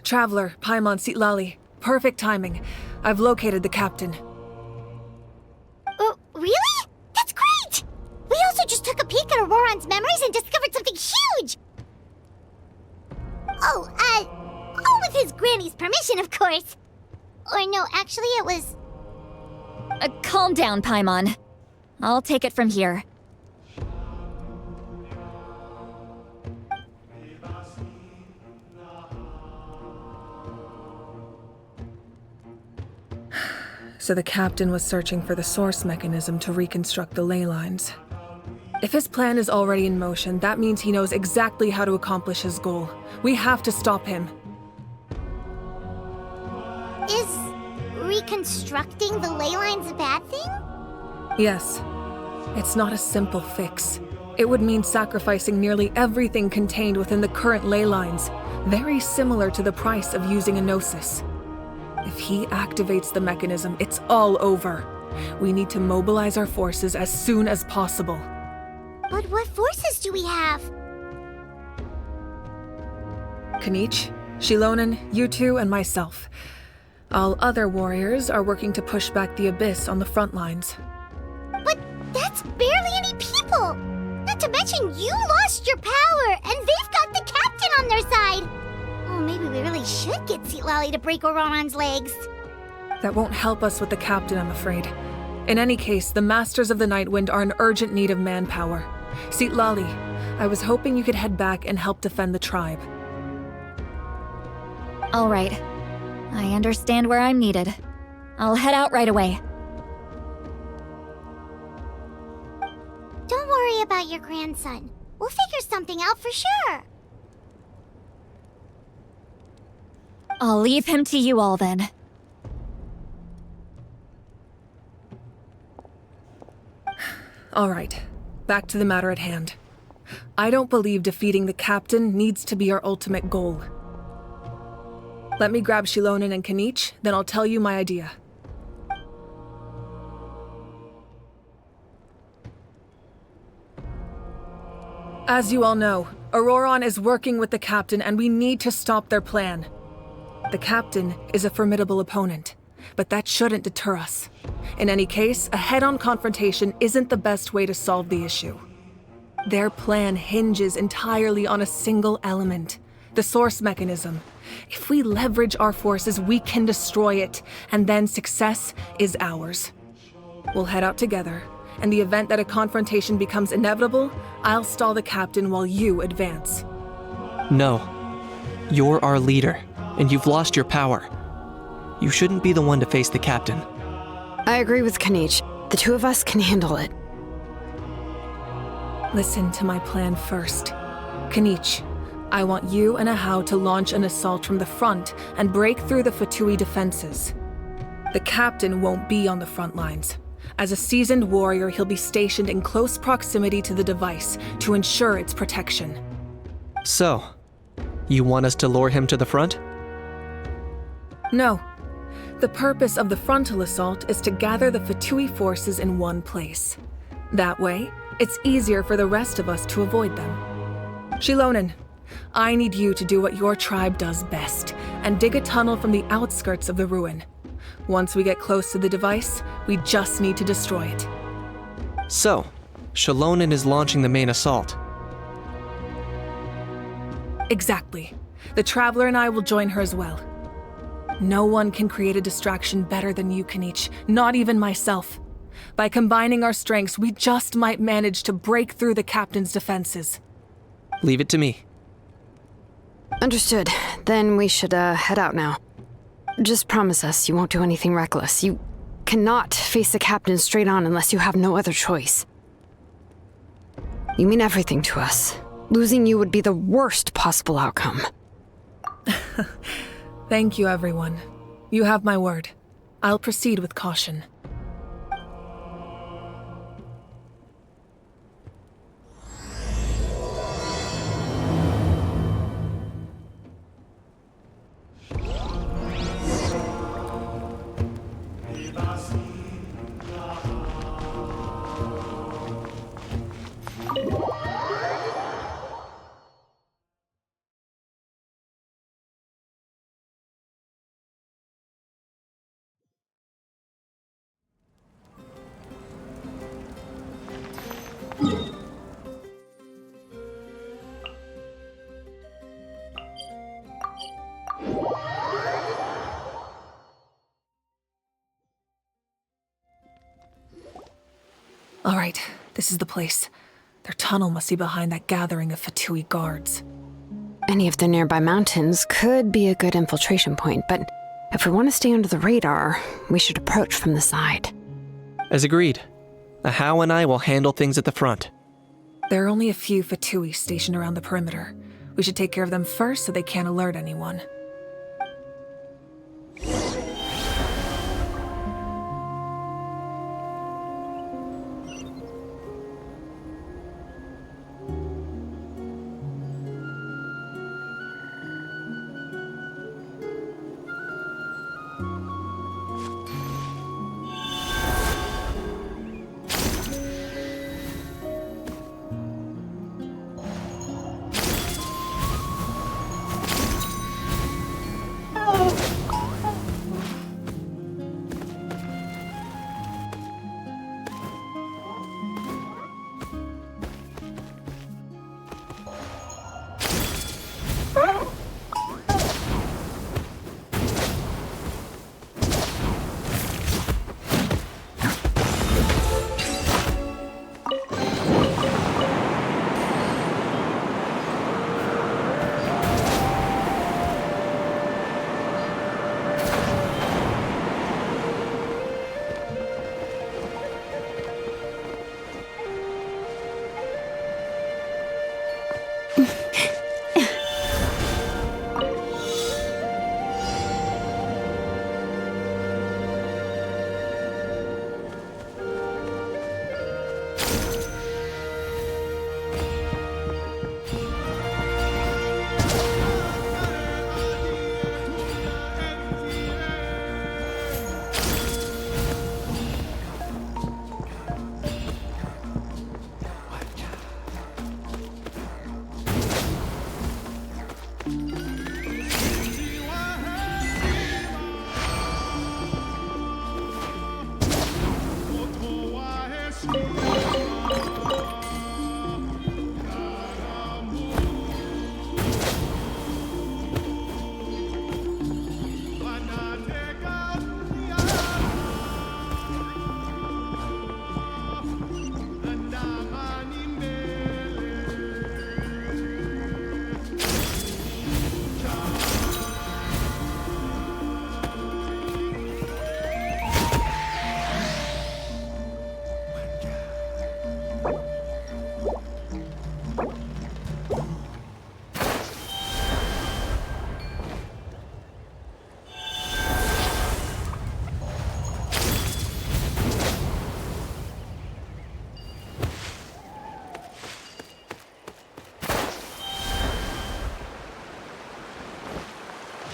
Traveler, Paimon Sitlali. Perfect timing. I've located the captain. Oh, really? That's great! We also just took a peek at Auroran's memories and discovered something huge! All with his granny's permission, of course. Or no, actually it was... Calm down, Paimon. I'll take it from here. So the captain was searching for the source mechanism to reconstruct the ley lines. If his plan is already in motion, that means he knows exactly how to accomplish his goal. We have to stop him. Is reconstructing the ley lines a bad thing? Yes. It's not a simple fix. It would mean sacrificing nearly everything contained within the current ley lines, very similar to the price of using a gnosis. If he activates the mechanism, it's all over. We need to mobilize our forces as soon as possible. But what forces do we have? Kanich, Shilonen, you two, and myself. All other warriors are working to push back the Abyss on the front lines. But that's barely any people! Not to mention you lost your power, and they've got the captain on their side! Oh, maybe we really should get Sitlali to break Auroran's legs. That won't help us with the captain, I'm afraid. In any case, the Masters of the Nightwind are in urgent need of manpower. Sitlali, I was hoping you could head back and help defend the tribe. All right. I understand where I'm needed. I'll head out right away. Don't worry about your grandson. We'll figure something out for sure. I'll leave him to you all then. All right, back to the matter at hand. I don't believe defeating the captain needs to be our ultimate goal. Let me grab Shilonen and Kanich, then I'll tell you my idea. As you all know, Auroran is working with the captain and we need to stop their plan. The captain is a formidable opponent, but that shouldn't deter us. In any case, a head-on confrontation isn't the best way to solve the issue. Their plan hinges entirely on a single element, the source mechanism. If we leverage our forces, we can destroy it, and then success is ours. We'll head out together. In the event that a confrontation becomes inevitable, I'll stall the captain while you advance. No. You're our leader, and you've lost your power. You shouldn't be the one to face the captain. I agree with Kanich. The two of us can handle it. Listen to my plan first. Kanich, I want you and Ahau to launch an assault from the front and break through the Fatui defenses. The captain won't be on the front lines. As a seasoned warrior, he'll be stationed in close proximity to the device to ensure its protection. So, you want us to lure him to the front? No. The purpose of the frontal assault is to gather the Fatui forces in one place. That way, it's easier for the rest of us to avoid them. Shilonen, I need you to do what your tribe does best, and dig a tunnel from the outskirts of the ruin. Once we get close to the device, we just need to destroy it. So, Shilonen is launching the main assault. Exactly. The Traveler and I will join her as well. No one can create a distraction better than you, Kanich, not even myself. By combining our strengths, we just might manage to break through the captain's defenses. Leave it to me. Understood. Then we should head out now. Just promise us you won't do anything reckless. You cannot face the captain straight on unless you have no other choice. You mean everything to us. Losing you would be the worst possible outcome. Thank you, everyone. You have my word. I'll proceed with caution. All right, this is the place. Their tunnel must be behind that gathering of Fatui guards. Any of the nearby mountains could be a good infiltration point, but if we want to stay under the radar, we should approach from the side. As agreed. Ahau and I will handle things at the front. There are only a few Fatui stationed around the perimeter. We should take care of them first so they can't alert anyone.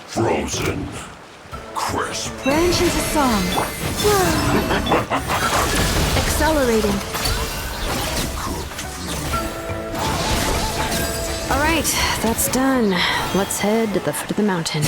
Frozen. Crisp. Branch is a song. Accelerating. All right, that's done. Let's head to the foot of the mountain.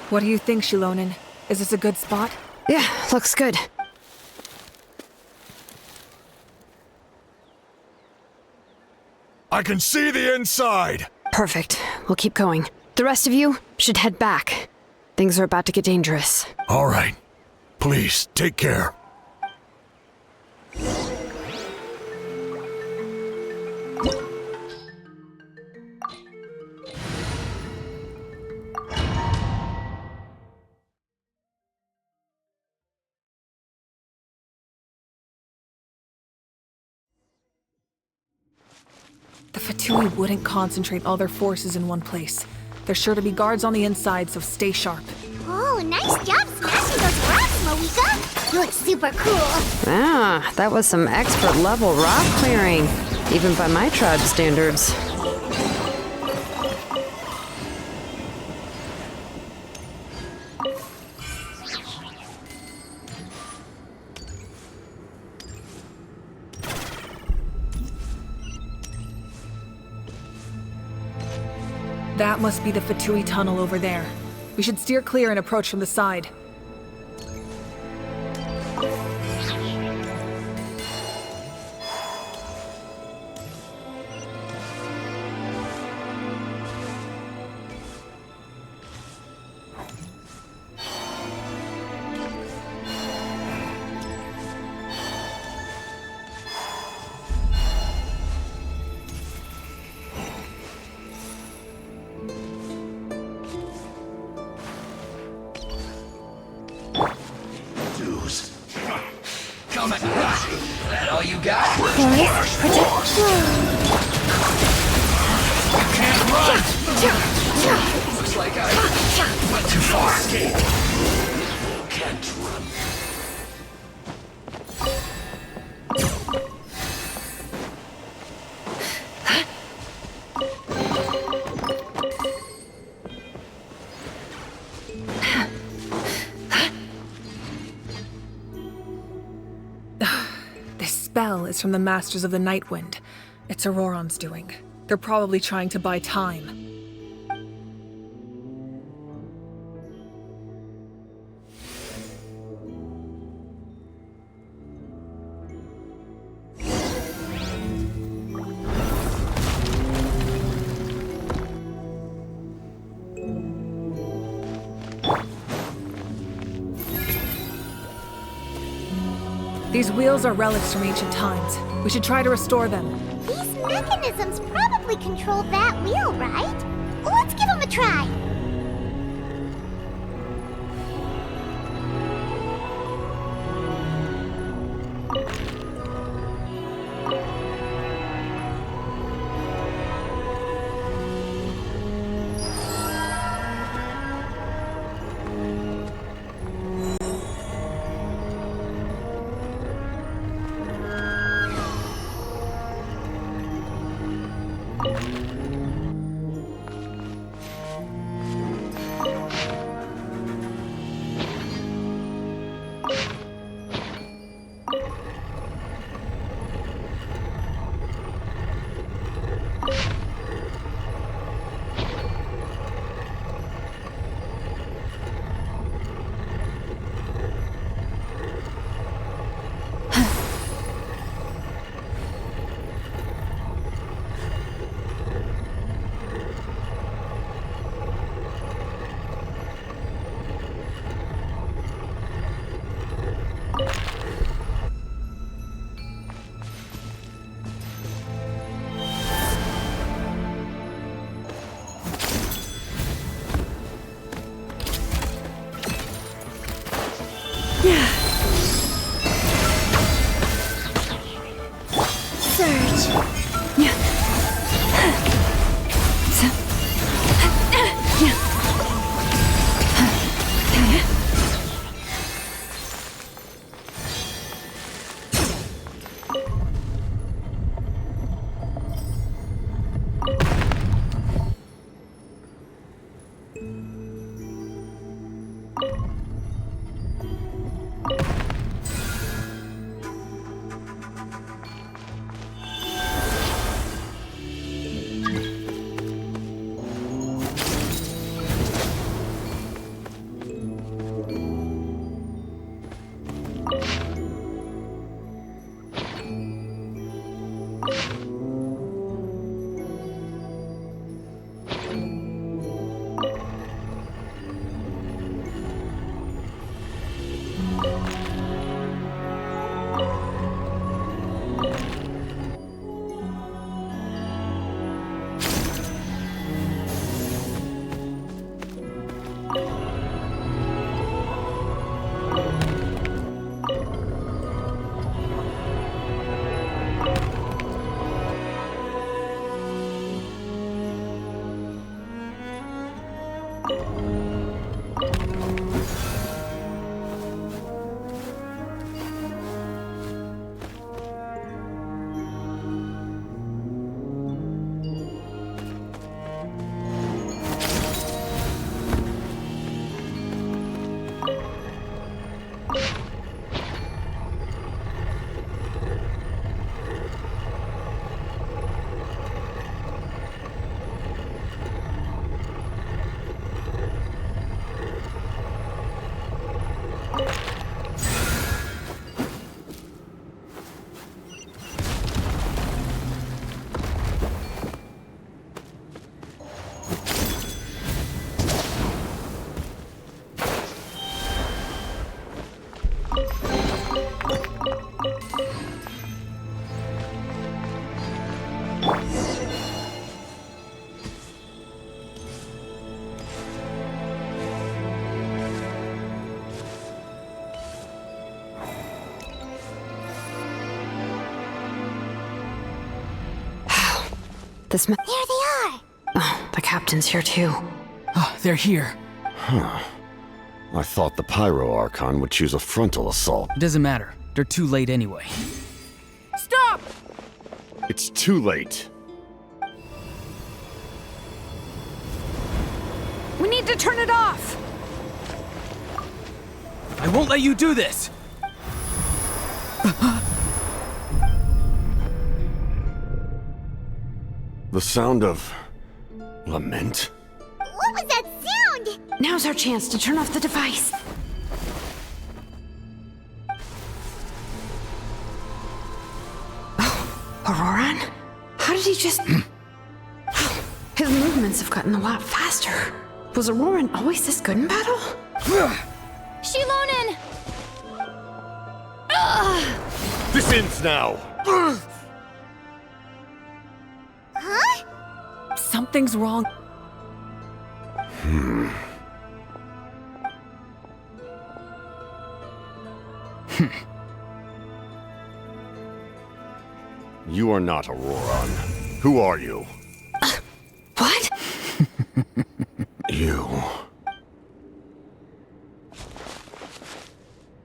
What do you think, Shilonin? Is this a good spot? Yeah, looks good. I can see the inside! Perfect. We'll keep going. The rest of you should head back. Things are about to get dangerous. All right. Please, take care. Fatui wouldn't concentrate all their forces in one place. There's sure to be guards on the inside, so stay sharp. Oh, nice job smashing those rocks, Moika! Looks super cool. Ah, that was some expert level rock clearing, even by my tribe standards. That must be the Fatui tunnel over there. We should steer clear and approach from the side. Come at that all you got? You can't run! Looks like I went too far. Escape. Can't run. Spell is from the Masters of the Night Wind. It's Auroron's doing. They're probably trying to buy time. These wheels are relics from ancient times. We should try to restore them. These mechanisms probably control that wheel, right? Let's give them a try. This There they are! Oh, the captain's here too. Oh, they're here. I thought the Pyro Archon would choose a frontal assault. It doesn't matter. They're too late anyway. Stop! It's too late. We need to turn it off! I won't let you do this! The sound of lament? What was that sound? Now's our chance to turn off the device. Oh, Auroran? How did he just... His movements have gotten a lot faster. Was Auroran always this good in battle? Shilonen! This ends now! Huh? Something's wrong. You are not Auroran. Who are you? What? You.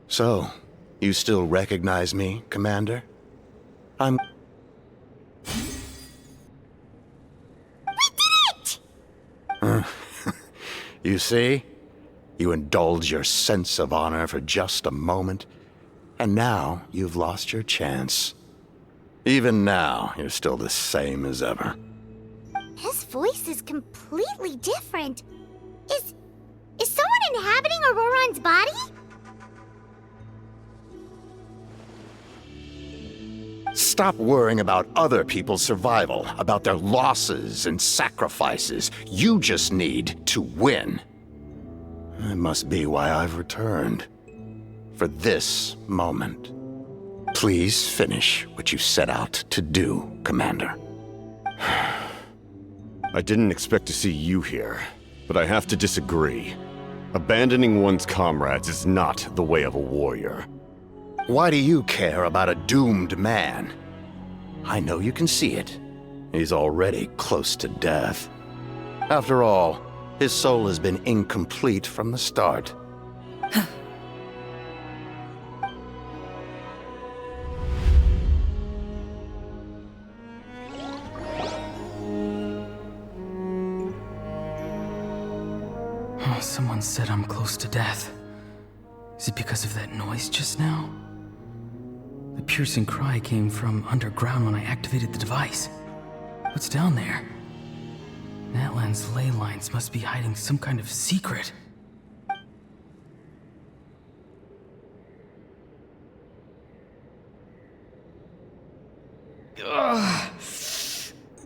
So, you still recognize me, Commander? I'm... You see? You indulge your sense of honor for just a moment, and now you've lost your chance. Even now, you're still the same as ever. His voice is completely different. Is someone inhabiting Auroran's body? Stop worrying about other people's survival, about their losses and sacrifices. You just need to win. That must be why I've returned. For this moment. Please finish what you set out to do, Commander. I didn't expect to see you here, but I have to disagree. Abandoning one's comrades is not the way of a warrior. Why do you care about a doomed man? I know you can see it. He's already close to death. After all, his soul has been incomplete from the start. Oh, someone said I'm close to death. Is it because of that noise just now? The piercing cry came from underground when I activated the device. What's down there? Natlan's ley lines must be hiding some kind of secret. Am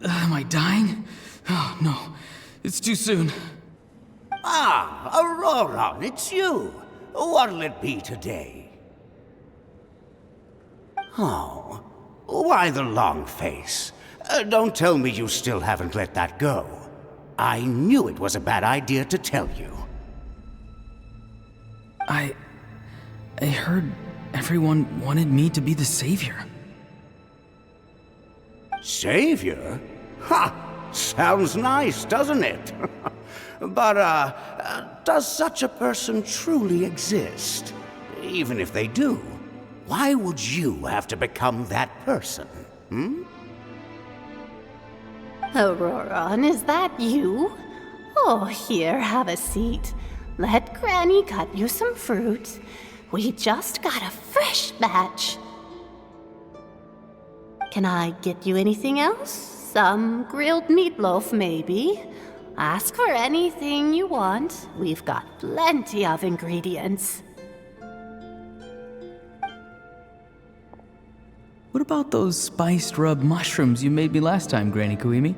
I dying? Oh, no. It's too soon. Ah, Auroran, it's you. What'll it be today? Oh, why the long face? Don't tell me you still haven't let that go. I knew it was a bad idea to tell you. I heard everyone wanted me to be the savior. Savior? Ha! Sounds nice, doesn't it? But, does such a person truly exist? Even if they do, why would you have to become that person, hmm? Auroran, is that you? Oh, here, have a seat. Let Granny cut you some fruit. We just got a fresh batch. Can I get you anything else? Some grilled meatloaf, maybe? Ask for anything you want. We've got plenty of ingredients. What about those spiced rub mushrooms you made me last time, Granny Kuimi?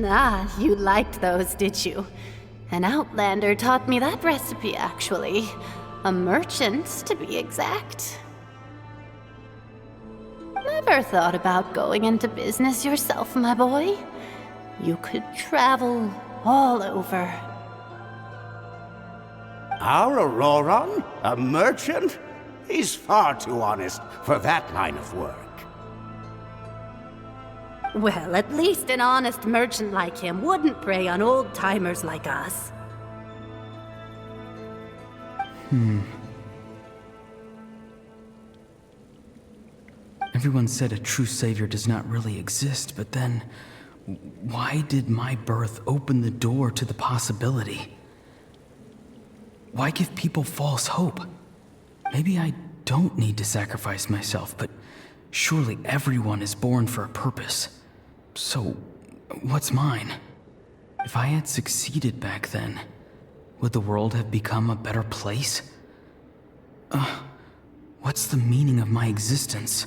Ah, you liked those, did you? An outlander taught me that recipe, actually. A merchant, to be exact. Never thought about going into business yourself, my boy? You could travel all over. Our Auroran? A merchant? He's far too honest for that line of work. Well, at least an honest merchant like him wouldn't prey on old-timers like us. Everyone said a true savior does not really exist, but then, why did my birth open the door to the possibility? Why give people false hope? Maybe I don't need to sacrifice myself, but surely everyone is born for a purpose. So, what's mine? If I had succeeded back then, would the world have become a better place? What's the meaning of my existence?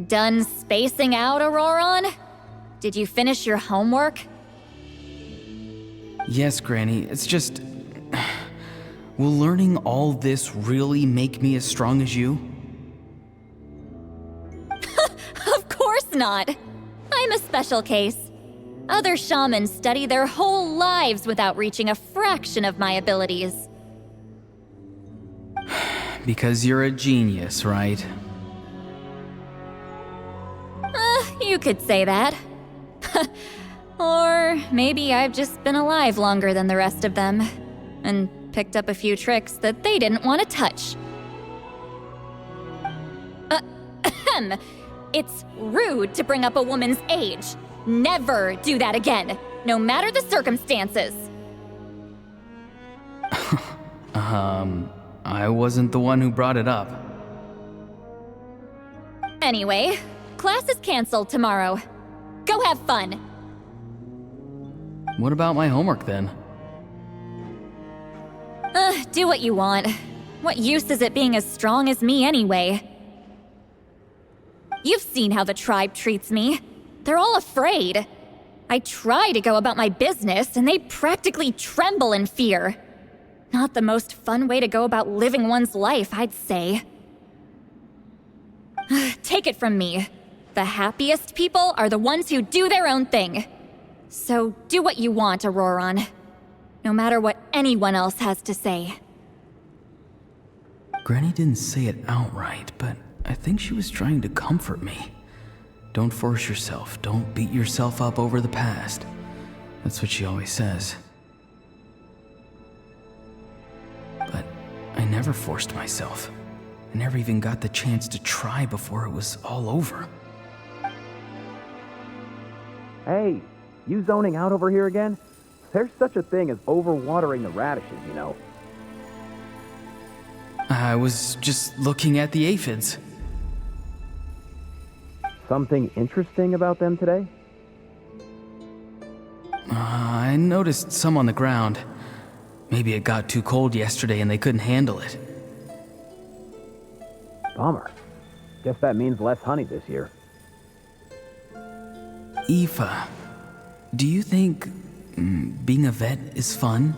Done spacing out, Auroron? Did you finish your homework? Yes, Granny, it's just... Will learning all this really make me as strong as you? Of course not! I'm a special case. Other shamans study their whole lives without reaching a fraction of my abilities. Because you're a genius, right? You could say that. Or maybe I've just been alive longer than the rest of them, and picked up a few tricks that they didn't want to touch. It's rude to bring up a woman's age. Never do that again, no matter the circumstances. I wasn't the one who brought it up. Anyway, class is canceled tomorrow. Go have fun. What about my homework then? Do what you want. What use is it being as strong as me anyway? You've seen how the tribe treats me. They're all afraid. I try to go about my business, and they practically tremble in fear. Not the most fun way to go about living one's life, I'd say. Take it from me. The happiest people are the ones who do their own thing. So do what you want, Auroron. No matter what anyone else has to say. Granny didn't say it outright, but I think she was trying to comfort me. Don't force yourself. Don't beat yourself up over the past. That's what she always says. But I never forced myself. I never even got the chance to try before it was all over. Hey, you zoning out over here again? There's such a thing as overwatering the radishes, you know. I was just looking at the aphids. Something interesting about them today? I noticed some on the ground. Maybe it got too cold yesterday and they couldn't handle it. Bummer. Guess that means less honey this year. Aoife, do you think being a vet is fun?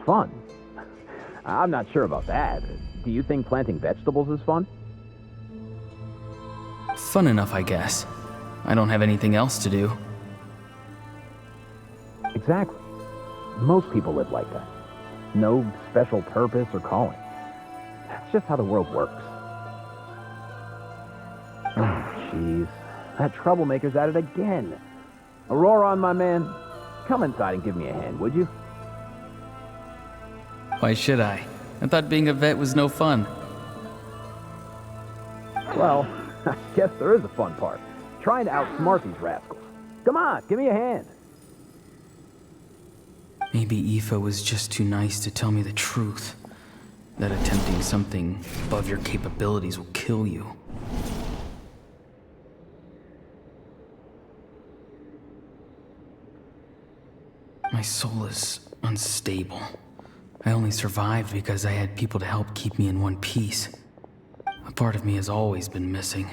Fun? I'm not sure about that. Do you think planting vegetables is fun? Fun enough, I guess. I don't have anything else to do. Exactly. Most people live like that. No special purpose or calling. That's just how the world works. Oh, jeez. That troublemaker's at it again. Auroron, my man, come inside and give me a hand, would you? Why should I? I thought being a vet was no fun. Well, I guess there is a fun part. Trying to outsmart these rascals. Come on, give me a hand. Maybe Aoife was just too nice to tell me the truth. That attempting something above your capabilities will kill you. My soul is unstable. I only survived because I had people to help keep me in one piece. A part of me has always been missing.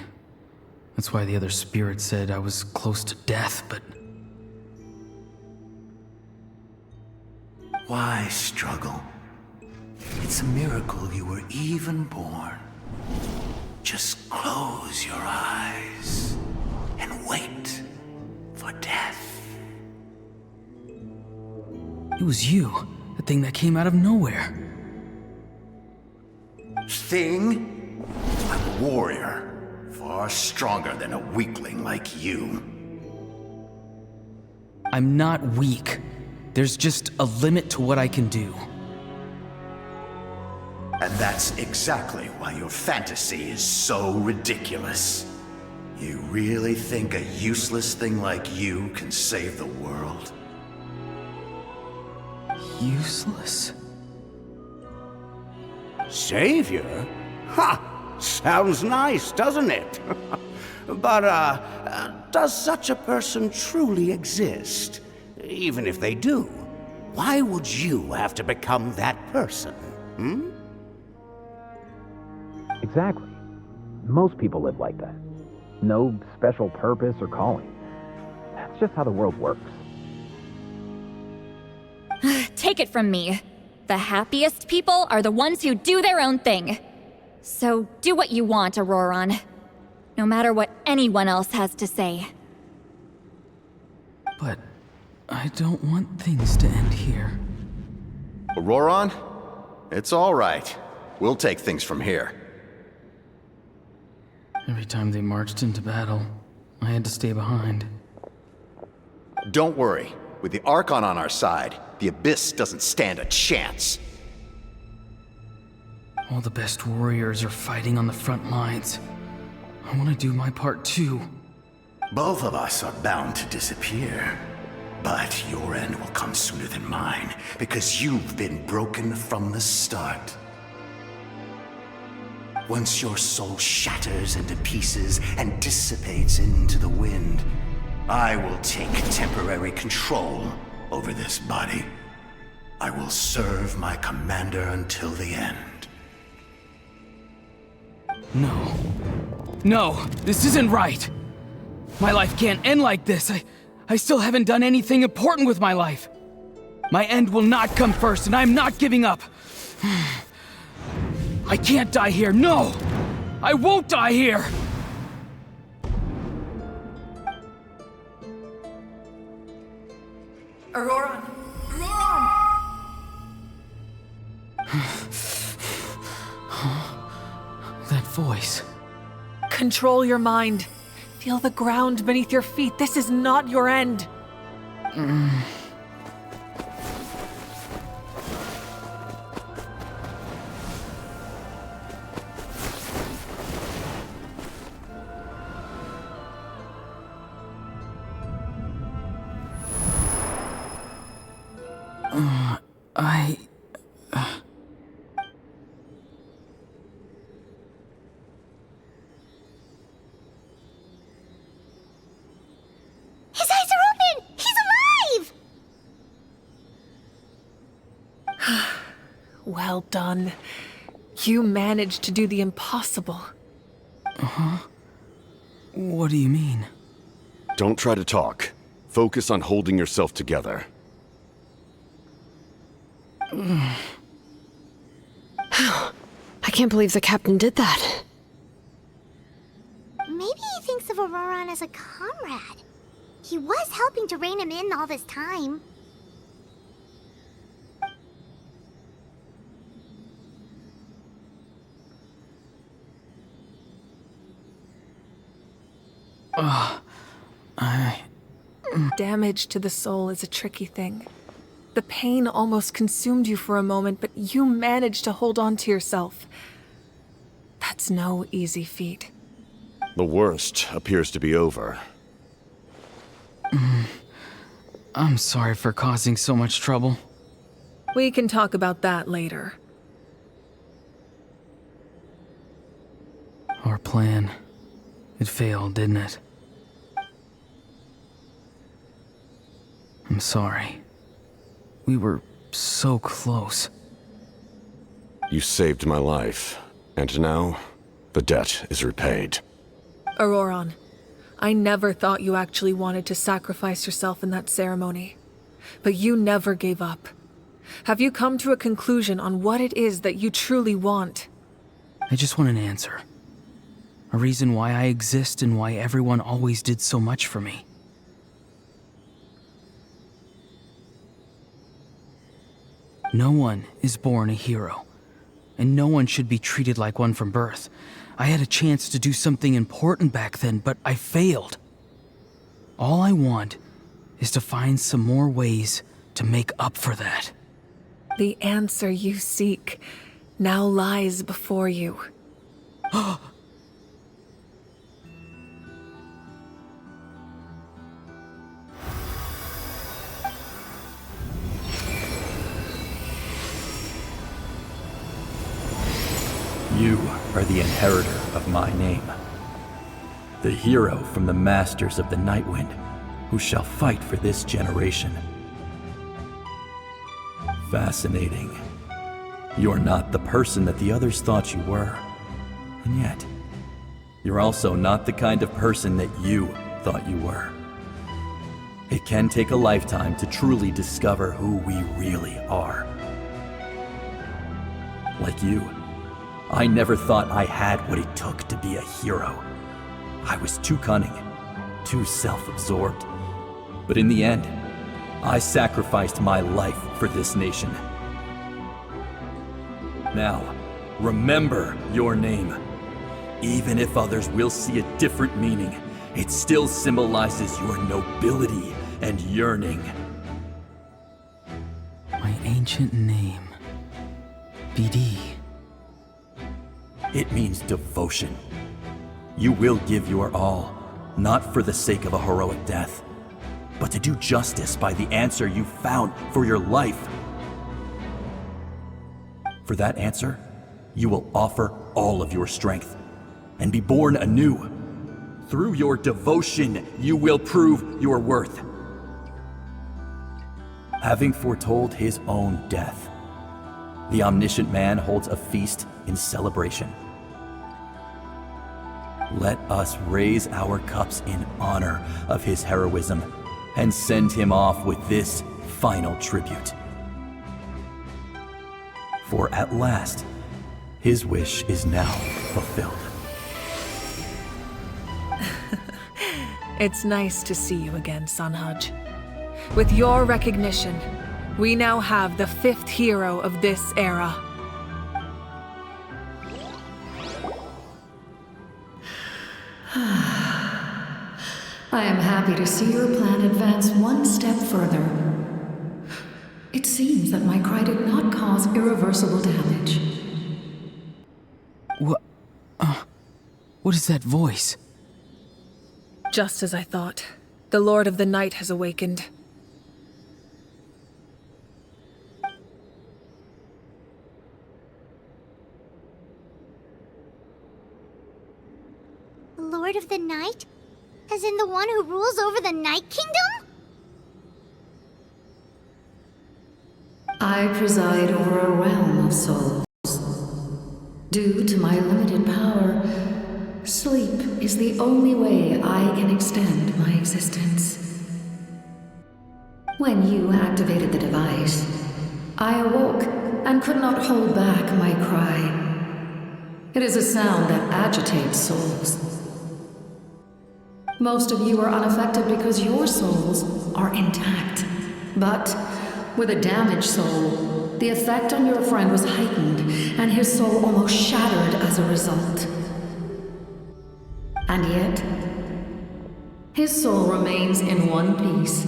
That's why the other spirits said I was close to death, but... Why struggle? It's a miracle you were even born. Just close your eyes and wait for death. It was you, the thing that came out of nowhere. Thing? warrior, far stronger than a weakling like you. I'm not weak. There's just a limit to what I can do. And that's exactly why your fantasy is so ridiculous. You really think a useless thing like you can save the world? Useless? Savior? Ha! Sounds nice, doesn't it? But, does such a person truly exist? Even if they do, why would you have to become that person? Hmm? Exactly. Most people live like that. No special purpose or calling. That's just how the world works. Take it from me. The happiest people are the ones who do their own thing. So do what you want, Auroron. No matter what anyone else has to say. But I don't want things to end here. Auroron? It's all right. We'll take things from here. Every time they marched into battle, I had to stay behind. Don't worry. With the Archon on our side, the Abyss doesn't stand a chance. All the best warriors are fighting on the front lines. I want to do my part too. Both of us are bound to disappear. But your end will come sooner than mine, because you've been broken from the start. Once your soul shatters into pieces and dissipates into the wind, I will take temporary control over this body. I will serve my commander until the end. No. No, this isn't right. My life can't end like this. I still haven't done anything important with my life. My end will not come first, and I'm not giving up. I can't die here, no! I won't die here! Auroron! Auroron! That voice. Control your mind. Feel the ground beneath your feet. This is not your end. His eyes are open! He's alive! Well done. You managed to do the impossible. What do you mean? Don't try to talk. Focus on holding yourself together. I can't believe the captain did that. Maybe he thinks of Auroron as a comrade. He was helping to rein him in all this time. Damage to the soul is a tricky thing. The pain almost consumed you for a moment, but you managed to hold on to yourself. That's no easy feat. The worst appears to be over. I'm sorry for causing so much trouble. We can talk about that later. Our plan. It failed, didn't it? I'm sorry. We were so close. You saved my life, and now the debt is repaid. Auroron, I never thought you actually wanted to sacrifice yourself in that ceremony. But you never gave up. Have you come to a conclusion on what it is that you truly want? I just want an answer. A reason why I exist and why everyone always did so much for me. No one is born a hero. and no one should be treated like one from birth. I had a chance to do something important back then, but I failed. All I want is to find some more ways to make up for that. The answer you seek now lies before you. You are the inheritor of my name. The hero from the masters of the Nightwind, who shall fight for this generation. Fascinating. You're not the person that the others thought you were. And yet, you're also not the kind of person that you thought you were. It can take a lifetime to truly discover who we really are. Like you, I never thought I had what it took to be a hero. I was too cunning, too self-absorbed. But in the end, I sacrificed my life for this nation. Now, remember your name. Even if others will see a different meaning, it still symbolizes your nobility and yearning. My ancient name. BD. It means devotion. You will give your all, not for the sake of a heroic death, but to do justice by the answer you found for your life. For that answer, you will offer all of your strength and be born anew. Through your devotion, you will prove your worth. Having foretold his own death, the omniscient man holds a feast in celebration. Let us raise our cups in honor of his heroism and send him off with this final tribute. For at last, his wish is now fulfilled. It's nice to see you again, Sunhudge. With your recognition, we now have the 5th hero of this era. I am happy to see your plan advance one step further. It seems that my cry did not cause irreversible damage. What is that voice? Just as I thought. The Lord of the Night has awakened. Lord of the Night? As in the one who rules over the Night Kingdom? I preside over a realm of souls. Due to my limited power, sleep is the only way I can extend my existence. When you activated the device, I awoke and could not hold back my cry. It is a sound that agitates souls. Most of you are unaffected because your souls are intact. But with a damaged soul, the effect on your friend was heightened, and his soul almost shattered as a result. And yet, his soul remains in one piece.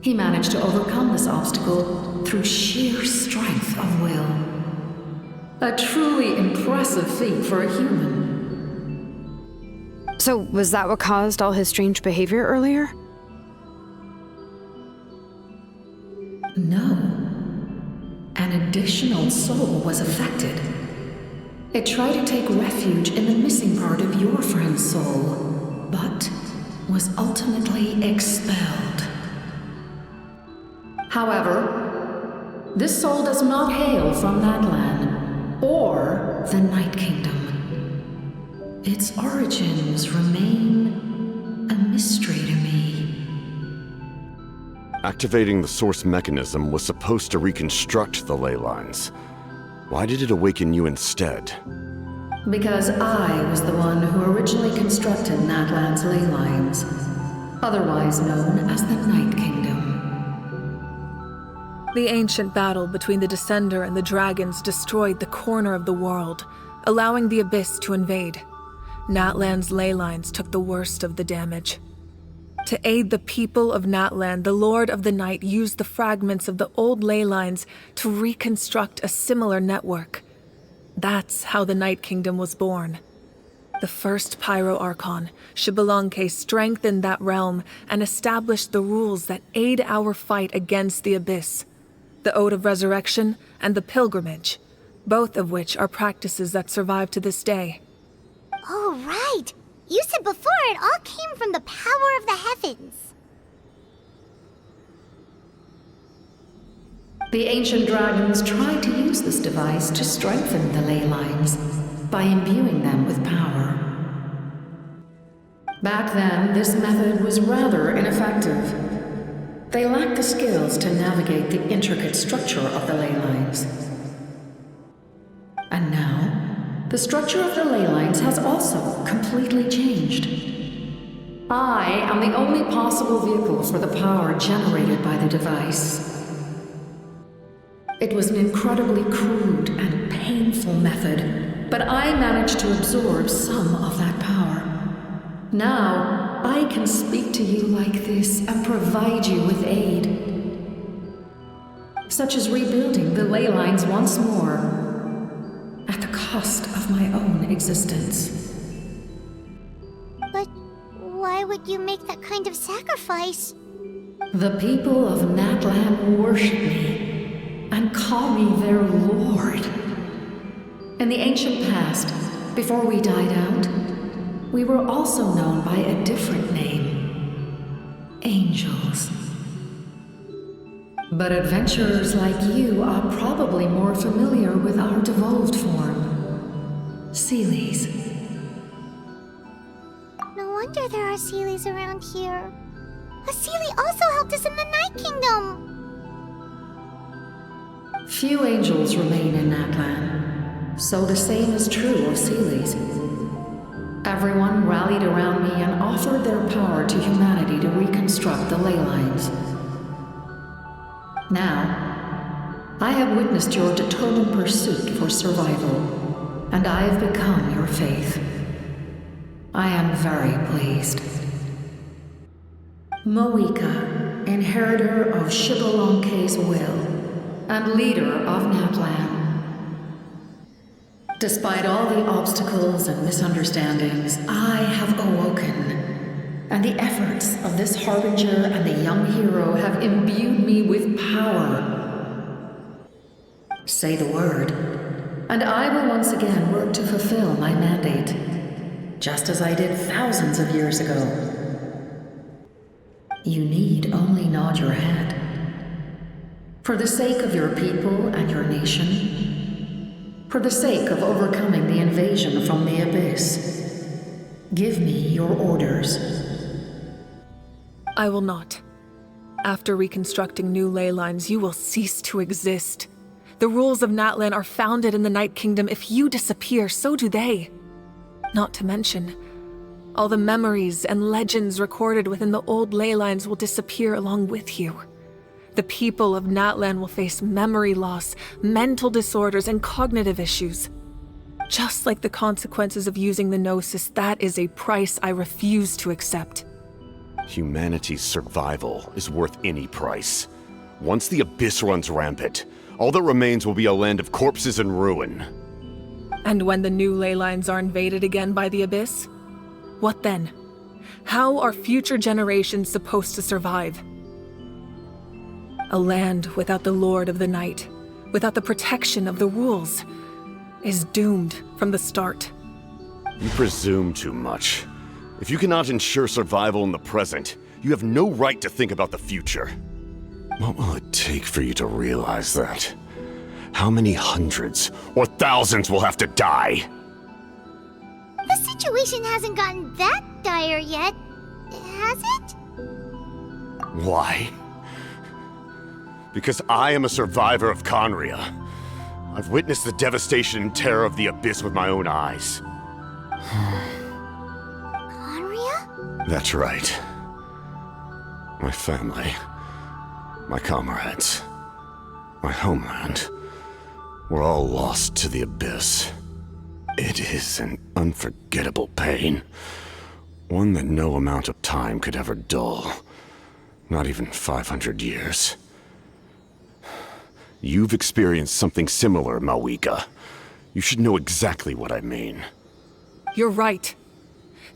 He managed to overcome this obstacle through sheer strength of will. A truly impressive feat for a human. So, was that what caused all his strange behavior earlier? No. An additional soul was affected. It tried to take refuge in the missing part of your friend's soul, but was ultimately expelled. However, this soul does not hail from Natlan or the Night Kingdom. Its origins remain a mystery to me. Activating the source mechanism was supposed to reconstruct the ley lines. Why did it awaken you instead? Because I was the one who originally constructed Natlan's ley lines, otherwise known as the Night Kingdom. The ancient battle between the Descender and the dragons destroyed the corner of the world, allowing the Abyss to invade. Natlan's ley lines took the worst of the damage. To aid the people of Natlan, the Lord of the Night used the fragments of the old ley lines to reconstruct a similar network. That's how the Night Kingdom was born. The first Pyro Archon, Xbalanque, strengthened that realm and established the rules that aid our fight against the Abyss. The Ode of Resurrection and the Pilgrimage, both of which are practices that survive to this day. Oh, right! You said before it all came from the power of the heavens. The ancient dragons tried to use this device to strengthen the ley lines by imbuing them with power. Back then, this method was rather ineffective. They lacked the skills to navigate the intricate structure of the ley lines. And now, the structure of the ley lines has also completely changed. I am the only possible vehicle for the power generated by the device. It was an incredibly crude and painful method, but I managed to absorb some of that power. Now, I can speak to you like this and provide you with aid, such as rebuilding the ley lines once more, at the cost of my own existence. But why would you make that kind of sacrifice? The people of Natlan worship me and call me their lord. In the ancient past, before we died out, we were also known by a different name: angels. But adventurers like you are probably more familiar with our devolved form, Seelies. No wonder there are Seelies around here. A Seelie also helped us in the Night Kingdom. Few angels remain in Natlan, so the same is true of Seelies. Everyone rallied around me and offered their power to humanity to reconstruct the ley lines. Now, I have witnessed your determined pursuit for survival, and I have become your faith. I am very pleased. Moika, inheritor of Xbalanque's will, and leader of Natlan. Despite all the obstacles and misunderstandings, I have awoken, and the efforts of this harbinger and the young hero have imbued me with power. Say the word, and I will once again work to fulfill my mandate, just as I did thousands of years ago. You need only nod your head. For the sake of your people and your nation, for the sake of overcoming the invasion from the Abyss, give me your orders. I will not. After reconstructing new ley lines, you will cease to exist. The rules of Natlan are founded in the Night Kingdom. If you disappear, so do they. Not to mention, all the memories and legends recorded within the old ley lines will disappear along with you. The people of Natlan will face memory loss, mental disorders, and cognitive issues. Just like the consequences of using the Gnosis, that is a price I refuse to accept. Humanity's survival is worth any price. Once the Abyss runs rampant, all that remains will be a land of corpses and ruin. And when the new ley lines are invaded again by the Abyss? What then? How are future generations supposed to survive? A land without the Lord of the Night, without the protection of the rules, is doomed from the start. You presume too much. If you cannot ensure survival in the present, you have no right to think about the future. What will it take for you to realize that? How many hundreds or thousands will have to die? The situation hasn't gotten that dire yet, has it? Why? Because I am a survivor of Conria. I've witnessed the devastation and terror of the Abyss with my own eyes. Conria? That's right. My family. My comrades. My homeland. We're all lost to the abyss. It is an unforgettable pain. One that no amount of time could ever dull. Not even 500 years. You've experienced something similar, Mawika. You should know exactly what I mean. You're right.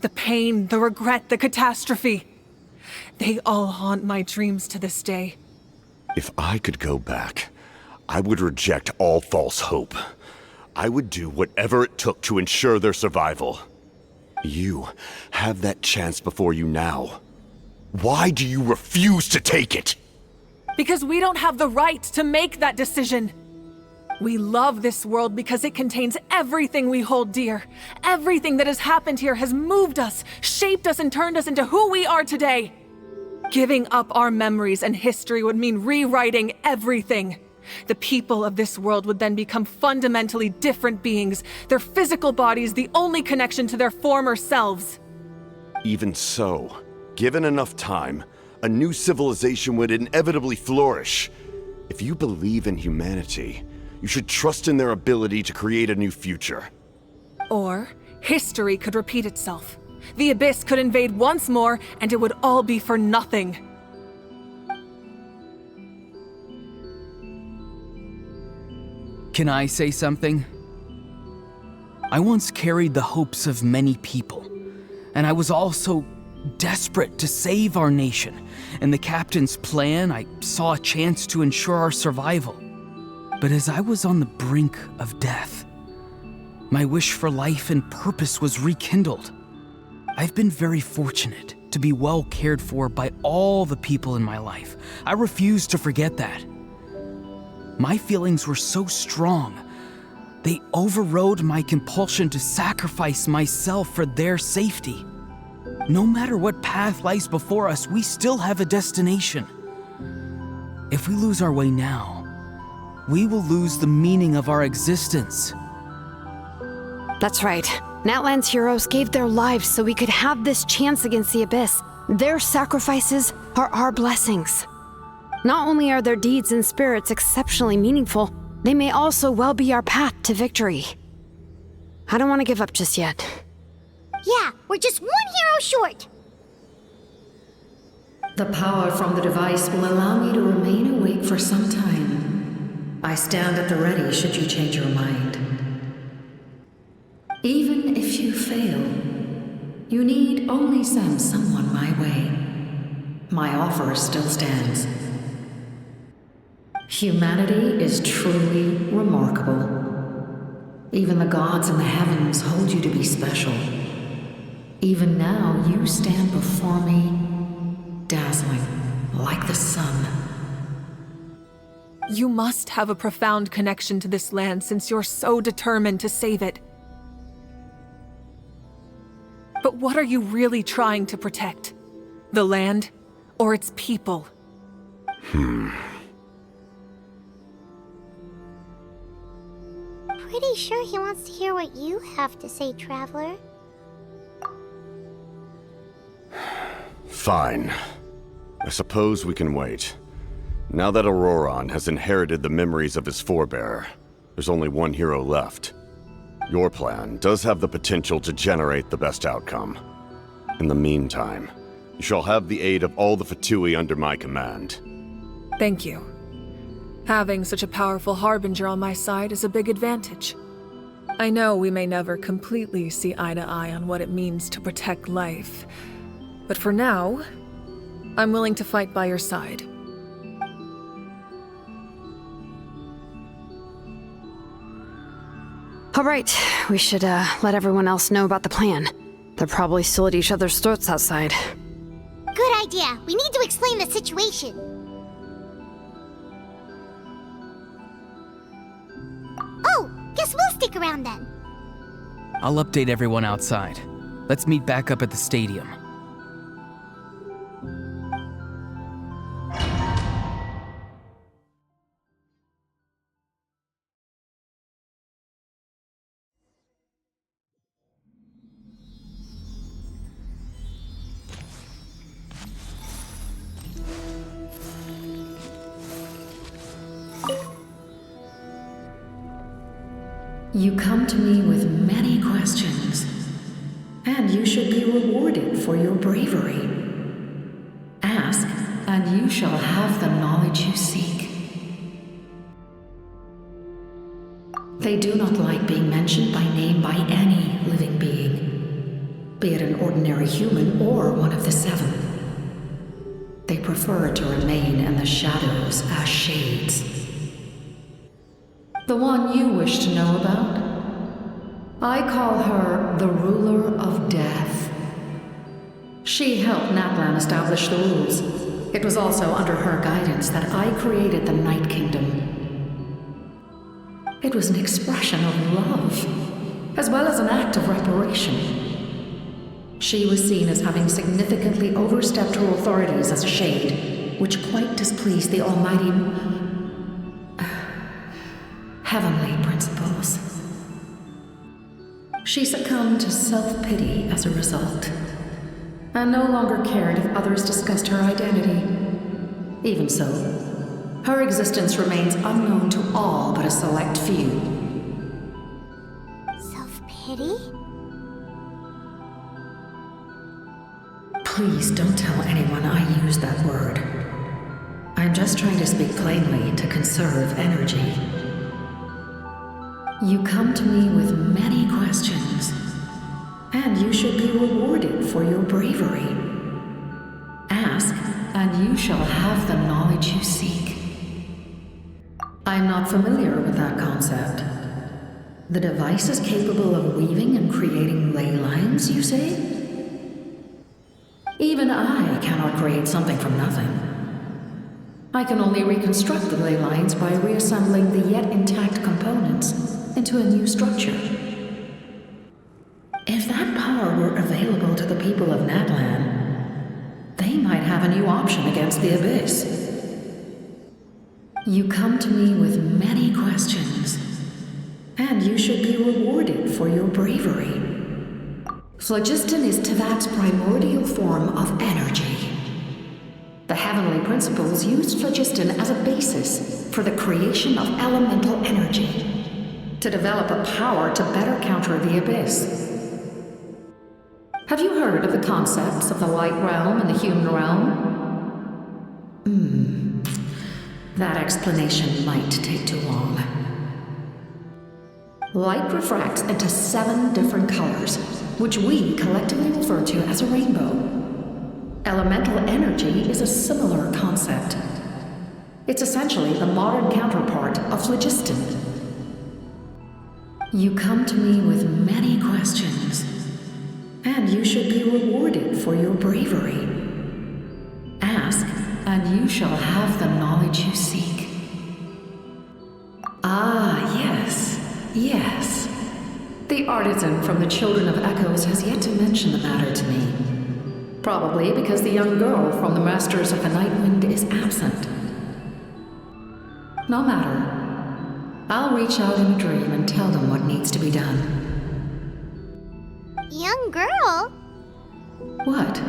The pain, the regret, the catastrophe. They all haunt my dreams to this day. If I could go back, I would reject all false hope. I would do whatever it took to ensure their survival. You have that chance before you now. Why do you refuse to take it? Because we don't have the right to make that decision. We love this world because it contains everything we hold dear. Everything that has happened here has moved us, shaped us, and turned us into who we are today. Giving up our memories and history would mean rewriting everything. The people of this world would then become fundamentally different beings, their physical bodies the only connection to their former selves. Even so, given enough time, a new civilization would inevitably flourish. If you believe in humanity, you should trust in their ability to create a new future. Or, history could repeat itself. The Abyss could invade once more, and it would all be for nothing. Can I say something? I once carried the hopes of many people, and I was also desperate to save our nation. In the captain's plan, I saw a chance to ensure our survival. But as I was on the brink of death, my wish for life and purpose was rekindled. I've been very fortunate to be well cared for by all the people in my life. I refuse to forget that. My feelings were so strong, they overrode my compulsion to sacrifice myself for their safety. No matter what path lies before us, we still have a destination. If we lose our way now, we will lose the meaning of our existence. That's right. Natlan's heroes gave their lives so we could have this chance against the Abyss. Their sacrifices are our blessings. Not only are their deeds and spirits exceptionally meaningful, they may also well be our path to victory. I don't want to give up just yet. Yeah, we're just one hero short. The power from the device will allow me to remain awake for some time. I stand at the ready should you change your mind. Even if you fail, you need only send someone my way. My offer still stands. Humanity is truly remarkable. Even the gods in the heavens hold you to be special. Even now, you stand before me, dazzling like the sun. You must have a profound connection to this land since you're so determined to save it. But what are you really trying to protect? The land or its people? Pretty sure he wants to hear what you have to say, Traveler. Fine. I suppose we can wait. Now that Auroron has inherited the memories of his forebearer, there's only one hero left. Your plan does have the potential to generate the best outcome. In the meantime, you shall have the aid of all the Fatui under my command. Thank you. Having such a powerful harbinger on my side is a big advantage. I know we may never completely see eye to eye on what it means to protect life, but for now, I'm willing to fight by your side. All right, we should let everyone else know about the plan. They're probably still at each other's throats outside. Good idea. We need to explain the situation. Oh, guess we'll stick around then. I'll update everyone outside. Let's meet back up at the stadium. You come to me with many questions, and you should be rewarded for your bravery. Ask, and you shall have the knowledge you seek. They do not like being mentioned by name by any living being, be it an ordinary human or one of the seven. They prefer to remain in the shadows as shades. The one you wish to know about? I call her the ruler of death. She helped Natlan establish the rules. It was also under her guidance that I created the Night Kingdom. It was an expression of love, as well as an act of reparation. She was seen as having significantly overstepped her authorities as a shade, which quite displeased the almighty heavenly principles. She succumbed to self-pity as a result, and no longer cared if others discussed her identity. Even so, her existence remains unknown to all but a select few. Self-pity? Please don't tell anyone I used that word. I'm just trying to speak plainly to conserve energy. You come to me with many questions, and you should be rewarded for your bravery. Ask, and you shall have the knowledge you seek. I'm not familiar with that concept. The device is capable of weaving and creating ley lines, you say? Even I cannot create something from nothing. I can only reconstruct the ley lines by reassembling the yet intact components into a new structure. If that power were available to the people of Natlan, they might have a new option against the Abyss. You come to me with many questions, and you should be rewarded for your bravery. Phlogiston is Tevat's primordial form of energy. The heavenly principles used phlogiston as a basis for the creation of elemental energy, to develop a power to better counter the Abyss. Have you heard of the concepts of the light realm and the human realm? That explanation might take too long. Light refracts into 7 different colors, which we collectively refer to as a rainbow. Elemental energy is a similar concept. It's essentially the modern counterpart of phlogiston. You come to me with many questions, and you should be rewarded for your bravery. Ask, and you shall have the knowledge you seek. Ah, yes, yes. The artisan from the Children of Echoes has yet to mention the matter to me. Probably because the young girl from the Masters of the Night Wind is absent. No matter. I'll reach out in a dream and tell them what needs to be done. Young girl? What?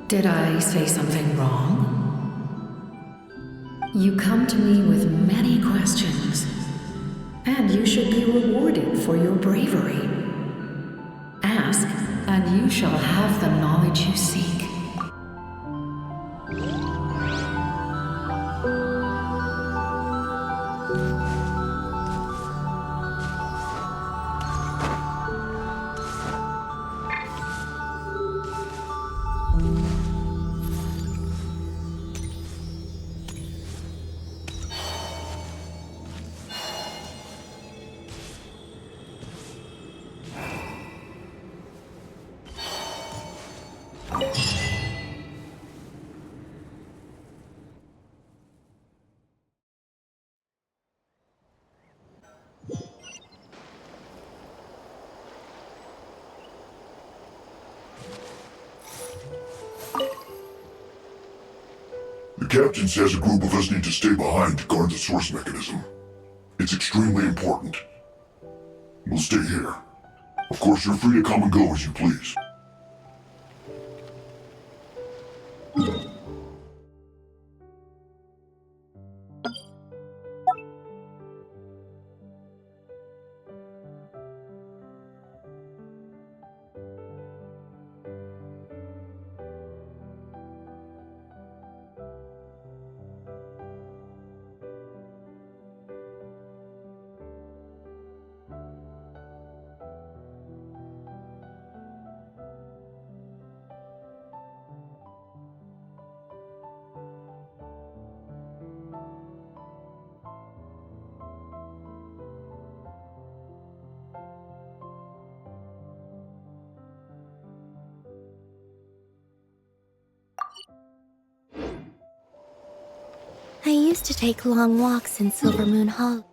Did I say something wrong? You come to me with many questions, and you should be rewarded for your bravery. Ask, and you shall have the knowledge you seek. The captain says a group of us need to stay behind to guard the source mechanism. It's extremely important. We'll stay here. Of course, you're free to come and go as you please. I used to take long walks in Silver Moon Hall.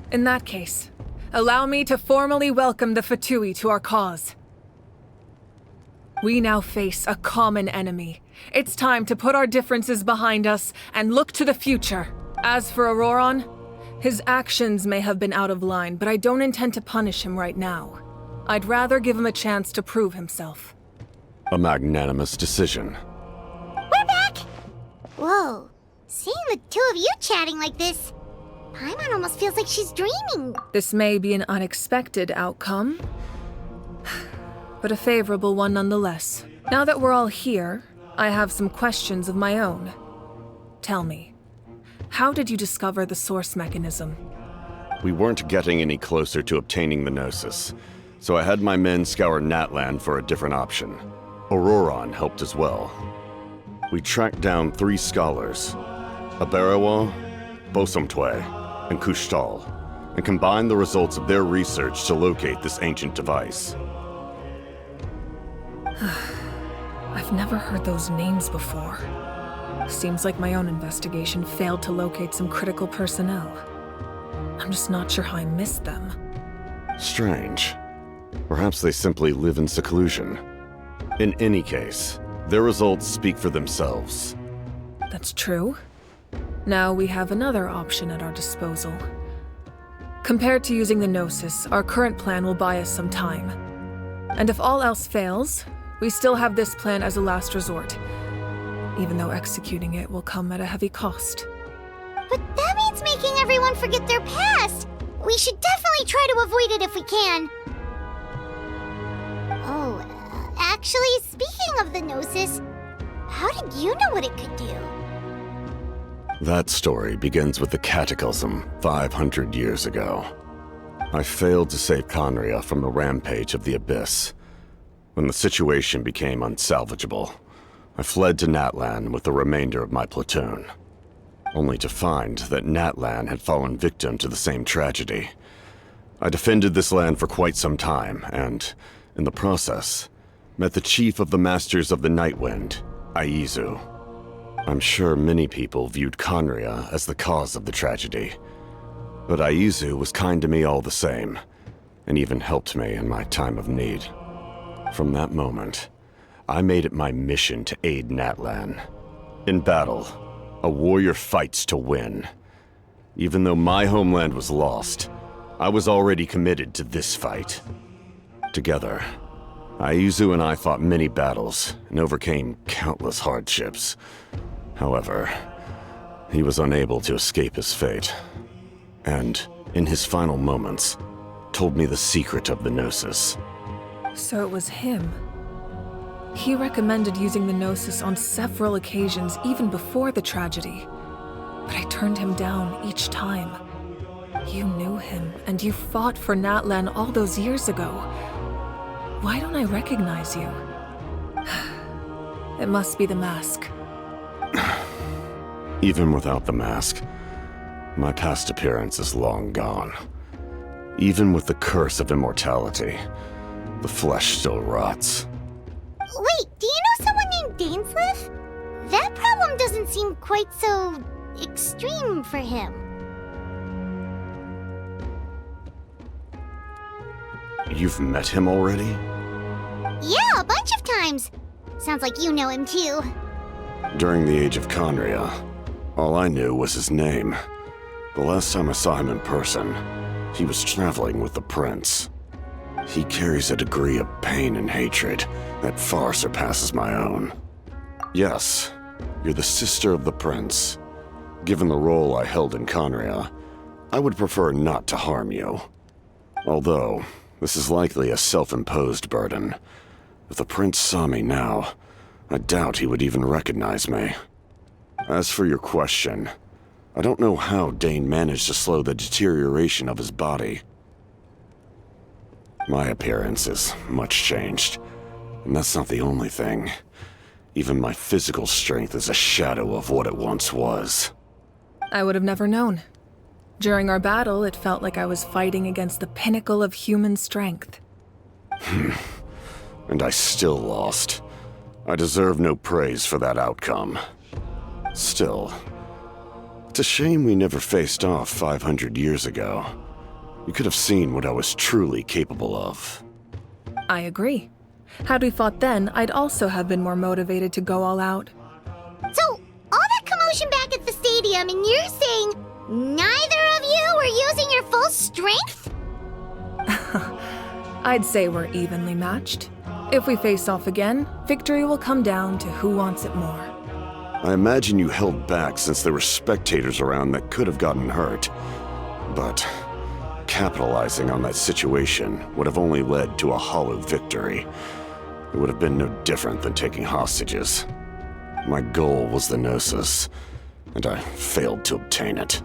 In that case, allow me to formally welcome the Fatui to our cause. We now face a common enemy. It's time to put our differences behind us and look to the future. As for Auroron, his actions may have been out of line, but I don't intend to punish him right now. I'd rather give him a chance to prove himself. A magnanimous decision. We're back! Whoa, seeing the two of you chatting like this, Paimon almost feels like she's dreaming. This may be an unexpected outcome, but a favorable one nonetheless. Now that we're all here, I have some questions of my own. Tell me, how did you discover the source mechanism? We weren't getting any closer to obtaining the Gnosis, so I had my men scour Natlan for a different option. Auroron helped as well. We tracked down 3 scholars, Aberawa, Bosomtwe, and Kushtal, and combined the results of their research to locate this ancient device. I've never heard those names before. Seems like my own investigation failed to locate some critical personnel. I'm just not sure how I missed them. Strange. Perhaps they simply live in seclusion. In any case, their results speak for themselves. That's true. Now we have another option at our disposal. Compared to using the Gnosis, our current plan will buy us some time. And if all else fails, we still have this plan as a last resort, even though executing it will come at a heavy cost. But that means making everyone forget their past! We should definitely try to avoid it if we can. Oh, actually, speaking of the Gnosis, how did you know what it could do? That story begins with the Cataclysm 500 years ago. I failed to save Conria from the rampage of the Abyss. When the situation became unsalvageable, I fled to Natlan with the remainder of my platoon, only to find that Natlan had fallen victim to the same tragedy. I defended this land for quite some time, and, in the process, met the chief of the Masters of the Nightwind, Aizu. I'm sure many people viewed Conria as the cause of the tragedy, but Aizu was kind to me all the same, and even helped me in my time of need. From that moment, I made it my mission to aid Natlan. In battle, a warrior fights to win. Even though my homeland was lost, I was already committed to this fight. Together, Aizu and I fought many battles and overcame countless hardships. However, he was unable to escape his fate, and, in his final moments, told me the secret of the Gnosis. So it was him. He recommended using the Gnosis on several occasions, even before the tragedy. But I turned him down each time. You knew him, and you fought for Natlan all those years ago. Why don't I recognize you? It must be the mask. Even without the mask, my past appearance is long gone. Even with the curse of immortality, the flesh still rots. Wait, do you know someone named Dainsleif? That problem doesn't seem quite so extreme for him. You've met him already? Yeah, a bunch of times. Sounds like you know him too. During the age of Conria, all I knew was his name. The last time I saw him in person, he was traveling with the prince. He carries a degree of pain and hatred that far surpasses my own. Yes, you're the sister of the prince. Given the role I held in Conria, I would prefer not to harm you. Although, this is likely a self-imposed burden. If the prince saw me now, I doubt he would even recognize me. As for your question, I don't know how Dane managed to slow the deterioration of his body. My appearance is much changed, and that's not the only thing. Even my physical strength is a shadow of what it once was. I would have never known. During our battle, it felt like I was fighting against the pinnacle of human strength. And I still lost. I deserve no praise for that outcome. Still, it's a shame we never faced off 500 years ago. You could have seen what I was truly capable of. I agree. Had we fought then, I'd also have been more motivated to go all out. So, all that commotion back at the stadium, and you're saying neither of you were using your full strength? I'd say we're evenly matched. If we face off again, victory will come down to who wants it more. I imagine you held back since there were spectators around that could have gotten hurt. But capitalizing on that situation would have only led to a hollow victory. It would have been no different than taking hostages. My goal was the Gnosis, and I failed to obtain it.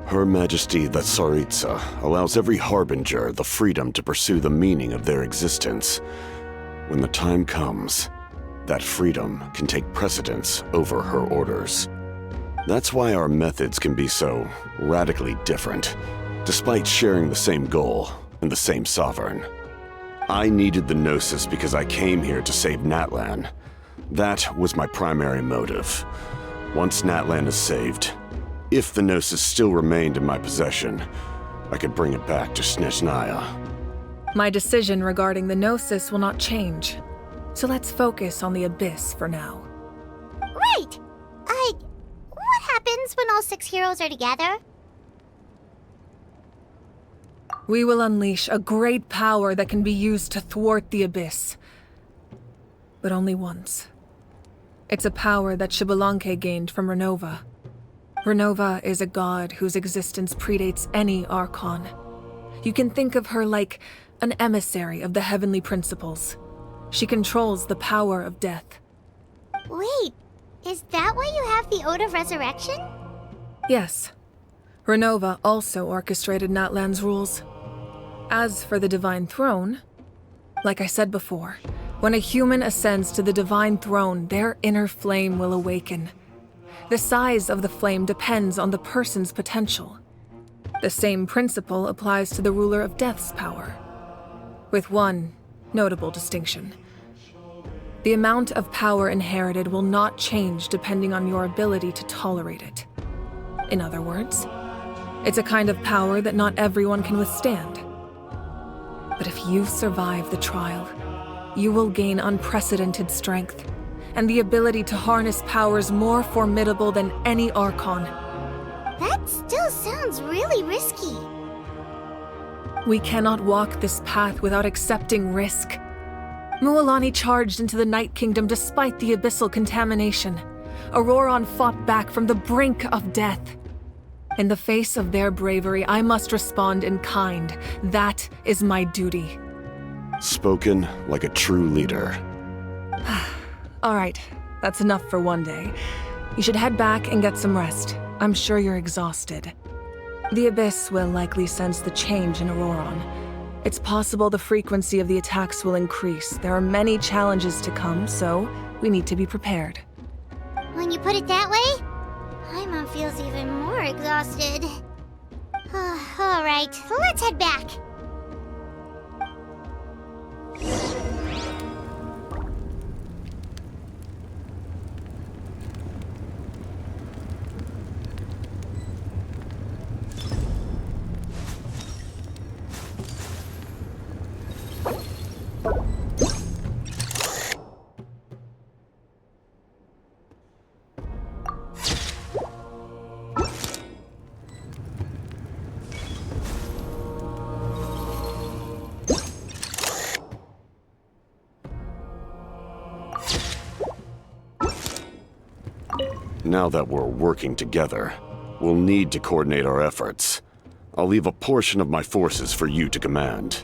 Her Majesty the Tsaritsa allows every harbinger the freedom to pursue the meaning of their existence. When the time comes, that freedom can take precedence over her orders. That's why our methods can be so radically different, despite sharing the same goal and the same sovereign. I needed the Gnosis because I came here to save Natlan. That was my primary motive. Once Natlan is saved, if the Gnosis still remained in my possession, I could bring it back to Snezhnaya. My decision regarding the Gnosis will not change. So let's focus on the Abyss for now. Right! What happens when all 6 heroes are together? We will unleash a great power that can be used to thwart the Abyss. But only once. It's a power that Xbalanque gained from Renova. Renova is a god whose existence predates any Archon. You can think of her like an emissary of the heavenly principles. She controls the power of death. Wait, is that why you have the Ode of Resurrection? Yes. Renova also orchestrated Natlan's rules. As for the Divine Throne, like I said before, when a human ascends to the Divine Throne, their inner flame will awaken. The size of the flame depends on the person's potential. The same principle applies to the ruler of Death's power, with one notable distinction. The amount of power inherited will not change depending on your ability to tolerate it. In other words, it's a kind of power that not everyone can withstand. But if you survive the trial, you will gain unprecedented strength and the ability to harness powers more formidable than any Archon. That still sounds really risky. We cannot walk this path without accepting risk. Mualani charged into the Night Kingdom despite the abyssal contamination. Auroron fought back from the brink of death. In the face of their bravery, I must respond in kind. That is my duty. Spoken like a true leader. All right, that's enough for one day. You should head back and get some rest. I'm sure you're exhausted. The Abyss will likely sense the change in Auroron. It's possible the frequency of the attacks will increase. There are many challenges to come, so we need to be prepared. When you put it that way, Paimon feels even more exhausted. All right, let's head back. Now that we're working together, we'll need to coordinate our efforts. I'll leave a portion of my forces for you to command.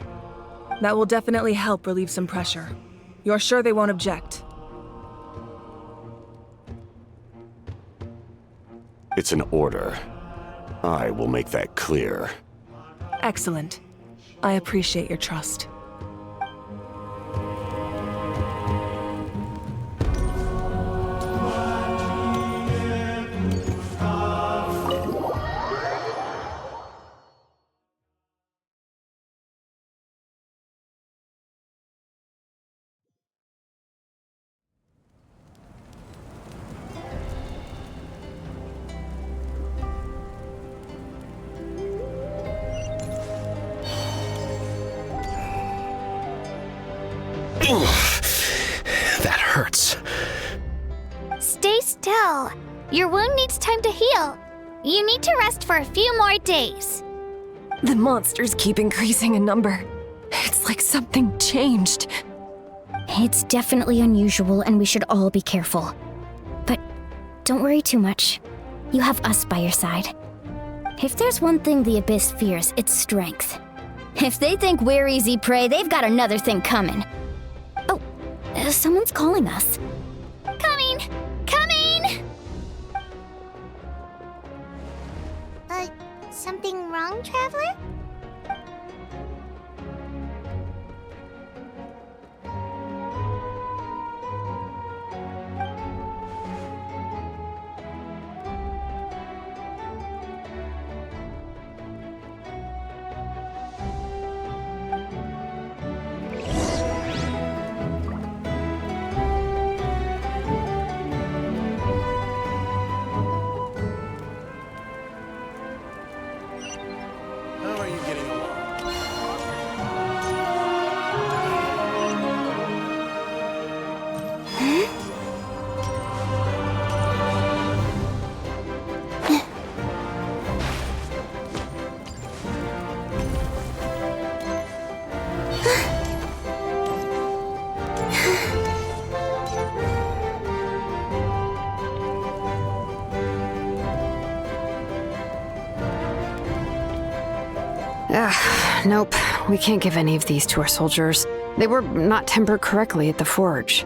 That will definitely help relieve some pressure. You're sure they won't object? It's an order. I will make that clear. Excellent. I appreciate your trust. That hurts. Stay still. Your wound needs time to heal. You need to rest for a few more days. The monsters keep increasing in number. It's like something changed. It's definitely unusual, and we should all be careful. But don't worry too much. You have us by your side. If there's one thing the Abyss fears, it's strength. If they think we're easy prey, they've got another thing coming. Oh, someone's calling us. Coming! Coming! Something wrong, Traveler? Nope. We can't give any of these to our soldiers. They were not tempered correctly at the forge.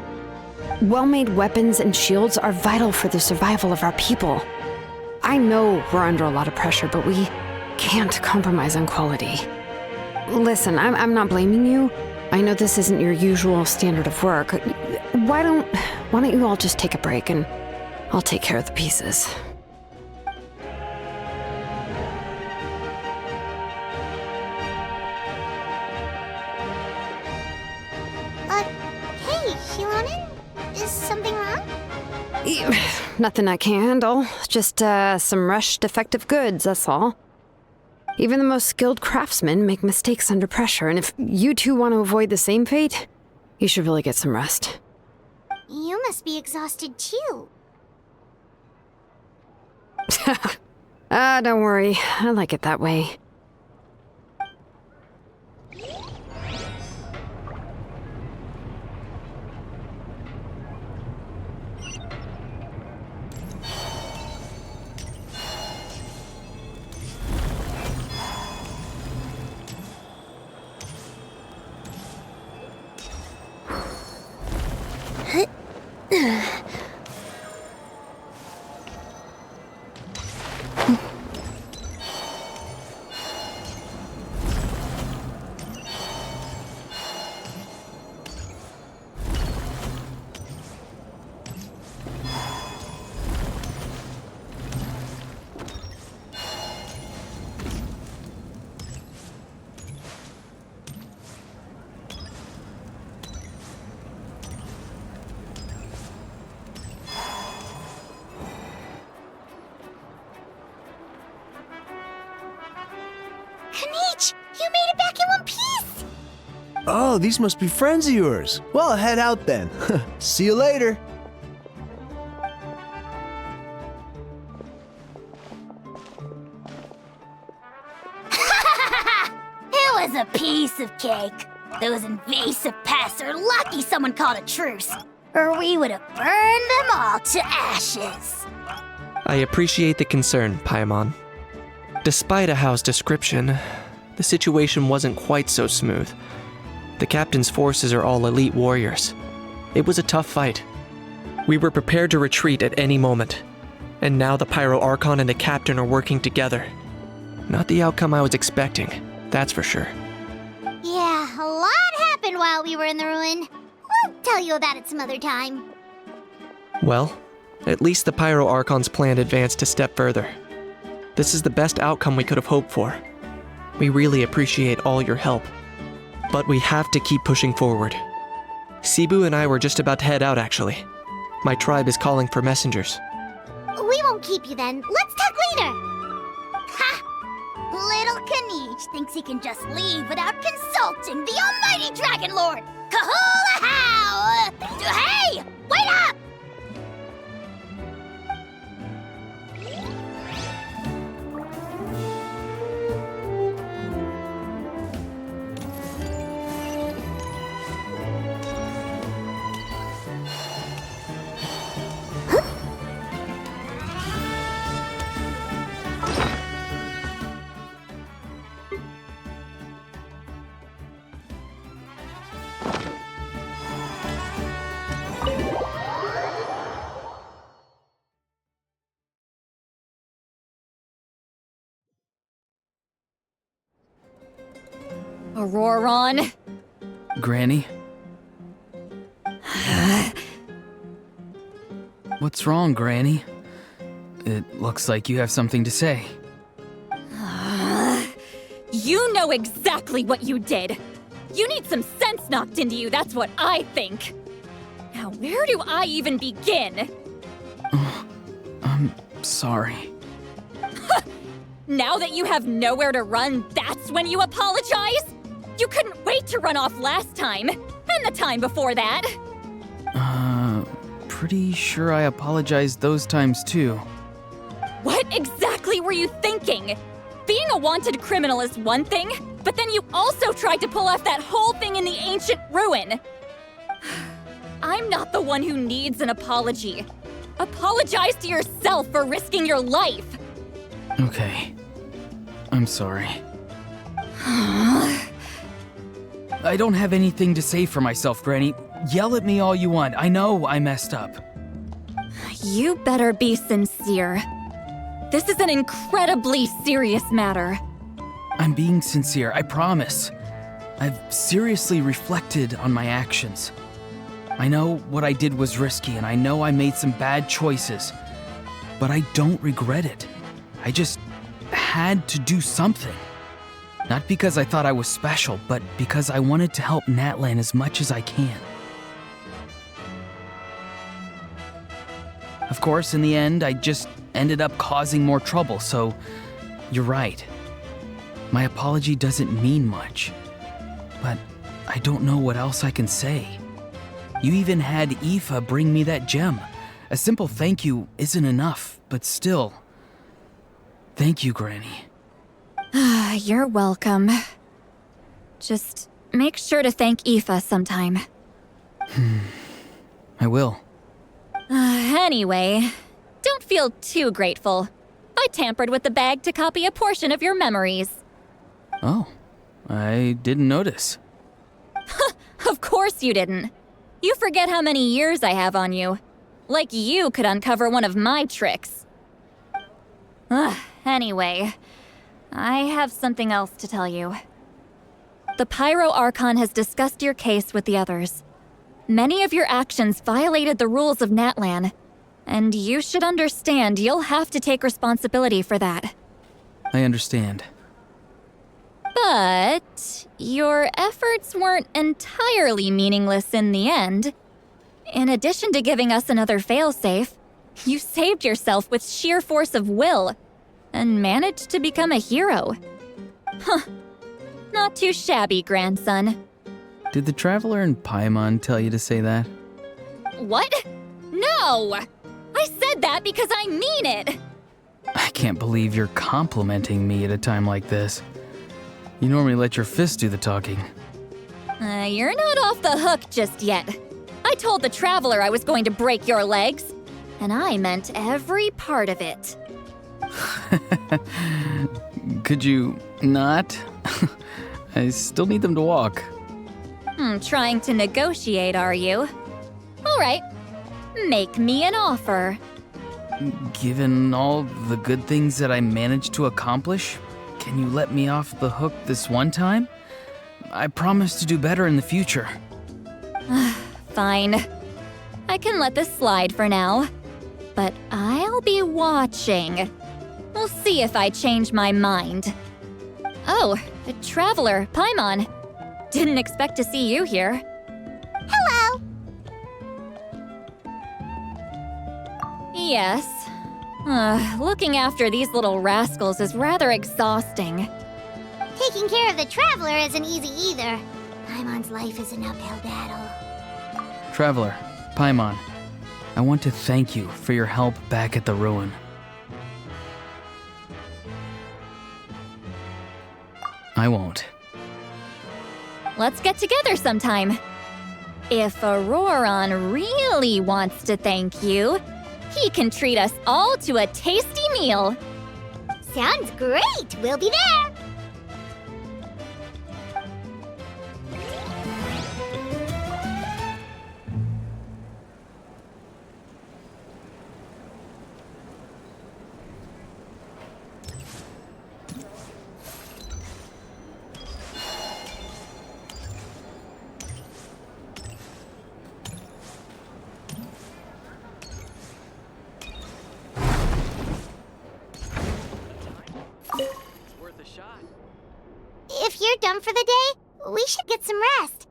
Well-made weapons and shields are vital for the survival of our people. I know we're under a lot of pressure, but we can't compromise on quality. Listen, I'm not blaming you. I know this isn't your usual standard of work. Why don't you all just take a break and I'll take care of the pieces. Hey, Shilonen? Is something wrong? Nothing I can handle. Just, some rushed defective goods, that's all. Even the most skilled craftsmen make mistakes under pressure, and if you two want to avoid the same fate, you should really get some rest. You must be exhausted too. Don't worry. I like it that way. Kanich, you made it back in one piece! Oh, these must be friends of yours. Well, I'll head out then. See you later. It was a piece of cake. Those invasive pests are lucky someone called a truce, or we would have burned them all to ashes. I appreciate the concern, Paimon. Despite Ahao's description, the situation wasn't quite so smooth. The captain's forces are all elite warriors. It was a tough fight. We were prepared to retreat at any moment. And now the Pyro Archon and the Captain are working together. Not the outcome I was expecting, that's for sure. Yeah, a lot happened while we were in the ruin. We'll tell you about it some other time. Well, at least the Pyro Archon's plan advanced a step further. This is the best outcome we could have hoped for. We really appreciate all your help. But we have to keep pushing forward. Cebu and I were just about to head out, actually. My tribe is calling for messengers. We won't keep you then. Let's talk later. Ha! Little Kanish thinks he can just leave without consulting the almighty Dragon Lord. Kahula how! Hey! Wait up! Auroron. Granny? What's wrong, Granny? It looks like you have something to say. You know exactly what you did. You need some sense knocked into you, that's what I think. Now, where do I even begin? I'm sorry. Now that you have nowhere to run, that's when you apologize? You couldn't wait to run off last time, and the time before that. Pretty sure I apologized those times too. What exactly were you thinking? Being a wanted criminal is one thing, but then you also tried to pull off that whole thing in the ancient ruin. I'm not the one who needs an apology. Apologize to yourself for risking your life. Okay. I'm sorry. I don't have anything to say for myself, Granny. Yell at me all you want. I know I messed up. You better be sincere. This is an incredibly serious matter. I'm being sincere, I promise. I've seriously reflected on my actions. I know what I did was risky, and I know I made some bad choices. But I don't regret it. I just had to do something. Not because I thought I was special, but because I wanted to help Natlan as much as I can. Of course, in the end, I just ended up causing more trouble, so you're right. My apology doesn't mean much, but I don't know what else I can say. You even had Aoife bring me that gem. A simple thank you isn't enough, but still. Thank you, Granny. You're welcome. Just make sure to thank Aoife sometime. I will. Anyway, don't feel too grateful. I tampered with the bag to copy a portion of your memories. Oh, I didn't notice. Of course you didn't. You forget how many years I have on you. Like you could uncover one of my tricks. Anyway, I have something else to tell you. The Pyro Archon has discussed your case with the others. Many of your actions violated the rules of Natlan, and you should understand you'll have to take responsibility for that. I understand. But your efforts weren't entirely meaningless in the end. In addition to giving us another failsafe, you saved yourself with sheer force of will and managed to become a hero. Not too shabby, grandson. Did the Traveler in Paimon tell you to say that? What? No! I said that because I mean it! I can't believe you're complimenting me at a time like this. You normally let your fist do the talking. You're not off the hook just yet. I told the Traveler I was going to break your legs, and I meant every part of it. Could you not? I still need them to walk. Trying to negotiate, are you? All right, make me an offer. Given all the good things that I managed to accomplish, can you let me off the hook this one time? I promise to do better in the future. Fine. I can let this slide for now. But I'll be watching. We'll see if I change my mind. Oh, a traveler, Paimon. Didn't expect to see you here. Hello! Yes. Looking after these little rascals is rather exhausting. Taking care of the traveler isn't easy either. Paimon's life is an uphill battle. Traveler, Paimon, I want to thank you for your help back at the ruin. I won't. Let's get together sometime. If Auroron really wants to thank you, he can treat us all to a tasty meal. Sounds great! We'll be there! If you're done for the day, we should get some rest.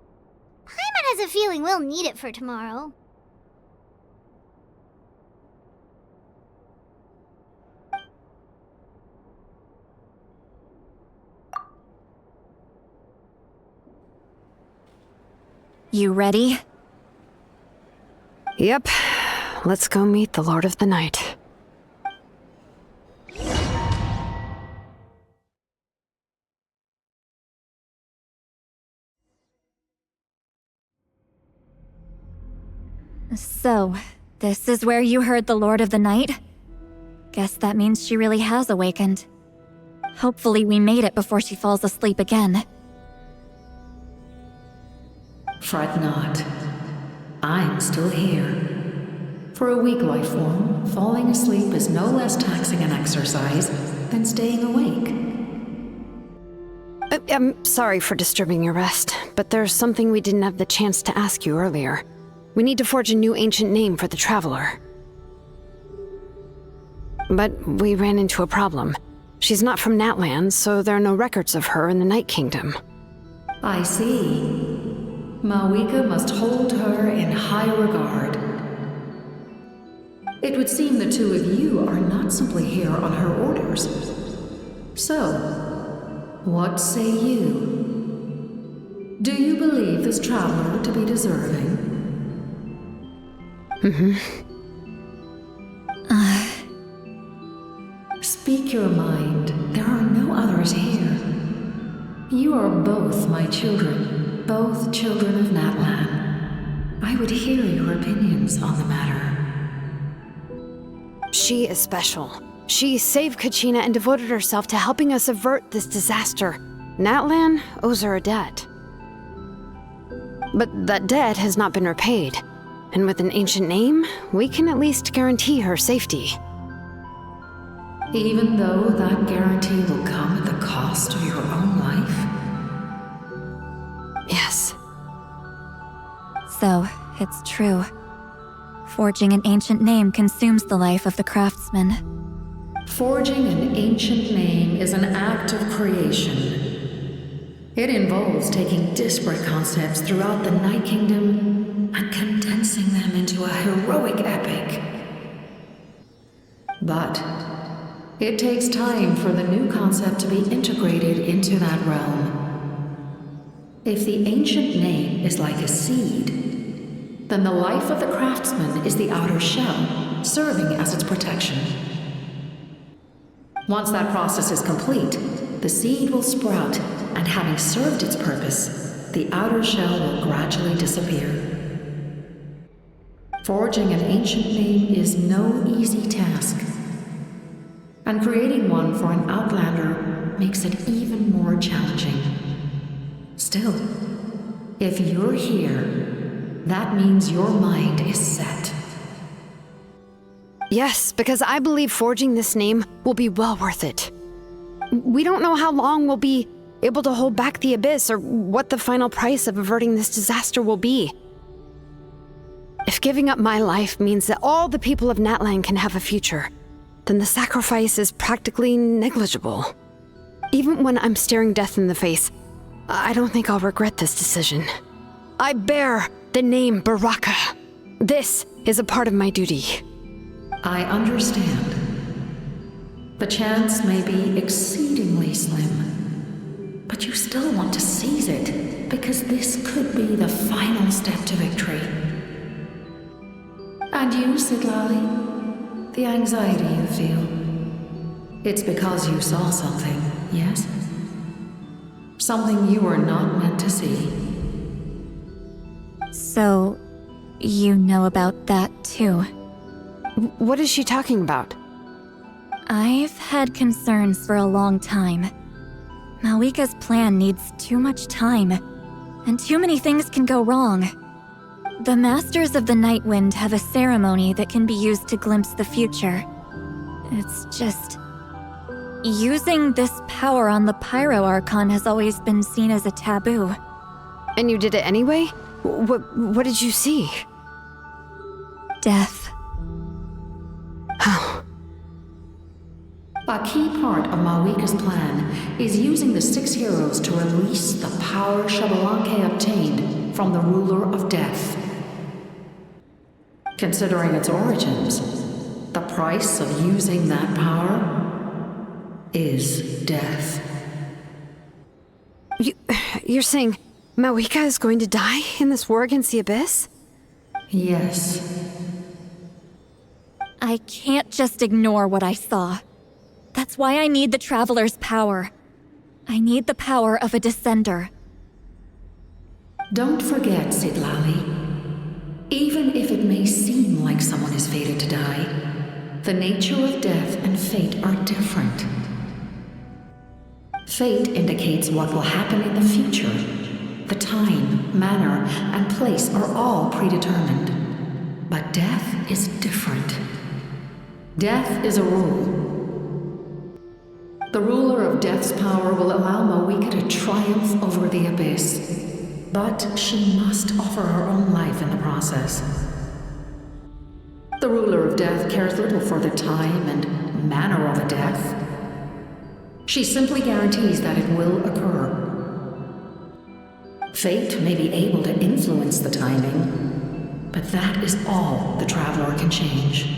Paimon has a feeling we'll need it for tomorrow. You ready? Yep. Let's go meet the Lord of the Night. So, this is where you heard the Lord of the Night? Guess that means she really has awakened. Hopefully we made it before she falls asleep again. Fret not. I'm still here. For a weak life form, falling asleep is no less taxing an exercise than staying awake. I'm sorry for disturbing your rest, but there's something we didn't have the chance to ask you earlier. We need to forge a new ancient name for the Traveler. But we ran into a problem. She's not from Natlan, so there are no records of her in the Night Kingdom. I see. Mawika must hold her in high regard. It would seem the two of you are not simply here on her orders. So, what say you? Do you believe this traveler to be deserving? Speak your mind. There are no others here. You are both my children, both children of Natlan. I would hear your opinions on the matter. She is special. She saved Kachina and devoted herself to helping us avert this disaster. Natlan owes her a debt. But that debt has not been repaid. And with an ancient name, we can at least guarantee her safety. Even though that guarantee will come at the cost of your own life? Yes. So, it's true. Forging an ancient name consumes the life of the craftsman. Forging an ancient name is an act of creation. It involves taking disparate concepts throughout the Night Kingdom and condensing them into a heroic epic. But it takes time for the new concept to be integrated into that realm. If the ancient name is like a seed, then the life of the craftsman is the outer shell, serving as its protection. Once that process is complete, the seed will sprout, and having served its purpose, the outer shell will gradually disappear. Forging an ancient name is no easy task, and creating one for an outlander makes it even more challenging. Still, if you're here, that means your mind is set. Yes, because I believe forging this name will be well worth it. We don't know how long we'll be able to hold back the Abyss or what the final price of averting this disaster will be. If giving up my life means that all the people of Natlan can have a future, then the sacrifice is practically negligible. Even when I'm staring death in the face, I don't think I'll regret this decision. I bear the name Baraka. This is a part of my duty. I understand. The chance may be exceedingly slim, but you still want to seize it because this could be the final step to victory. And you, Sidlali, the anxiety you feel, it's because you saw something, yes? Something you were not meant to see. So, you know about that too. What is she talking about? I've had concerns for a long time. Malika's plan needs too much time, and too many things can go wrong. The Masters of the Night Wind have a ceremony that can be used to glimpse the future. It's just... using this power on the Pyro Archon has always been seen as a taboo. And you did it anyway? What did you see? Death. How? A key part of Malika's plan is using the 6 heroes to release the power Xbalanque obtained from the Ruler of Death. Considering its origins, the price of using that power is death. You're saying Malika is going to die in this war against the Abyss? Yes. I can't just ignore what I saw. That's why I need the Traveler's power. I need the power of a Descender. Don't forget, Sidlali. Even if it may seem like someone is fated to die, the nature of death and fate are different. Fate indicates what will happen in the future. The time, manner, and place are all predetermined. But death is different. Death is a rule. The ruler of Death's power will allow Malika to triumph over the Abyss. But she must offer her own life in the process. The ruler of Death cares little for the time and manner of a death. She simply guarantees that it will occur. Fate may be able to influence the timing, but that is all the Traveler can change.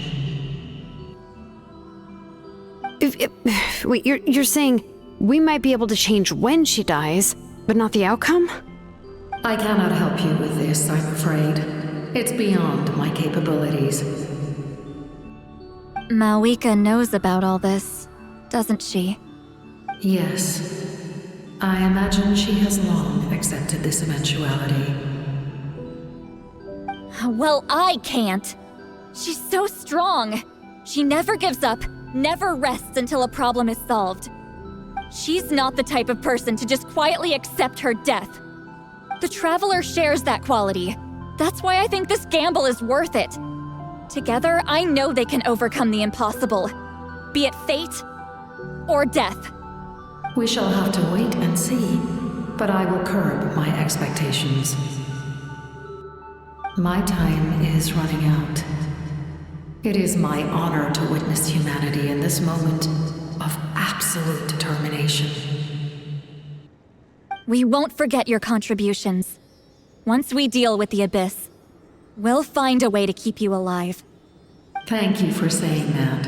Wait, you're saying we might be able to change when she dies, but not the outcome? I cannot help you with this, I'm afraid. It's beyond my capabilities. Malika knows about all this, doesn't she? Yes. I imagine she has long accepted this eventuality. Well, I can't. She's so strong. She never gives up, never rests until a problem is solved. She's not the type of person to just quietly accept her death. The Traveler shares that quality. That's why I think this gamble is worth it. Together, I know they can overcome the impossible. Be it fate or death. We shall have to wait and see, but I will curb my expectations. My time is running out. It is my honor to witness humanity in this moment of absolute determination. We won't forget your contributions. Once we deal with the Abyss, we'll find a way to keep you alive. Thank you for saying that,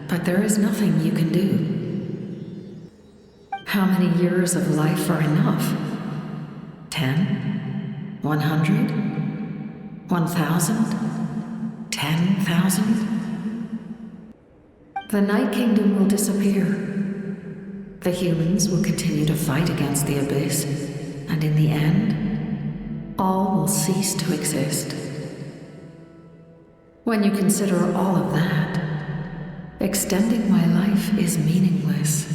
but there is nothing you can do. How many years of life are enough? 10? 100? 1,000? 10,000? The Night Kingdom will disappear. The humans will continue to fight against the Abyss, and in the end, all will cease to exist. When you consider all of that, extending my life is meaningless.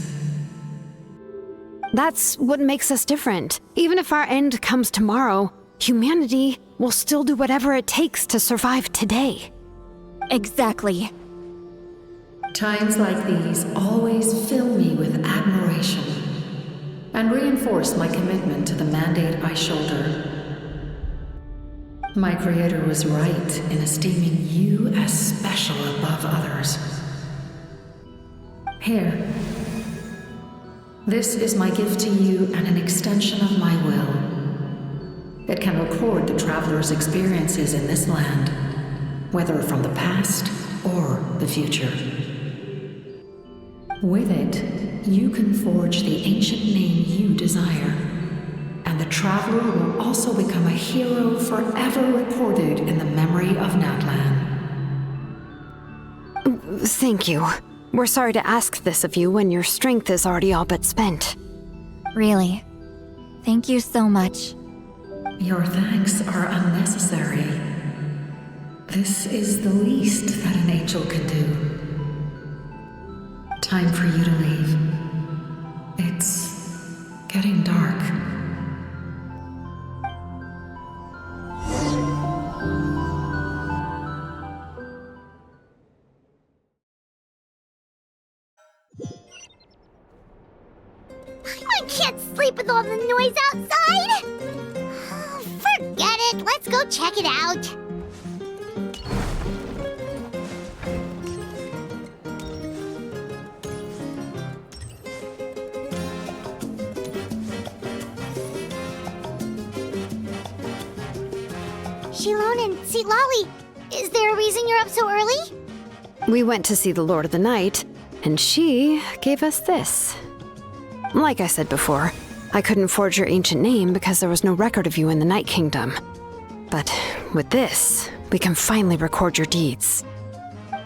That's what makes us different. Even if our end comes tomorrow, humanity will still do whatever it takes to survive today. Exactly. Times like these always fill me with admiration and reinforce my commitment to the mandate I shoulder. My creator was right in esteeming you as special above others. Here. This is my gift to you and an extension of my will. It can record the traveler's experiences in this land, whether from the past or the future. With it, you can forge the ancient name you desire, and the traveler will also become a hero forever recorded in the memory of Natlan. Thank you. We're sorry to ask this of you when your strength is already all but spent. Really. Thank you so much. Your thanks are unnecessary. This is the least that an angel can do. Time for you to leave. It's getting dark. I can't sleep with all the noise outside! Forget it, let's go check it out. Shilon and Lolly, is there a reason you're up so early? We went to see the Lord of the Night, and she gave us this. Like I said before, I couldn't forge your ancient name because there was no record of you in the Night Kingdom. But with this, we can finally record your deeds.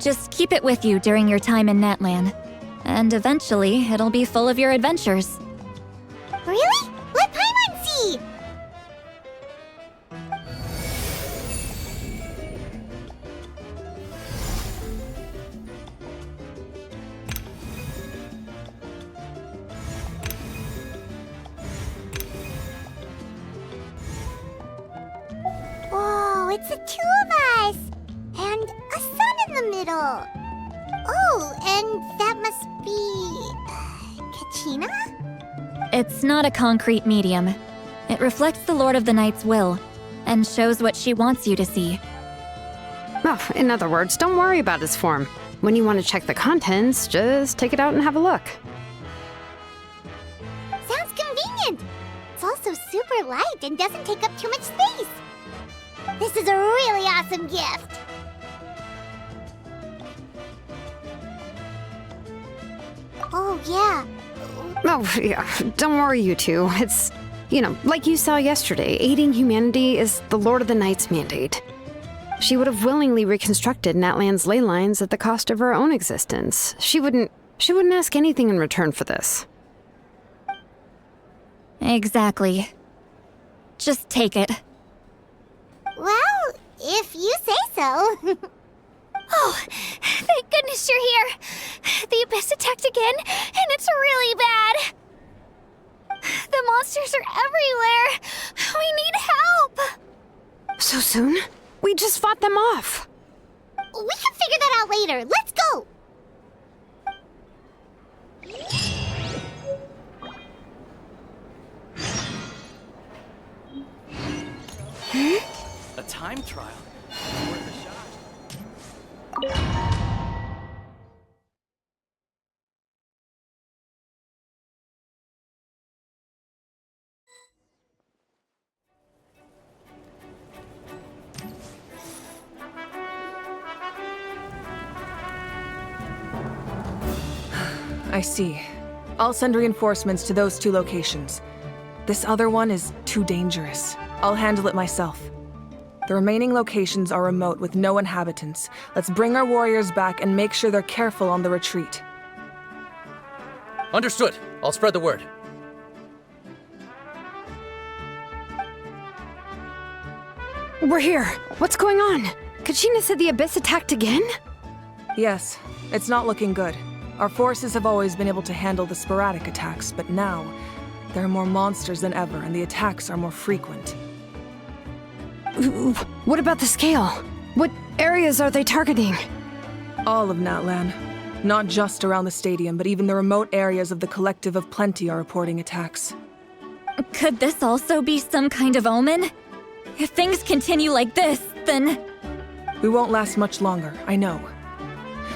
Just keep it with you during your time in Natlan, and eventually it'll be full of your adventures. Really? Let Paimon see! Whoa, it's the two of us! And a sun in the middle! Oh, and that must be... Kachina? It's not a concrete medium. It reflects the Lord of the Night's will, and shows what she wants you to see. Oh, in other words, don't worry about its form. When you want to check the contents, just take it out and have a look. Sounds convenient! It's also super light and doesn't take up too much space. This is a really awesome gift! Oh, yeah. Oh, yeah, don't worry, you two. It's, like you saw yesterday, aiding humanity is the Lord of the Night's mandate. She would have willingly reconstructed Natlan's ley lines at the cost of her own existence. She wouldn't ask anything in return for this. Exactly. Just take it. Well, if you say so. Oh, thank goodness you're here. The Abyss attacked again, and it's really bad. The monsters are everywhere. We need help. So soon? We just fought them off. We can figure that out later. Let's go. A time trial? Worth a shot. I see. I'll send reinforcements to those two locations. This other one is too dangerous. I'll handle it myself. The remaining locations are remote with no inhabitants. Let's bring our warriors back and make sure they're careful on the retreat. Understood. I'll spread the word. We're here. What's going on? Kachina said the Abyss attacked again? Yes, it's not looking good. Our forces have always been able to handle the sporadic attacks, but now there are more monsters than ever, and the attacks are more frequent. What about the scale? What areas are they targeting? All of Natlan. Not just around the stadium, but even the remote areas of the Collective of Plenty are reporting attacks. Could this also be some kind of omen? If things continue like this, then... We won't last much longer, I know.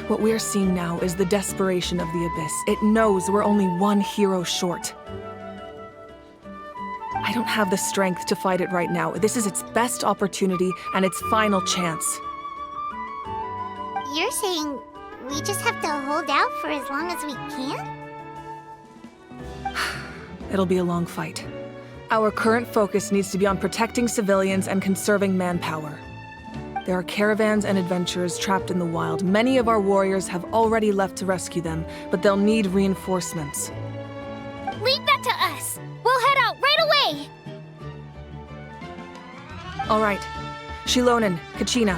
What we're seeing now is the desperation of the Abyss. It knows we're only one hero short. I don't have the strength to fight it right now. This is its best opportunity and its final chance. You're saying we just have to hold out for as long as we can? It'll be a long fight. Our current focus needs to be on protecting civilians and conserving manpower. There are caravans and adventurers trapped in the wild. Many of our warriors have already left to rescue them, but they'll need reinforcements. Leave that to us. We'll head out right away. All right. Shilonen, Kachina,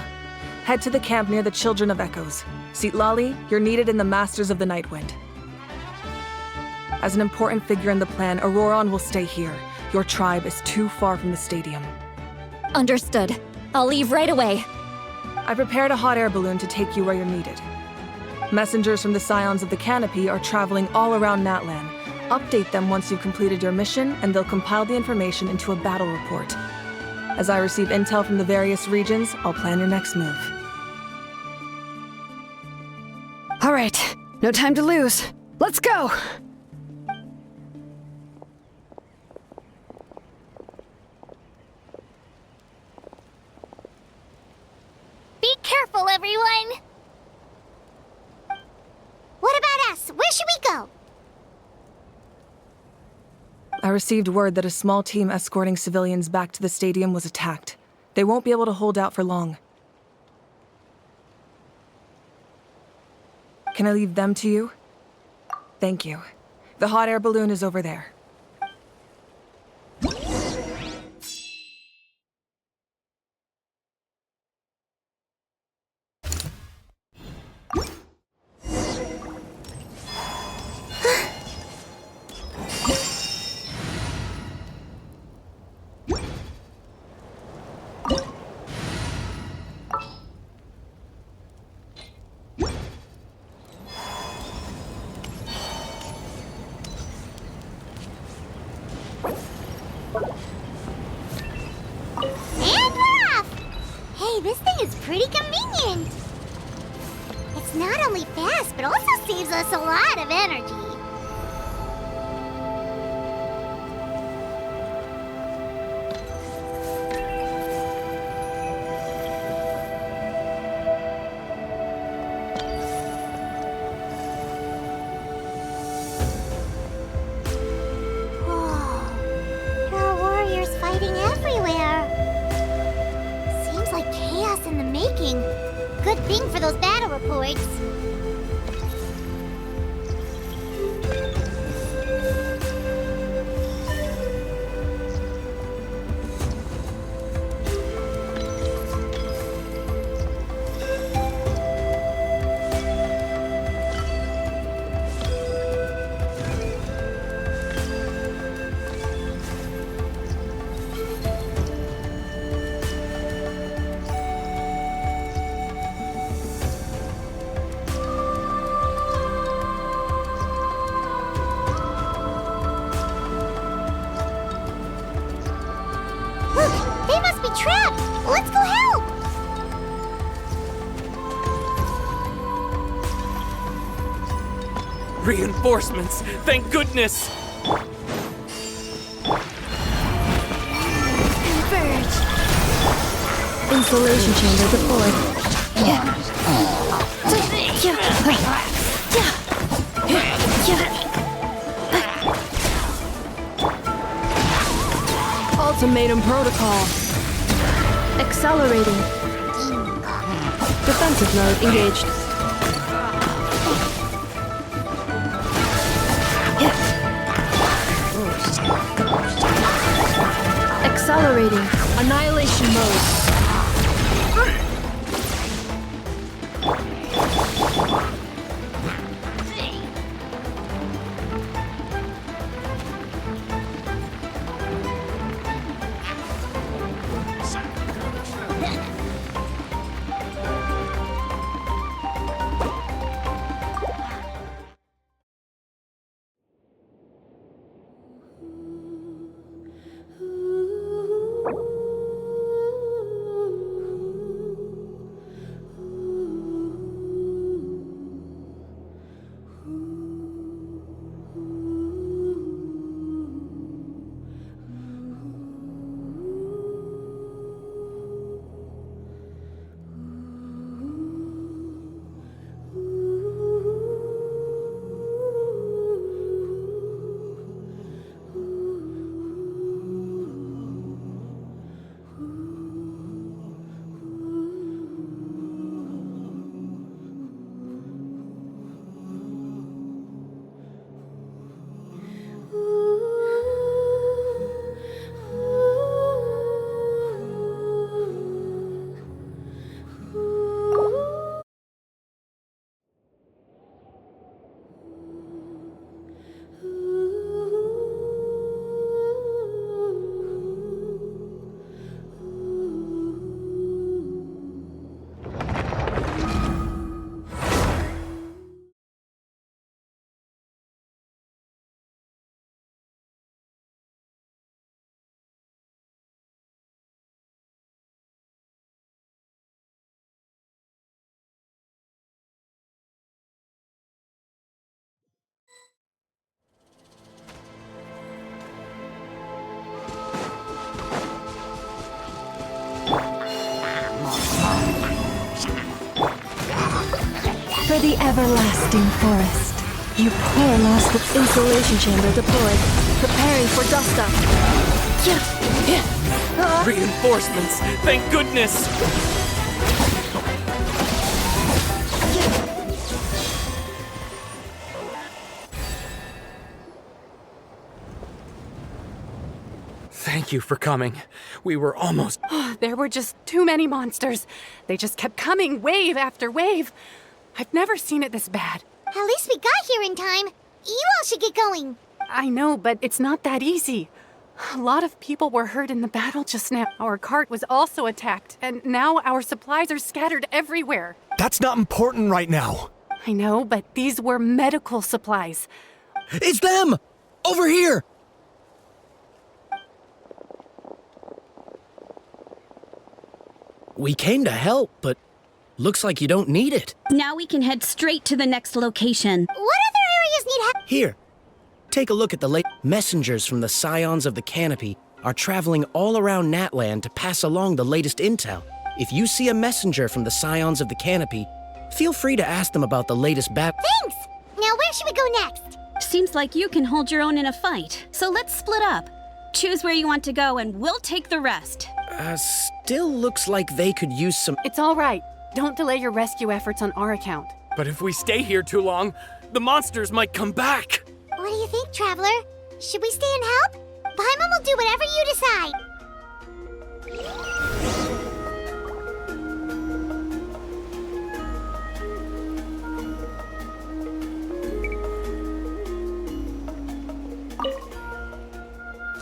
head to the camp near the Children of Echoes. Citlali, you're needed in the Masters of the Nightwind. As an important figure in the plan, Auroron will stay here. Your tribe is too far from the stadium. Understood. I'll leave right away. I prepared a hot air balloon to take you where you're needed. Messengers from the Scions of the Canopy are traveling all around Natlan. Update them once you've completed your mission, and they'll compile the information into a battle report. As I receive intel from the various regions, I'll plan your next move. All right, no time to lose. Let's go! Be careful, everyone! What about us? Where should we go? I received word that a small team escorting civilians back to the stadium was attacked. They won't be able to hold out for long. Can I leave them to you? Thank you. The hot air balloon is over there. And off! Hey, this thing is pretty convenient. It's not only fast, but also saves us a lot of energy. Fighting everywhere. Seems like chaos in the making. Good thing for those battle reports. Trapped! Let's go help! Reinforcements! Thank goodness! Converge! Insulation chamber deployed. Ultimatum protocol. Accelerating. Defensive mode engaged. Accelerating. Annihilation mode. for the everlasting forest. You poor lost insulation chamber deployed. Preparing for dust up. Reinforcements! Thank goodness! Thank you for coming. We were almost... There were just too many monsters. They just kept coming, wave after wave. I've never seen it this bad. At least we got here in time. You all should get going. I know, but it's not that easy. A lot of people were hurt in the battle just now. Our cart was also attacked, and now our supplies are scattered everywhere. That's not important right now. I know, but these were medical supplies. It's them! Over here! We came to help, but looks like you don't need it. Now we can head straight to the next location. What other areas need help? Here, take a look at the late messengers from the Scions of the Canopy are traveling all around Natlan to pass along the latest intel. If you see a messenger from the Scions of the Canopy, feel free to ask them about the latest battle. Thanks! Now where should we go next? Seems like you can hold your own in a fight, so let's split up. Choose where you want to go and we'll take the rest. Still looks like they could use some... It's all right. Don't delay your rescue efforts on our account. But if we stay here too long, the monsters might come back. What do you think, Traveler? Should we stay and help? Paimon will do whatever you decide.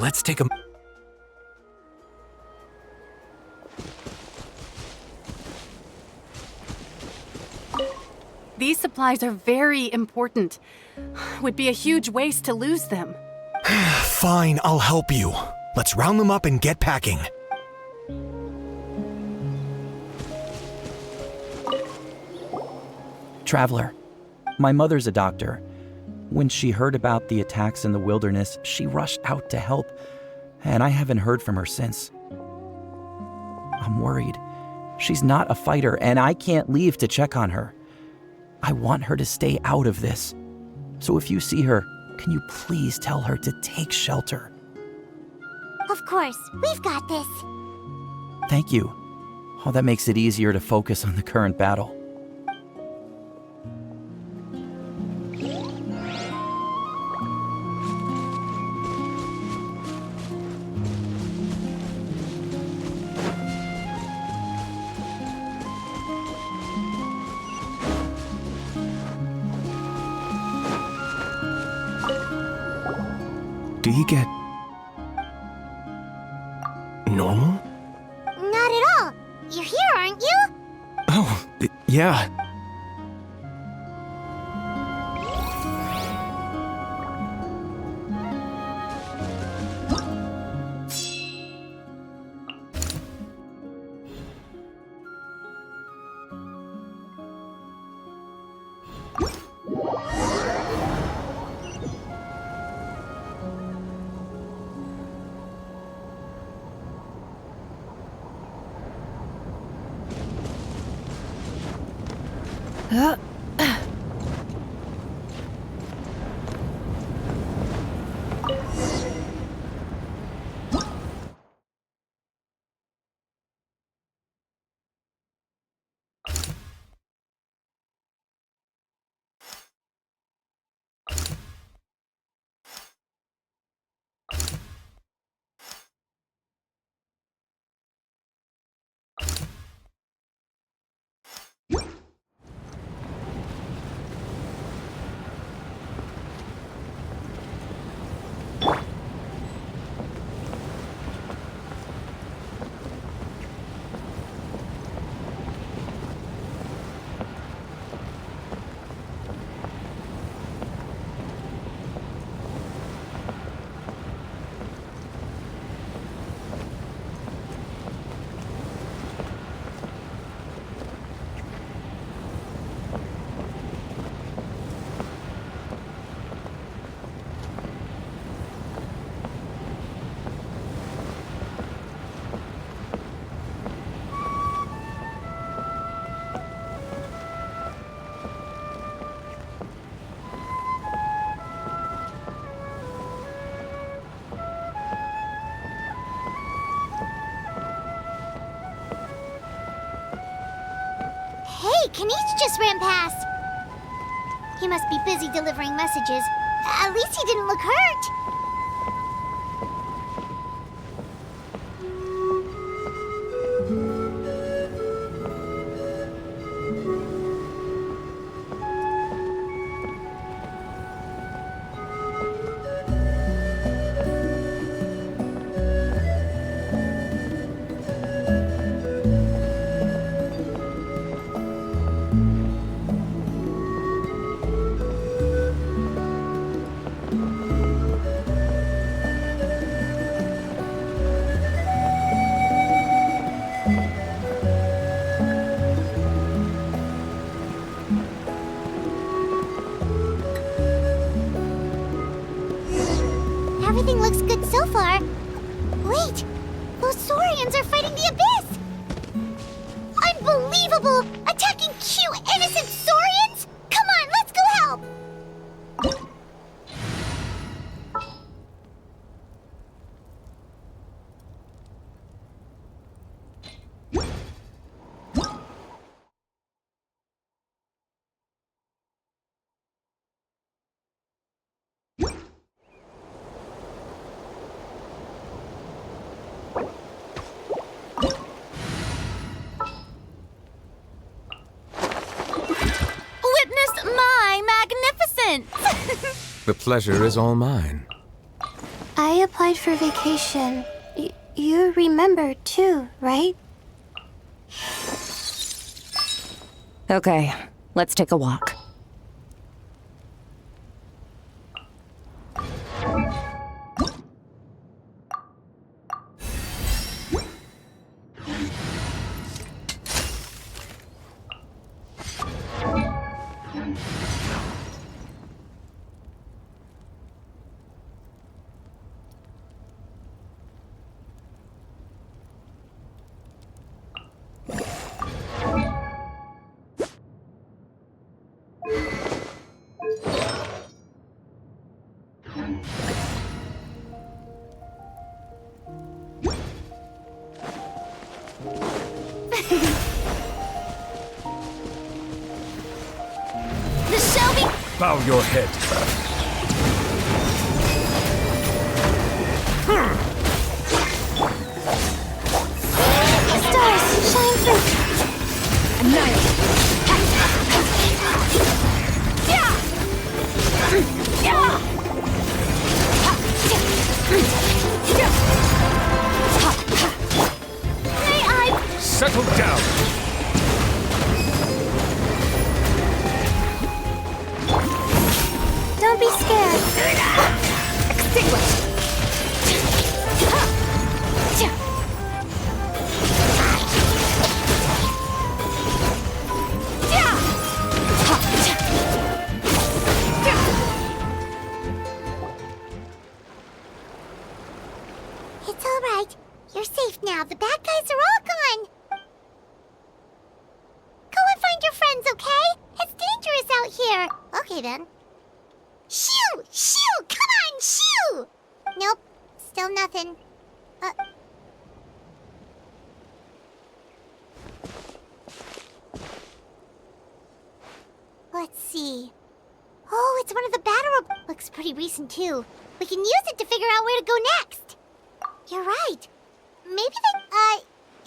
Let's take a... These supplies are very important. Would be a huge waste to lose them. Fine, I'll help you. Let's round them up and get packing. Traveler, my mother's a doctor. When she heard about the attacks in the wilderness, she rushed out to help, and I haven't heard from her since. I'm worried. She's not a fighter, and I can't leave to check on her. I want her to stay out of this. So if you see her, can you please tell her to take shelter? Of course, we've got this. Thank you. Oh, that makes it easier to focus on the current battle. Do you get... normal? Not at all. You're here, aren't you? Oh, yeah. Kanish just ran past. He must be busy delivering messages. At least he didn't look hurt. Everything looks good so far. Wait, those Saurians are fighting the Abyss! Unbelievable! Attacking cute, innocent Saurians? Come on, let's go help! The pleasure is all mine. I applied for vacation. You remember too, right? Okay, let's take a walk. Bow your head. Stars, shine through. Annihilate. May I? Settle down. Don't be scared. Extinguish. It's all right. You're safe now. The bad guys are all gone. Go and find your friends, okay? It's dangerous out here. Okay, then. Shoo! Shoo! Come on, shoo! Nope. Still nothing. Let's see. Oh, it's one of the battle looks pretty recent, too. We can use it to figure out where to go next. You're right. Maybe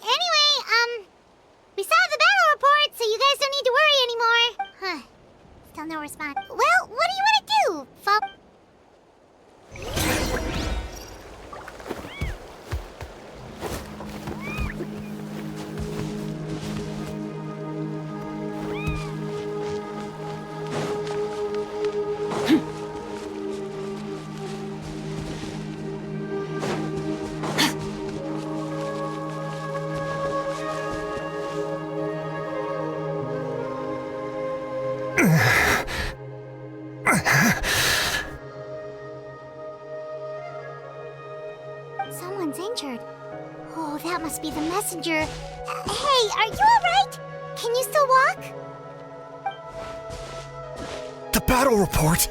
anyway, we saw the battle report, so you guys don't need to worry anymore. Huh. Still no response. Well, what do you want to do? Someone's injured. Oh, that must be the messenger. Hey, are you alright? Can you still walk? The battle report!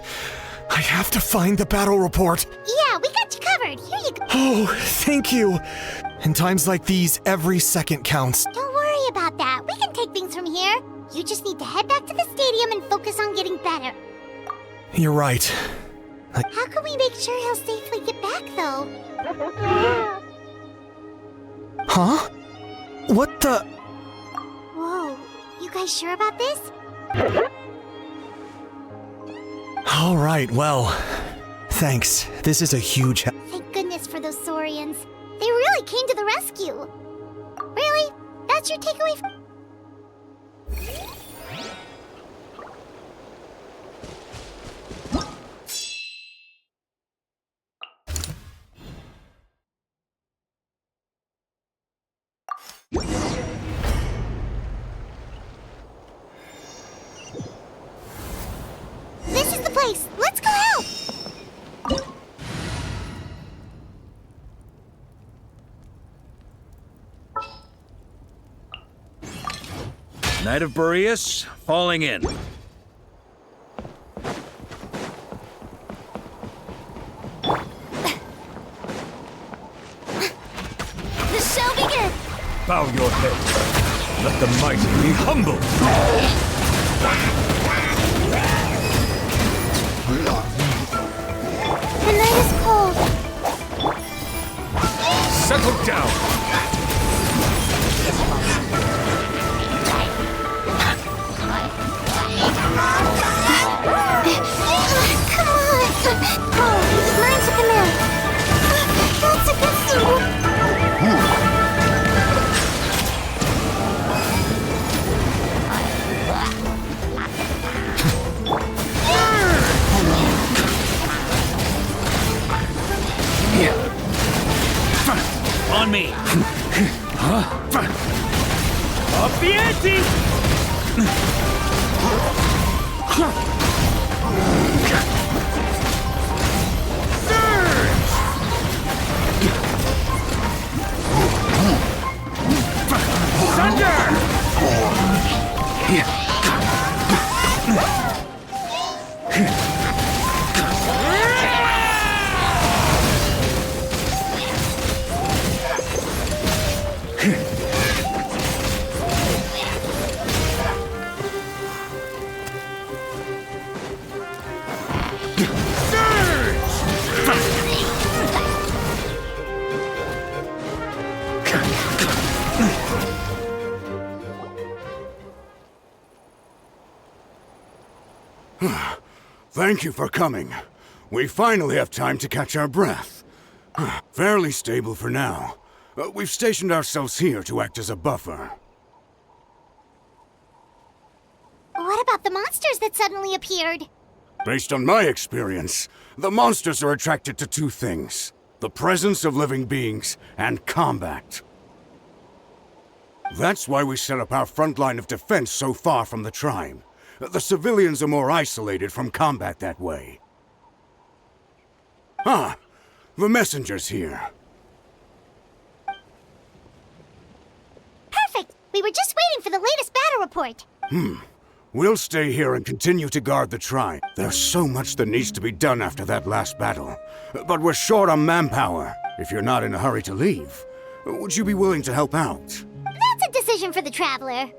I have to find the battle report. Yeah, we got you covered. Here you go. Oh, thank you. In times like these, every second counts. Don't worry about that. We can take things from here. You you just need to head back to the stadium and focus on getting better. You're right. How can we make sure he'll safely get back, though? Huh? What the? Whoa, you guys sure about this? All right, well, thanks. This is a huge help. Thank goodness for those Saurians. They really came to the rescue. Really? That's your takeaway from... This is the place! Let's go help! Knight of Boreas, falling in. The show begins! Bow your head. Let the mighty be humble. The night is cold. Settle down. Come on! Oh, mine's at the mill. That's a good thing. On me. Up the ante. Thank you for coming. We finally have time to catch our breath. Fairly stable for now. We've stationed ourselves here to act as a buffer. What about the monsters that suddenly appeared? Based on my experience, the monsters are attracted to two things: the presence of living beings and combat. That's why we set up our front line of defense so far from the tribe. The civilians are more isolated from combat that way. Ah, the messenger's here. Perfect! We were just waiting for the latest battle report. We'll stay here and continue to guard the tribe. There's so much that needs to be done after that last battle. But we're short on manpower. If you're not in a hurry to leave, would you be willing to help out? That's a decision for the Traveler.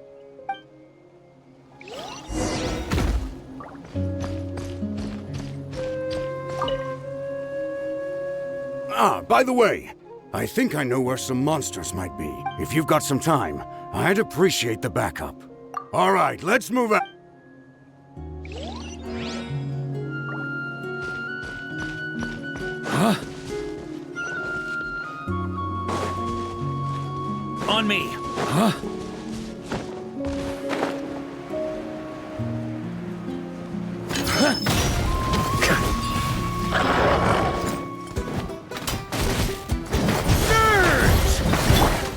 Ah, by the way, I think I know where some monsters might be. If you've got some time, I'd appreciate the backup. All right, let's move on. Huh? On me. Huh?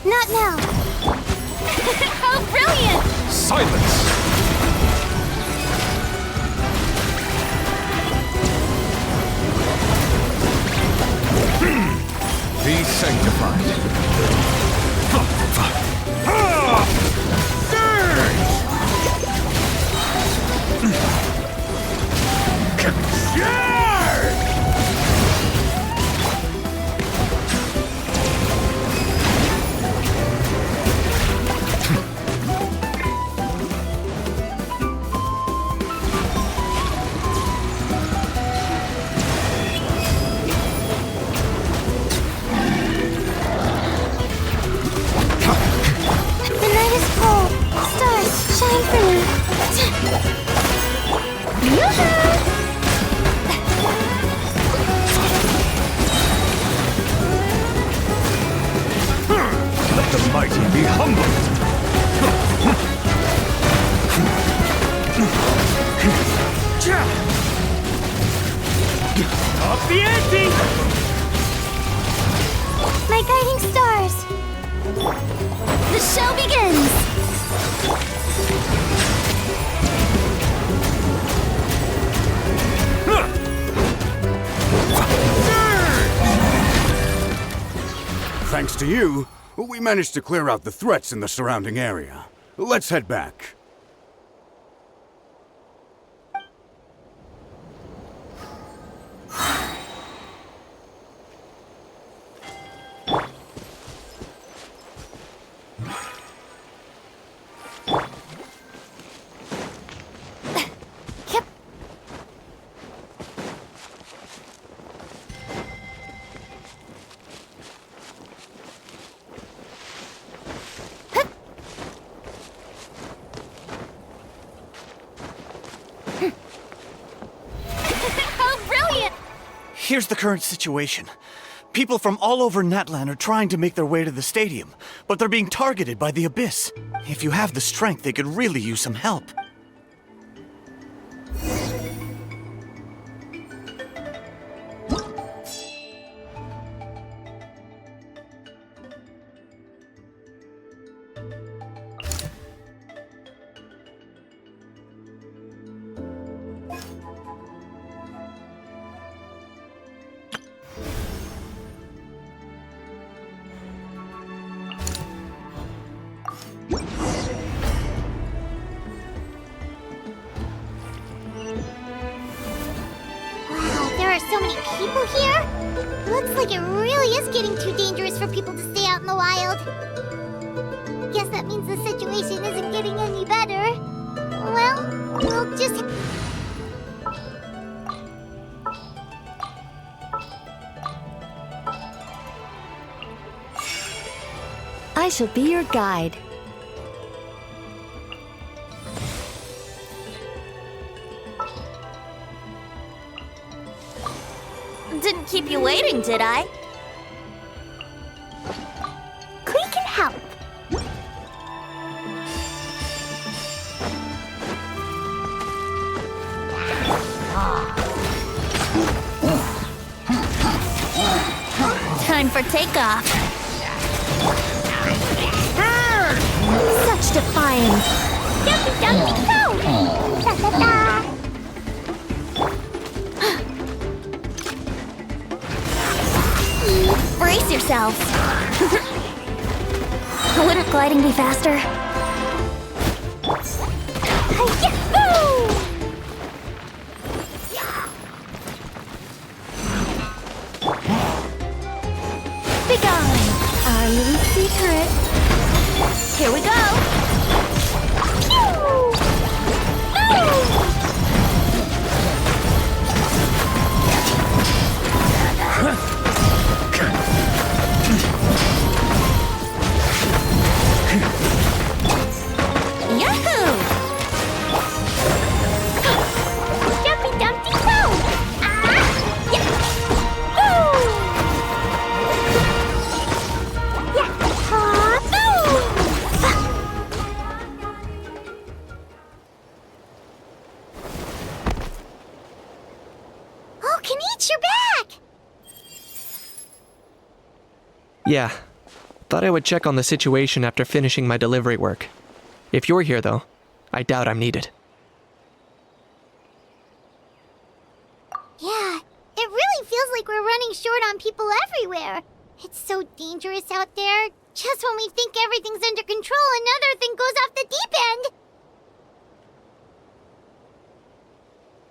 Not now. How brilliant! Silence! Be sanctified. Let the mighty be humbled! Up the ante! My guiding stars! The show begins! Thanks to you, we managed to clear out the threats in the surrounding area. Let's head back. Here's the current situation. People from all over Natlan are trying to make their way to the stadium, but they're being targeted by the Abyss. If you have the strength, they could really use some help. So many people here? Looks like it really is getting too dangerous for people to stay out in the wild. Guess that means the situation isn't getting any better. Well, we'll just... I shall be your guide. Didn't keep you waiting, did I? We can help. Time for takeoff. Such defiance. Dumpy dumpy go! Da da da! Brace yourselves. Wouldn't gliding be faster? Yahoo! Begone! Our little secret. Here we go! Yeah. Thought I would check on the situation after finishing my delivery work. If you're here, though, I doubt I'm needed. Yeah, it really feels like we're running short on people everywhere. It's so dangerous out there. Just when we think everything's under control, another thing goes off the deep end.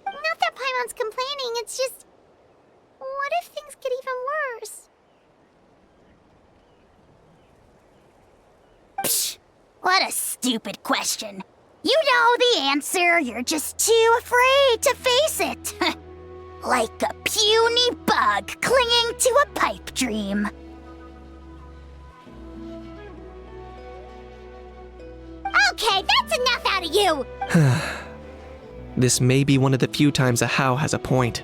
Not that Paimon's complaining, it's just... what if things get even worse? Psh, what a stupid question. You know the answer, you're just too afraid to face it. Like a puny bug clinging to a pipe dream. Okay, that's enough out of you! This may be one of the few times a How has a point.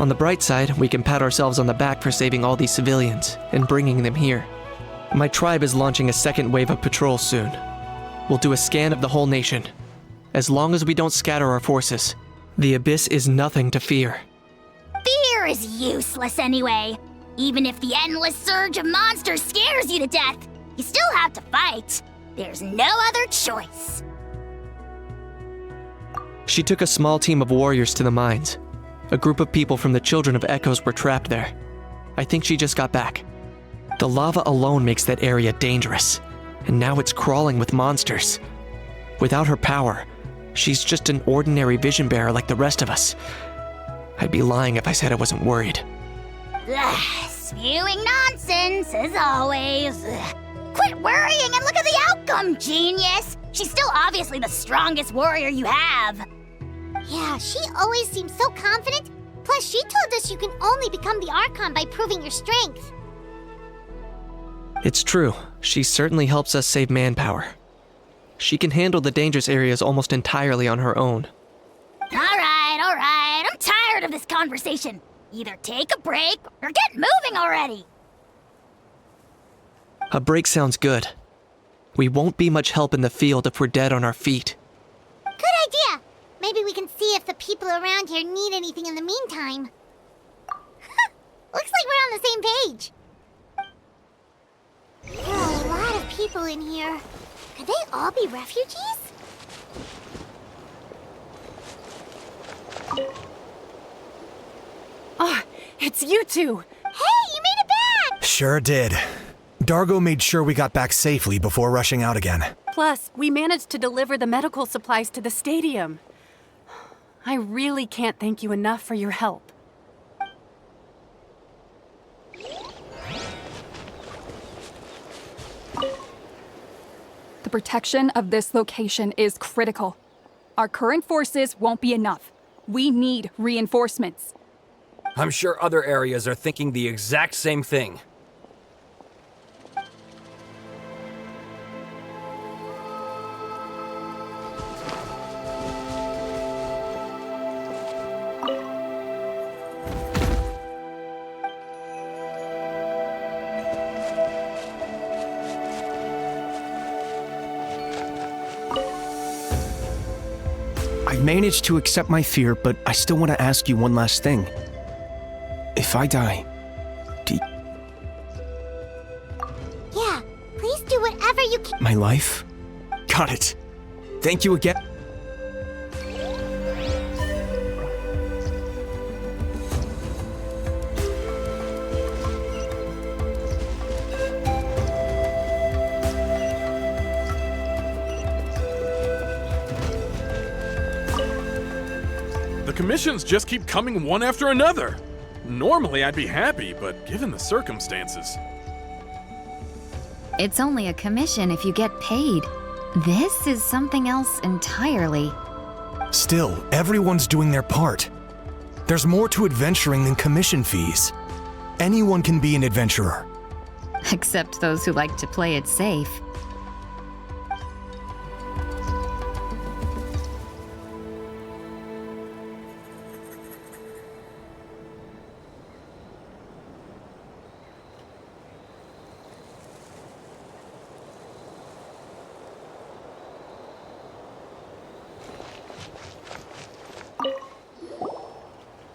On the bright side, we can pat ourselves on the back for saving all these civilians and bringing them here. My tribe is launching a second wave of patrols soon. We'll do a scan of the whole nation. As long as we don't scatter our forces, the Abyss is nothing to fear. Fear is useless anyway. Even if the endless surge of monsters scares you to death, you still have to fight. There's no other choice. She took a small team of warriors to the mines. A group of people from the Children of Echoes were trapped there. I think she just got back. The lava alone makes that area dangerous, and now it's crawling with monsters. Without her power, she's just an ordinary vision bearer like the rest of us. I'd be lying if I said I wasn't worried. Ugh, spewing nonsense, as always. Ugh. Quit worrying and look at the outcome, genius! She's still obviously the strongest warrior you have. Yeah, she always seems so confident. Plus, she told us you can only become the Archon by proving your strength. It's true. She certainly helps us save manpower. She can handle the dangerous areas almost entirely on her own. All right. I'm tired of this conversation. Either take a break or get moving already. A break sounds good. We won't be much help in the field if we're dead on our feet. Good idea. Maybe we can see if the people around here need anything in the meantime. Looks like we're on the same page. There are a lot of people in here. Could they all be refugees? Oh, it's you two! Hey, you made it back! Sure did. Dargo made sure we got back safely before rushing out again. Plus, we managed to deliver the medical supplies to the stadium. I really can't thank you enough for your help. The protection of this location is critical. Our current forces won't be enough. We need reinforcements. I'm sure other areas are thinking the exact same thing. I've managed to accept my fear, but I still want to ask you one last thing. If I die, Yeah, please do whatever you can. my life? Got it. Thank you again. The commissions just keep coming one after another. Normally I'd be happy, but given the circumstances... It's only a commission if you get paid. This is something else entirely. Still, everyone's doing their part. There's more to adventuring than commission fees. Anyone can be an adventurer. Except those who like to play it safe.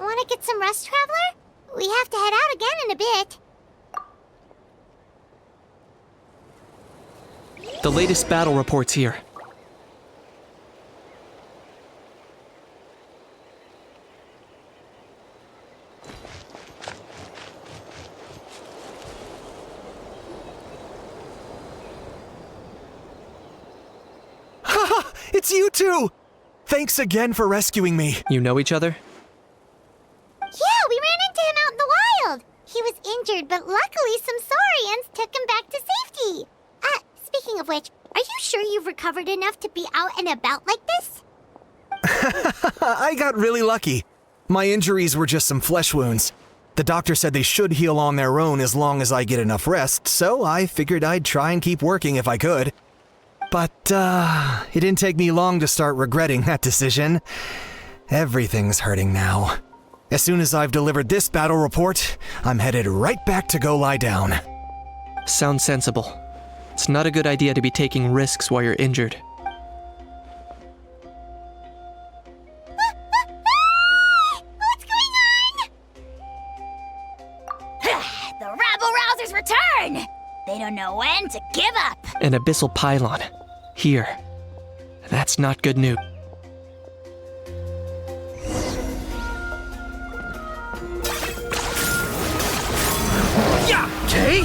Want to get some rest, Traveler? We have to head out again in a bit. The latest battle reports here. Haha! It's you two! Thanks again for rescuing me. You know each other? Yeah, we ran into him out in the wild. He was injured, but luckily some saurians took him back to safety. Speaking of which, are you sure you've recovered enough to be out and about like this? I got really lucky. My injuries were just some flesh wounds. The doctor said they should heal on their own as long as I get enough rest, so I figured I'd try and keep working if I could. But, it didn't take me long to start regretting that decision. Everything's hurting now. As soon as I've delivered this battle report, I'm headed right back to go lie down. Sounds sensible. It's not a good idea to be taking risks while you're injured. What's going on? The rabble-rousers return! They don't know when to give up. An abyssal pylon. Here. That's not good news. Yeah, okay?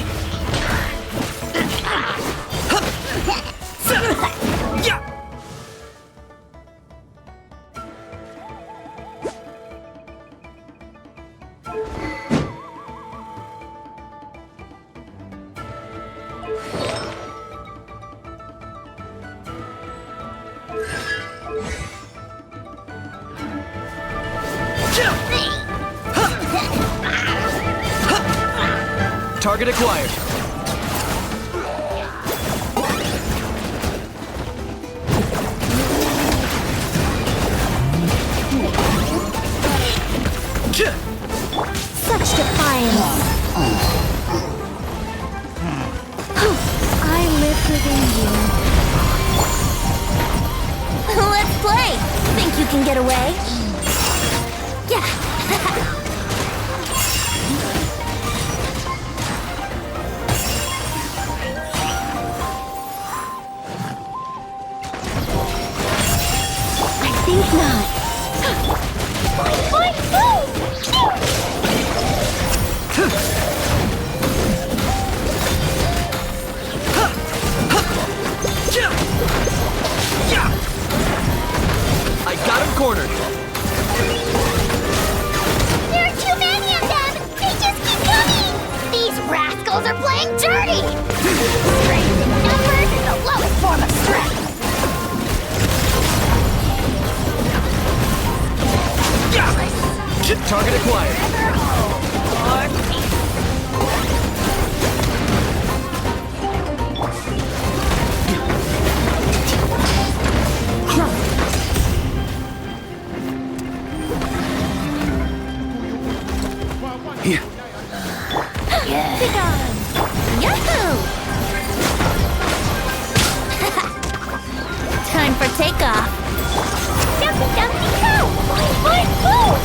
Yeah! Target acquired. Such defiance. I live within you. Let's play. Think you can get away? Yeah. I think not. Boing, boing, boom! I got him cornered. There are too many of them! They just keep coming! These rascals are playing dirty! Strength in numbers is the lowest form of strength! Target acquired. Here. Yahoo! Time for takeoff. Dumpy, dumpy, go! Boing, boing, boom!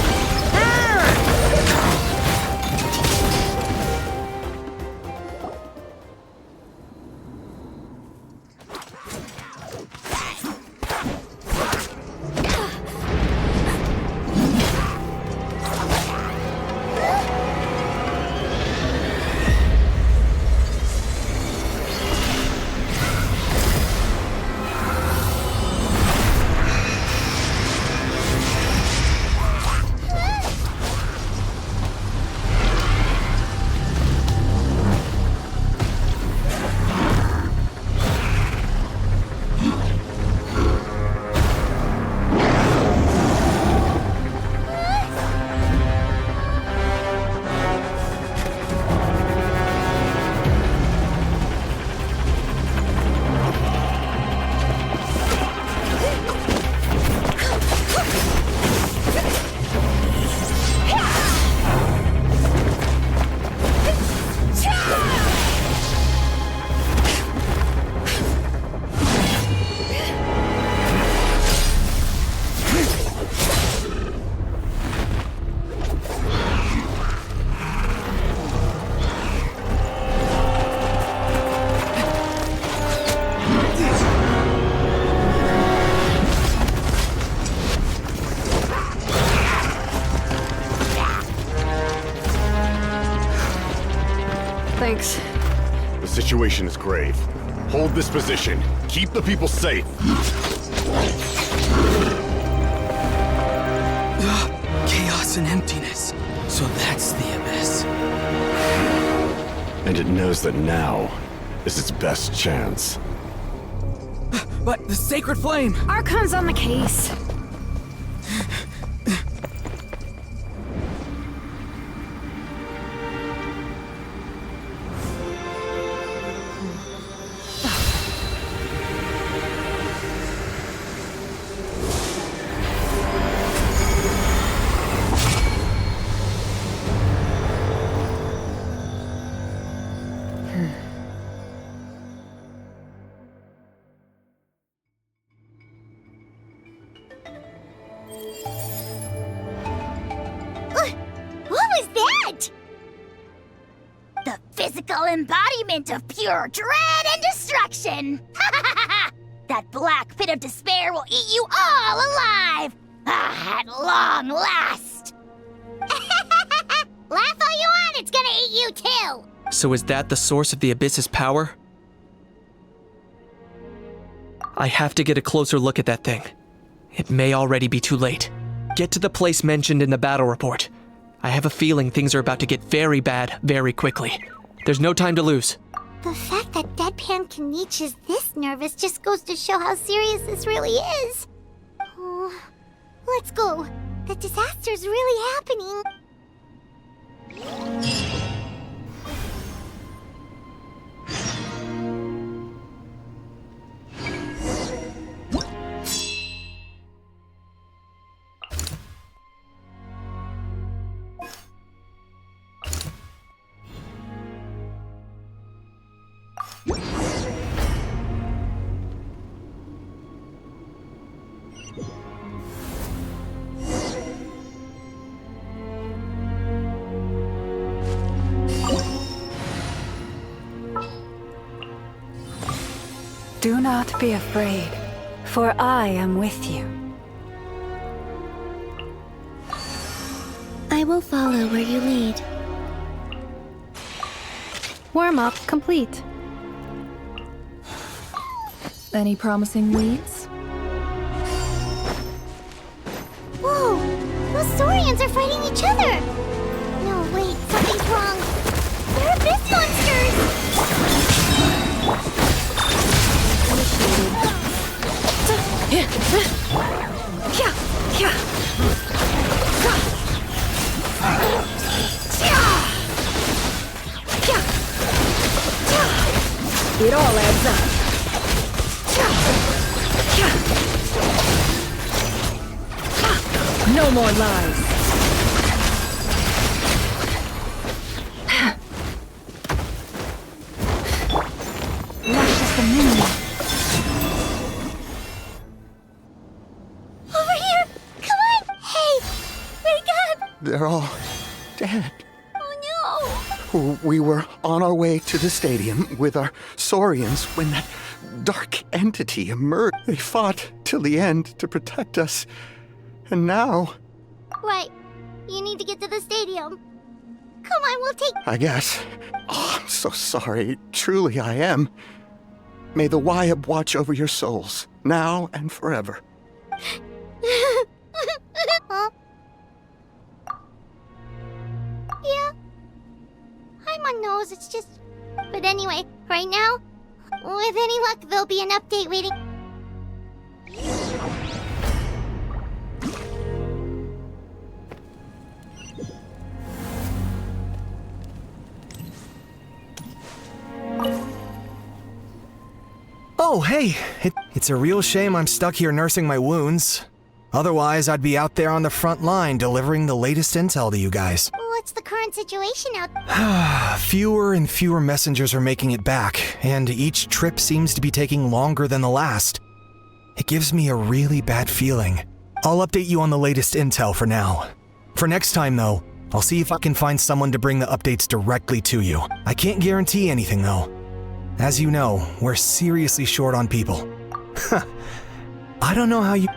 Thanks. The situation is grave. Hold this position. Keep the people safe. Chaos and emptiness. So that's the abyss. And it knows that now is its best chance. But the sacred flame! Archon's on the case. The physical embodiment of pure dread and destruction! That black pit of despair will eat you all alive! At long last! Laugh all you want, it's gonna eat you too! So is that the source of the Abyss's power? I have to get a closer look at that thing. It may already be too late. Get to the place mentioned in the battle report. I have a feeling things are about to get very bad very quickly. There's no time to lose. The fact that Deadpan Kaniche is this nervous just goes to show how serious this really is. Oh, let's go. The disaster's really happening. Do not be afraid, for I am with you. I will follow where you lead. Warm-up complete. Any promising leads? Whoa! Those Saurians are fighting each other! No, wait, something's wrong. They're abyss monsters! It all adds up. No more lies. Luscious dominion. Over here! Come on! Hey! Wake up! They're all dead. Oh We were on our way to the stadium with our Saurians when that dark entity emerged. They fought till the end to protect us. And now, no! Right. You need to get to the stadium. Come on, we'll take... I guess. Oh, I'm so sorry. Truly I am. May the Wyab watch over your souls, now and forever. Huh? Yeah. I'm on nose, it's just... But anyway, right now, with any luck, there'll be an update waiting. Oh, hey! It's a real shame I'm stuck here nursing my wounds. Otherwise, I'd be out there on the front line delivering the latest intel to you guys. What's the current situation out? Fewer and fewer messengers are making it back, and each trip seems to be taking longer than the last. It gives me a really bad feeling. I'll update you on the latest intel for now. For next time, though, I'll see if I can find someone to bring the updates directly to you. I can't guarantee anything, though. As you know, we're seriously short on people. I don't know how you...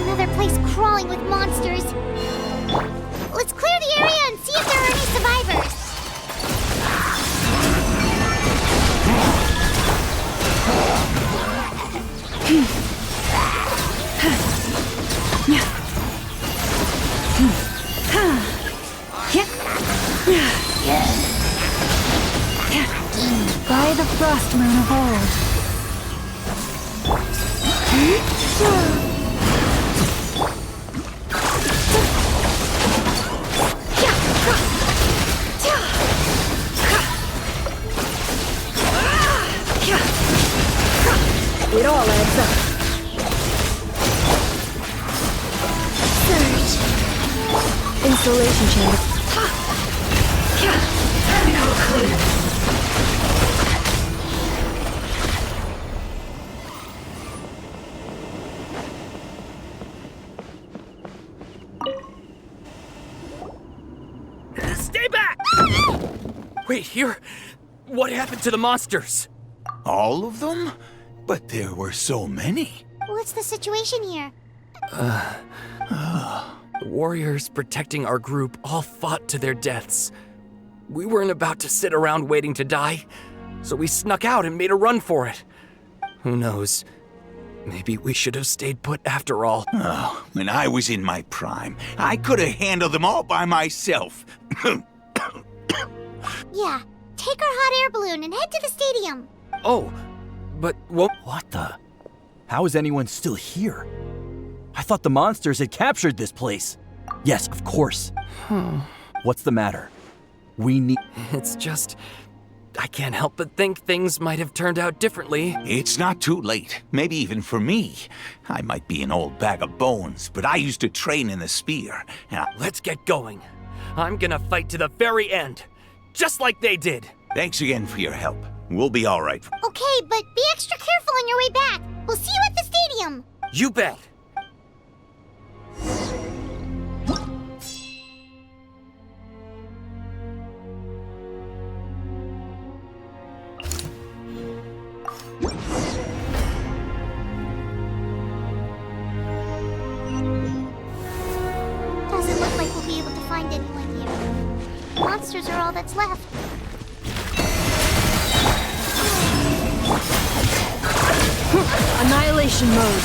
Another place crawling with monsters. Let's clear the area and see if there are any survivors. By the frost moon of old. It all adds up. Surge. Installation chamber. Technical clearance. Stay back! Wait, here? What happened to the monsters? All of them? But there were so many. What's the situation here? The warriors protecting our group all fought to their deaths. We weren't about to sit around waiting to die, so we snuck out and made a run for it. Who knows? Maybe we should have stayed put after all. Oh, when I was in my prime, I could have handled them all by myself. Yeah, take our hot air balloon and head to the stadium. Oh, but what? What the? How is anyone still here? I thought the monsters had captured this place. Yes, of course. What's the matter? We need... It's just... I can't help but think things might have turned out differently. It's not too late. Maybe even for me. I might be an old bag of bones, but I used to train in the spear. Let's get going. I'm gonna fight to the very end. Just like they did. Thanks again for your help. We'll be all right. Okay, but be extra careful on your way back. We'll see you at the stadium. You bet. Doesn't look like we'll be able to find anyone here. Monsters are all that's left. Annihilation mode.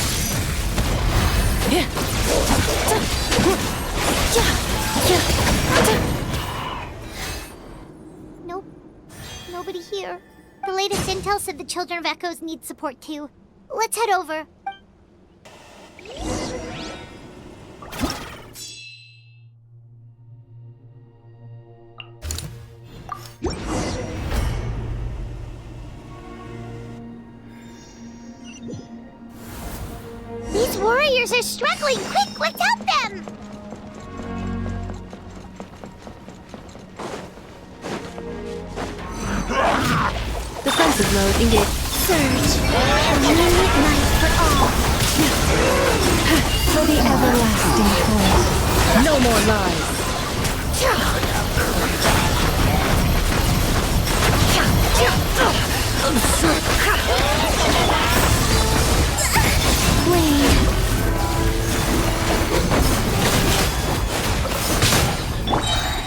Nope. Nobody here. The latest intel said the Children of Echoes need support too. Let's head over. These warriors are struggling! Quick, let's help them! Defensive mode engaged. Surge! Illuminate light for all! For the everlasting home. No more lies. Blade!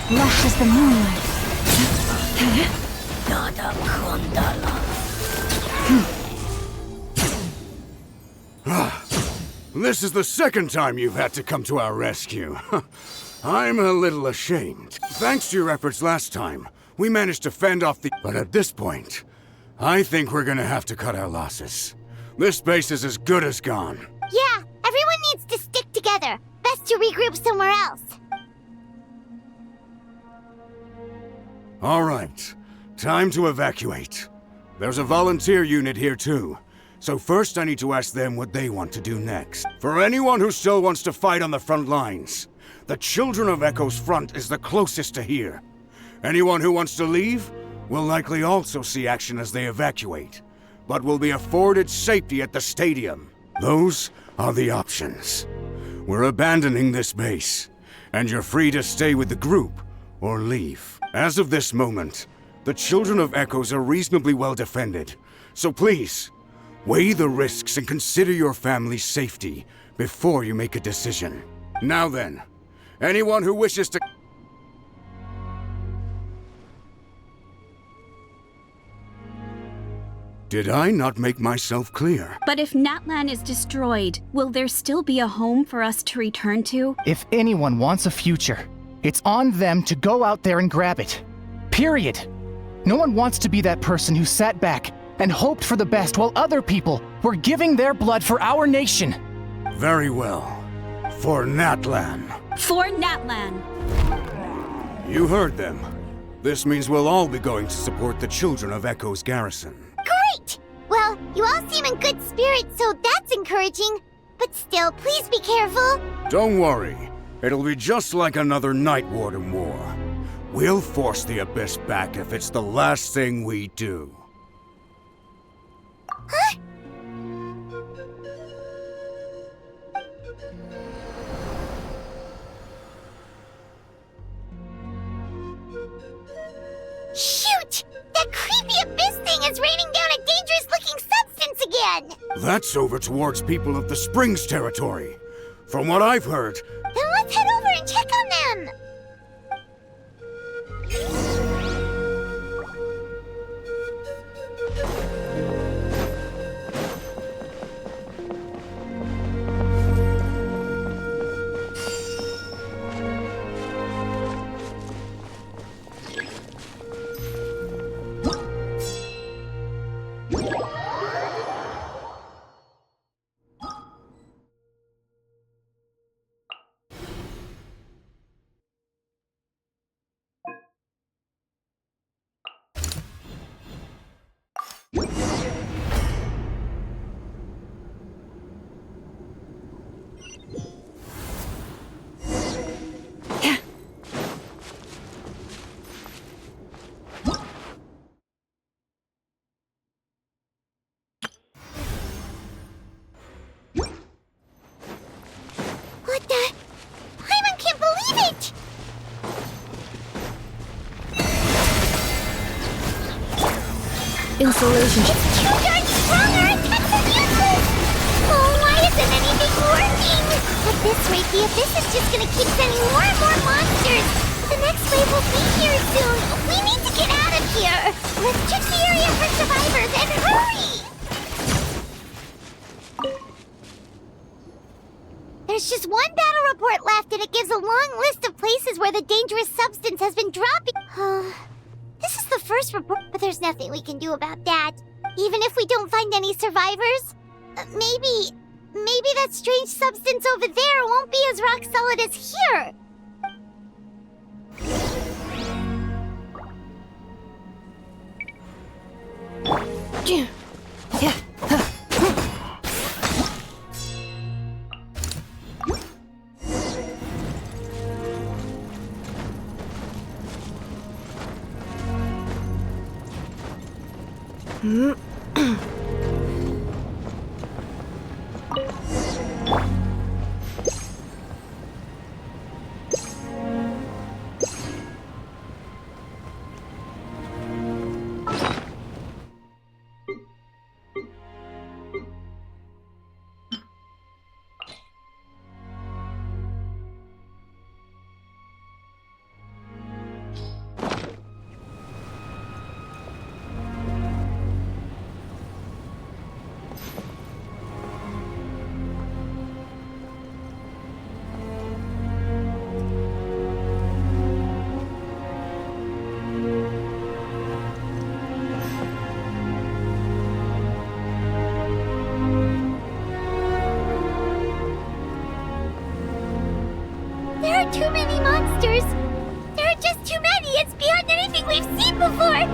Lush as the moonlight. This is the second time you've had to come to our rescue. I'm a little ashamed. Thanks to your efforts last time, we managed to fend off the... But at this point, I think we're gonna have to cut our losses. This base is as good as gone. Yeah, everyone needs to stick together. Best to regroup somewhere else. All right, time to evacuate. There's a volunteer unit here too. So first I need to ask them what they want to do next. For anyone who still wants to fight on the front lines, the Children of Echo's front is the closest to here. Anyone who wants to leave will likely also see action as they evacuate, but will be afforded safety at the stadium. Those are the options. We're abandoning this base, and you're free to stay with the group or leave. As of this moment, the Children of Echoes are reasonably well defended, so please, weigh the risks and consider your family's safety before you make a decision. Now then, anyone who wishes to... Did I not make myself clear? But if Natlan is destroyed, will there still be a home for us to return to? If anyone wants a future, it's on them to go out there and grab it. Period. No one wants to be that person who sat back and hoped for the best while other people were giving their blood for our nation. Very well. For Natlan. For Natlan! You heard them. This means we'll all be going to support the Children of Echo's garrison. Great! Well, you all seem in good spirits, so that's encouraging. But still, please be careful. Don't worry. It'll be just like another Night Warden war. We'll force the Abyss back if it's the last thing we do. Huh? Shoot! That creepy Abyss thing is raining down a dangerous-looking substance again! That's over towards people of the Springs territory. From what I've heard... Then let's head over and check on them! What the? Paimon can't believe it! Insulation. It's too darn strong, our attacks are useless! Oh, why isn't anything working? At this rate, the Abyss is just gonna keep sending more and more monsters! The next wave will be here soon! We need to get out of here! Let's check the area for survivors and hurry! There's just one battle report left, and it gives a long list of places where the dangerous substance has been dropping. This is the first report, but there's nothing we can do about that. Even if we don't find any survivors, maybe that strange substance over there won't be as rock solid as here. There are too many monsters! There are just too many! It's beyond anything we've seen before!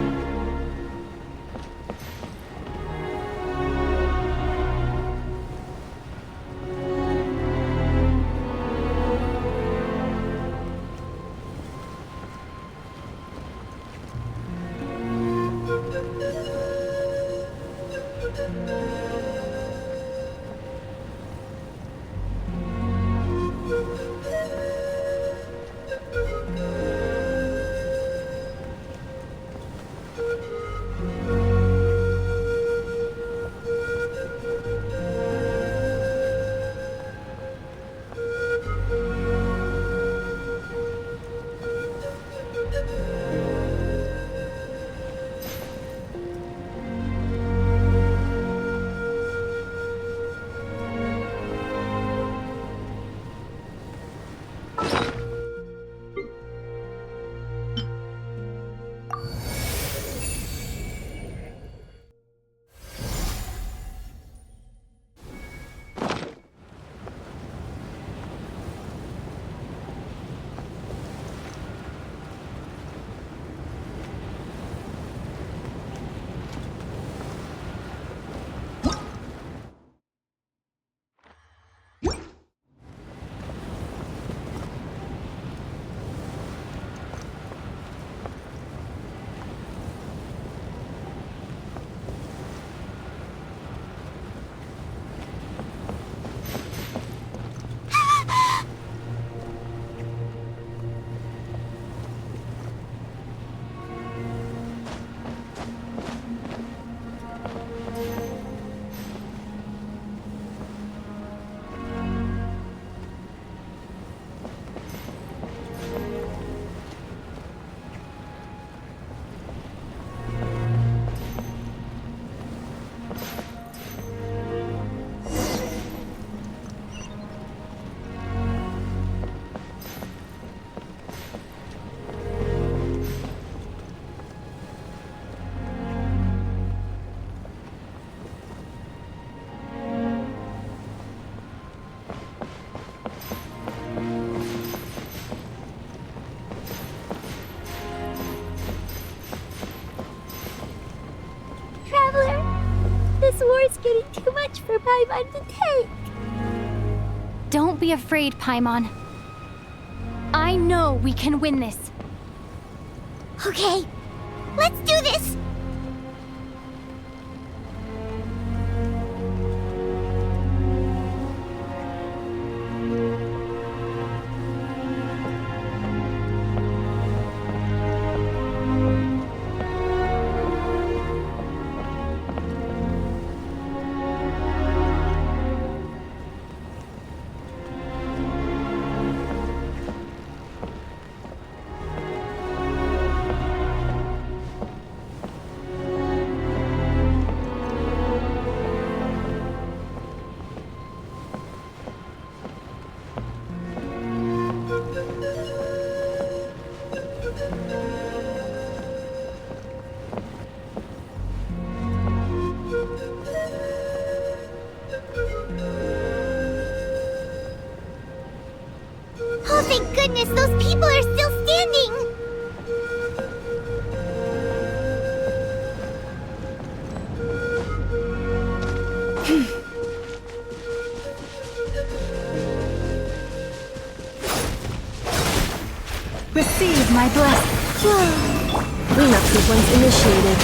getting too much for Paimon to take. Don't be afraid, Paimon. I know we can win this. Okay, let's do this! Oh, thank goodness, those people are still standing! Receive my blessing. Cleanup sequence initiated.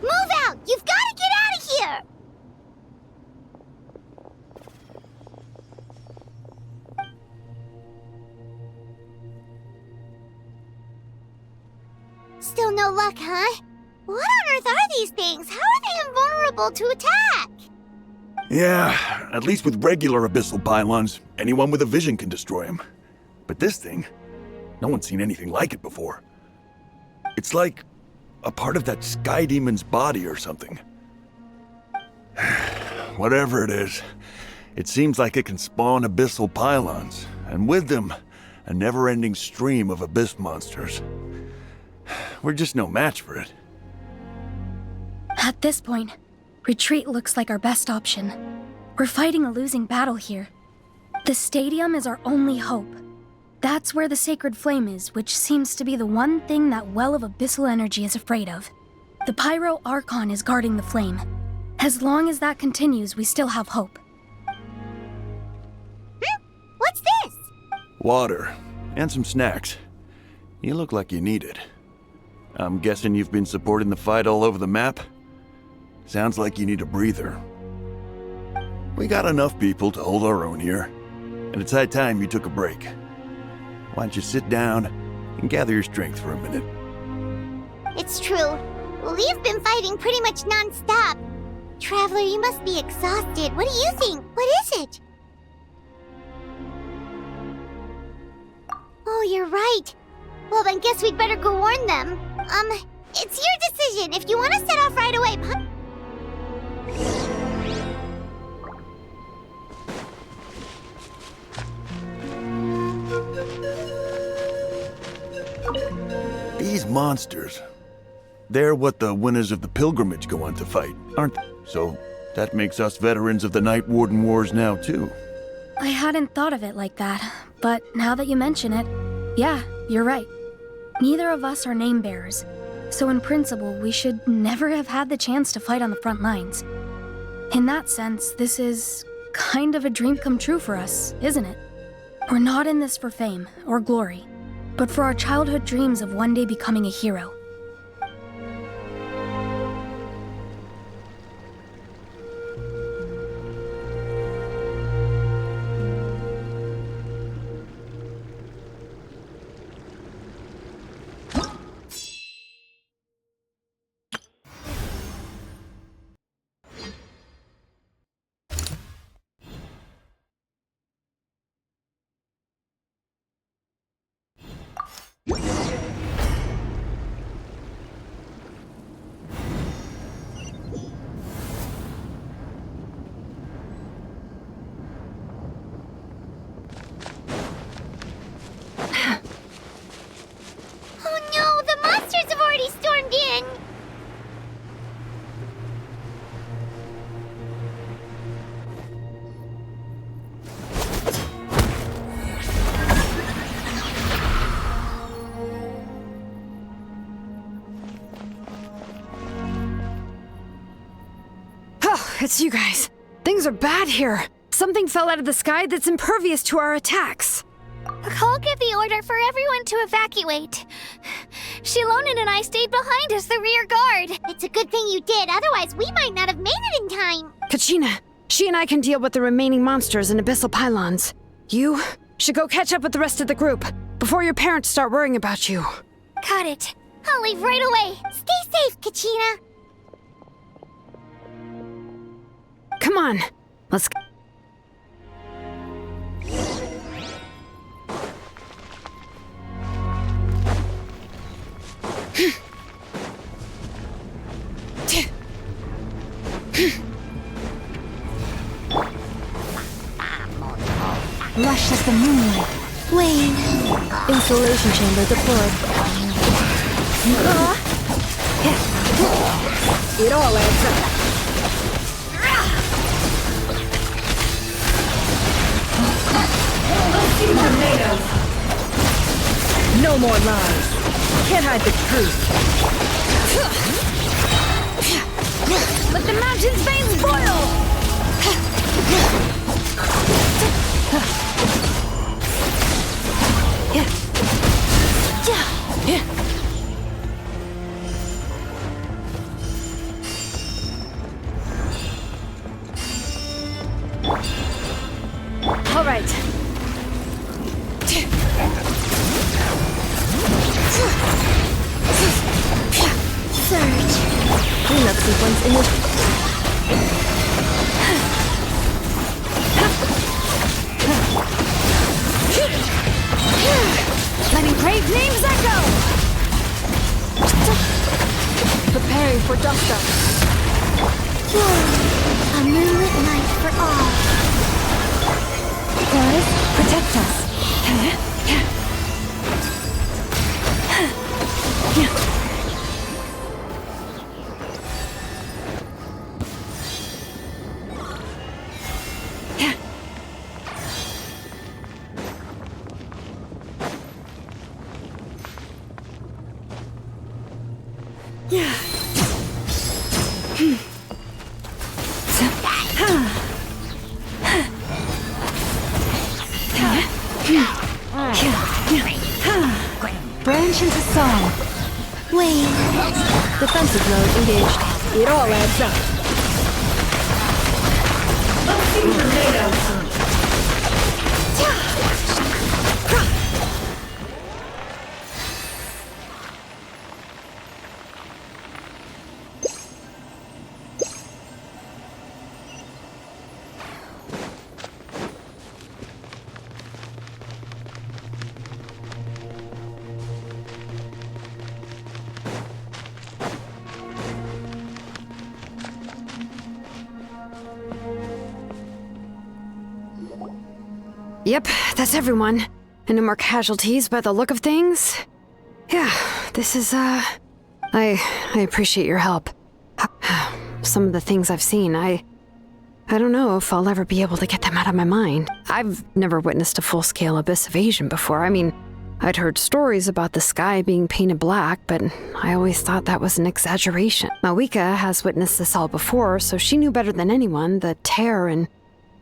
Move out! You've got to get out of here! Still no luck, huh? What on earth are these things? How are they invulnerable to attack? Yeah, at least with regular abyssal pylons, anyone with a vision can destroy them. But this thing, no one's seen anything like it before. It's like a part of that sky demon's body or something. Whatever it is, it seems like it can spawn abyssal pylons, and with them, a never-ending stream of abyss monsters. We're just no match for it. At this point, retreat looks like our best option. We're fighting a losing battle here. The stadium is our only hope. That's where the sacred flame is, which seems to be the one thing that well of abyssal energy is afraid of. The Pyro Archon is guarding the flame. As long as that continues, we still have hope. What's this? Water, and some snacks. You look like you need it. I'm guessing you've been supporting the fight all over the map? Sounds like you need a breather. We got enough people to hold our own here, and it's high time you took a break. Why don't you sit down and gather your strength for a minute? It's true. We've been fighting pretty much non-stop. Traveler, you must be exhausted. What do you think? What is it? Oh, you're right. Well, then guess we'd better go warn them. It's your decision. If you want to set off right away, These monsters, they're what the winners of the pilgrimage go on to fight, aren't they? So that makes us veterans of the Night Warden Wars now, too. I hadn't thought of it like that, but now that you mention it, yeah, you're right. Neither of us are name bearers, so in principle, we should never have had the chance to fight on the front lines. In that sense, this is kind of a dream come true for us, isn't it? We're not in this for fame or glory, but for our childhood dreams of one day becoming a hero. It's you guys. Things are bad here. Something fell out of the sky that's impervious to our attacks. Cole gave the order for everyone to evacuate. Shilonen and I stayed behind as the rear guard. It's a good thing you did, otherwise we might not have made it in time. Kachina, she and I can deal with the remaining monsters and abyssal pylons. You should go catch up with the rest of the group before your parents start worrying about you. Got it. I'll leave right away. Stay safe, Kachina. Come on, let's... Lush as the moonlight. Wayne. Installation chamber deployed. It all adds up. No more lies. Can't hide the truth. Let the mountain's veins boil! All right. Surge. Cleanup sequence initiated. Letting grave names echo! Preparing for dust up. A moonlit night for all. Guys, protect us. Branch into song. Wayne. Defensive mode engaged. It all adds up. Yep, that's everyone. And no more casualties by the look of things. Yeah, this is, I appreciate your help. Some of the things I've seen, I don't know if I'll ever be able to get them out of my mind. I've never witnessed a full-scale abyss invasion before. I mean, I'd heard stories about the sky being painted black, but I always thought that was an exaggeration. Mawika has witnessed this all before, so she knew better than anyone the terror and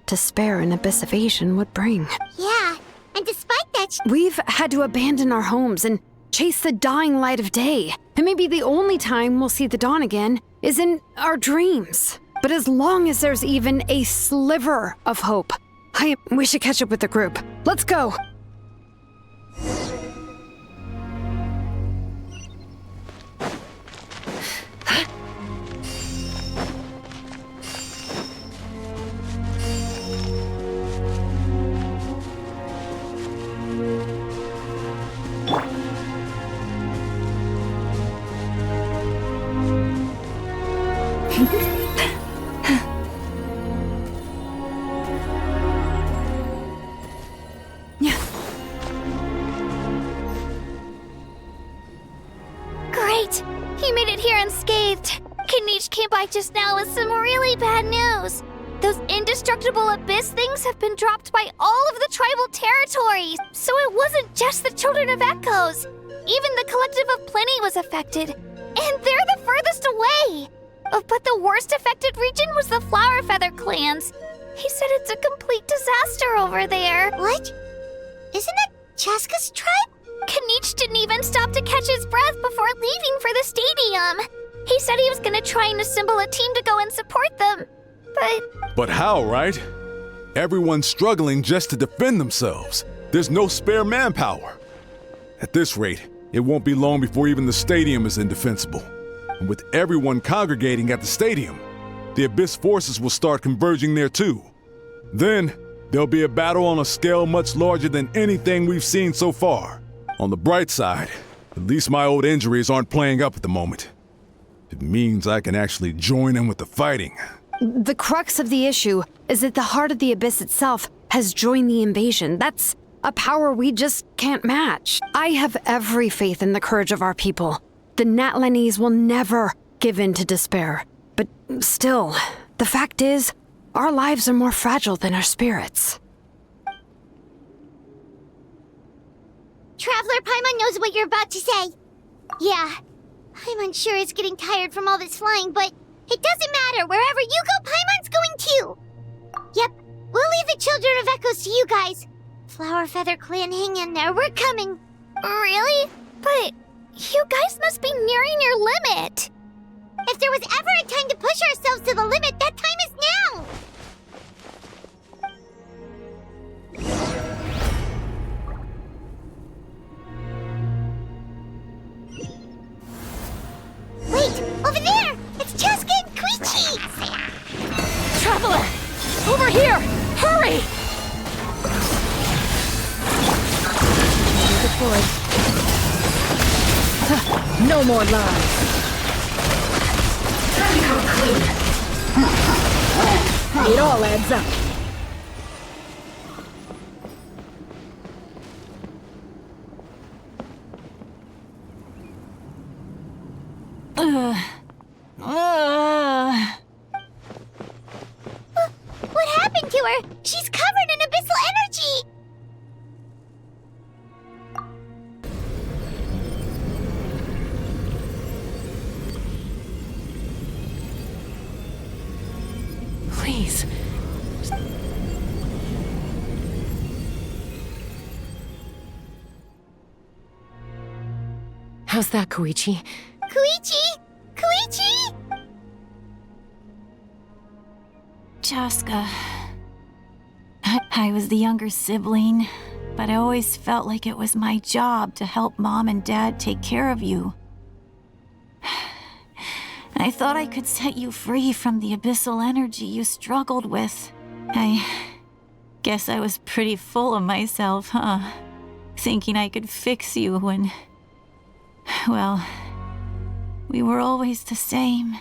despair an abyss invasion would bring. Yeah, and despite that, We've had to abandon our homes and chase the dying light of day. And maybe the only time we'll see the dawn again is in our dreams. But as long as there's even a sliver of hope, we should catch up with the group. Let's go! Great! He made it here unscathed. Kinich came by just now with some really bad news. Those indestructible abyss things have been dropped by all of the tribal territories. So it wasn't just the Children of Echoes. Even the Collective of Plenty was affected. And they're the furthest away. But the worst affected region was the Flower Feather clans. He said it's a complete disaster over there. What? Isn't that Chaska's tribe? Kanich didn't even stop to catch his breath before leaving for the stadium. He said he was gonna try and assemble a team to go and support them, but... But how, right? Everyone's struggling just to defend themselves. There's no spare manpower. At this rate, it won't be long before even the stadium is indefensible. And with everyone congregating at the stadium, the Abyss forces will start converging there too. Then, there'll be a battle on a scale much larger than anything we've seen so far. On the bright side, at least my old injuries aren't playing up at the moment. It means I can actually join in with the fighting. The crux of the issue is that the heart of the Abyss itself has joined the invasion. That's a power we just can't match. I have every faith in the courage of our people. The Natlanese will never give in to despair. But still, the fact is, our lives are more fragile than our spirits. Traveler Paimon knows what you're about to say. Yeah, Paimon's sure is getting tired from all this flying, but it doesn't matter. Wherever you go, Paimon's going too. Yep, we'll leave the Children of Echoes to you guys. Flower Feather Clan, hang in there. We're coming. Really? But you guys must be nearing your limit. If there was ever a time to push ourselves to the limit, that time is now. Wait, over there! It's Chaska and Koichi! Traveler! Over here! Hurry! Deployed. No more lies. Time to come clean. It all adds up. What happened to her? She's covered in abyssal energy! Please. How's that, Koichi? Koichi! Koichi! Chaska. I was the younger sibling, but I always felt like it was my job to help Mom and Dad take care of you. I thought I could set you free from the abyssal energy you struggled with. I guess I was pretty full of myself, huh? Thinking I could fix you when... well, we were always the same.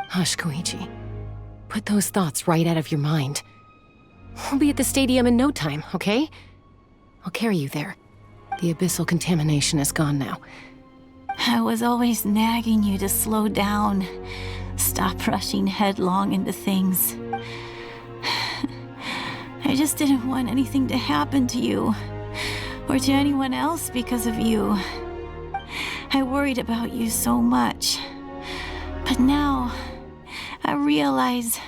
Hush, Koichi. Put those thoughts right out of your mind. We'll be at the stadium in no time, okay? I'll carry you there. The abyssal contamination is gone now. I was always nagging you to slow down. Stop rushing headlong into things. I just didn't want anything to happen to you, or to anyone else because of you. I worried about you so much. But now, I realize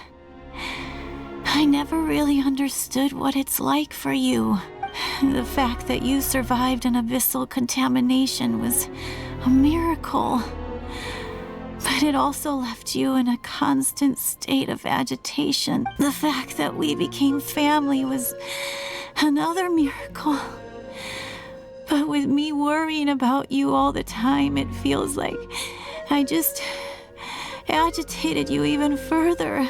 I never really understood what it's like for you. The fact that you survived an abyssal contamination was a miracle. But it also left you in a constant state of agitation. The fact that we became family was another miracle. But with me worrying about you all the time, it feels like I just agitated you even further.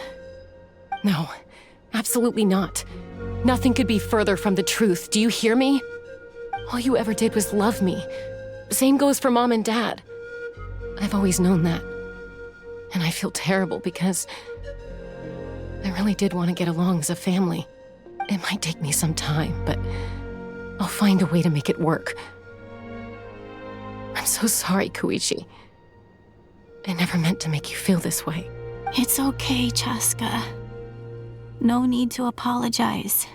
No, absolutely not. Nothing could be further from the truth. Do you hear me? All you ever did was love me. Same goes for Mom and Dad. I've always known that. And I feel terrible because I really did want to get along as a family. It might take me some time, but I'll find a way to make it work. I'm so sorry, Koichi. I never meant to make you feel this way. It's okay, Chaska. No need to apologize.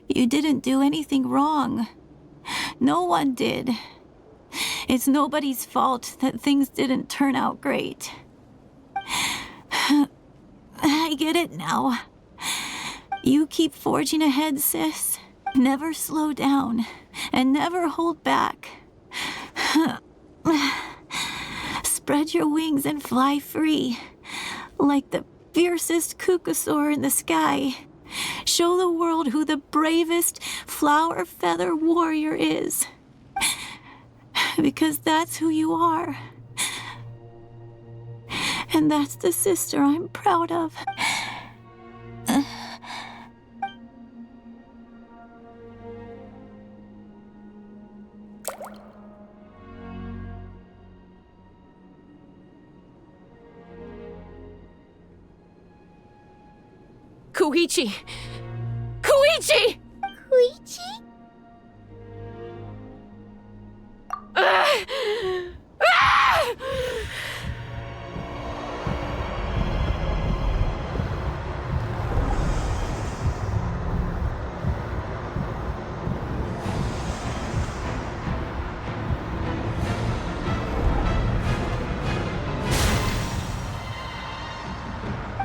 You didn't do anything wrong. No one did. It's nobody's fault that things didn't turn out great. I get it now. You keep forging ahead, sis. Never slow down, and never hold back. Spread your wings and fly free, like the fiercest cuckoosaur in the sky. Show the world who the bravest flower feather warrior is. Because that's who you are. And that's the sister I'm proud of. Koichi! Koichi! Koichi?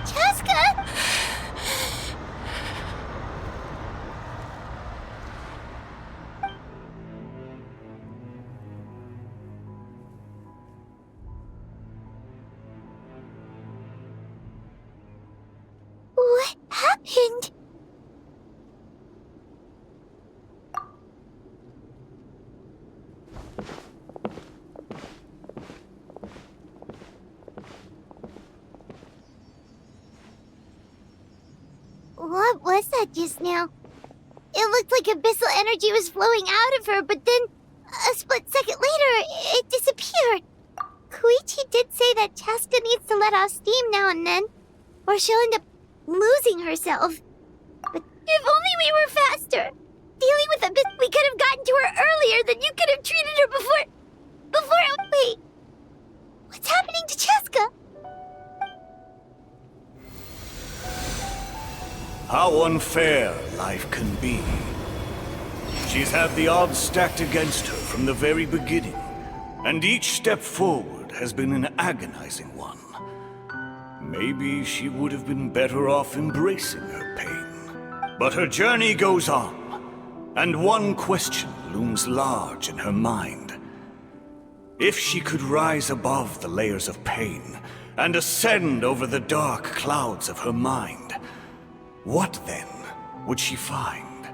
Chaska! What happened? What was that just now? It looked like abyssal energy was flowing out of her, but then, a split second later, it disappeared. Koichi did say that Chaska needs to let off steam now and then, or she'll end up losing herself. But if only we were faster! Dealing with abyss, we could have gotten to her earlier, then you could have treated her before... Wait. What's happening to Chaska? How unfair life can be. She's had the odds stacked against her from the very beginning, and each step forward has been an agonizing one. Maybe she would have been better off embracing her pain. But her journey goes on, and one question looms large in her mind. If she could rise above the layers of pain and ascend over the dark clouds of her mind, what then would she find?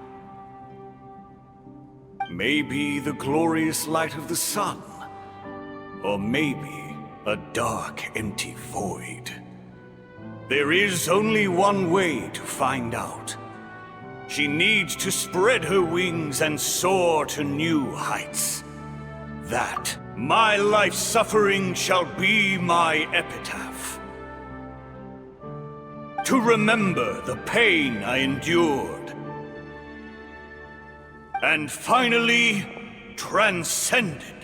Maybe the glorious light of the sun, or maybe a dark, empty void. There is only one way to find out. She needs to spread her wings and soar to new heights. That, my life's suffering shall be my epitaph. To remember the pain I endured. And finally, transcended.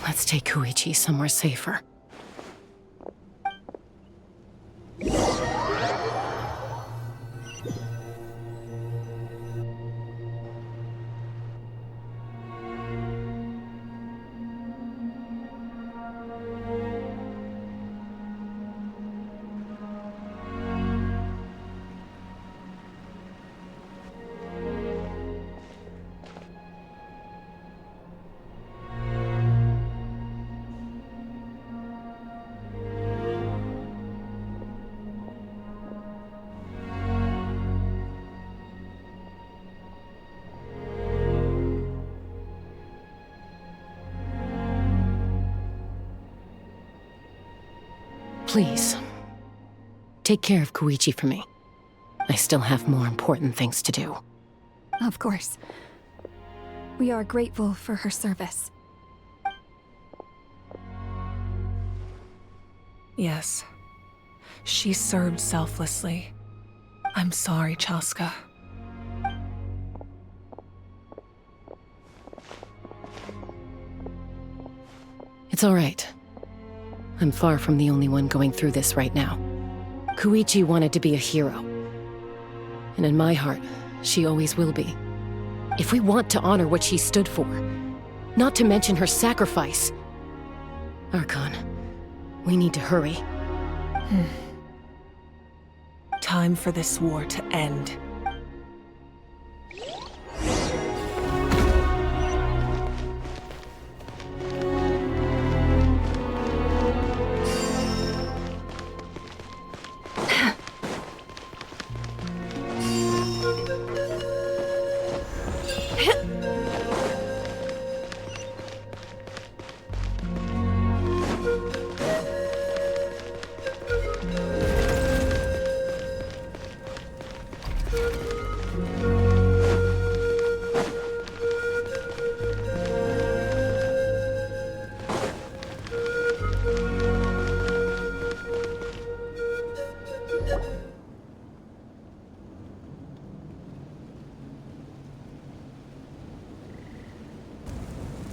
Let's take Koichi somewhere safer. Please, take care of Koichi for me. I still have more important things to do. Of course. We are grateful for her service. Yes. She served selflessly. I'm sorry, Chaska. It's all right. I'm far from the only one going through this right now. Koichi wanted to be a hero. And in my heart, She always will be. If we want to honor what she stood for, not to mention her sacrifice. Archon, we need to hurry. Time for this war to end.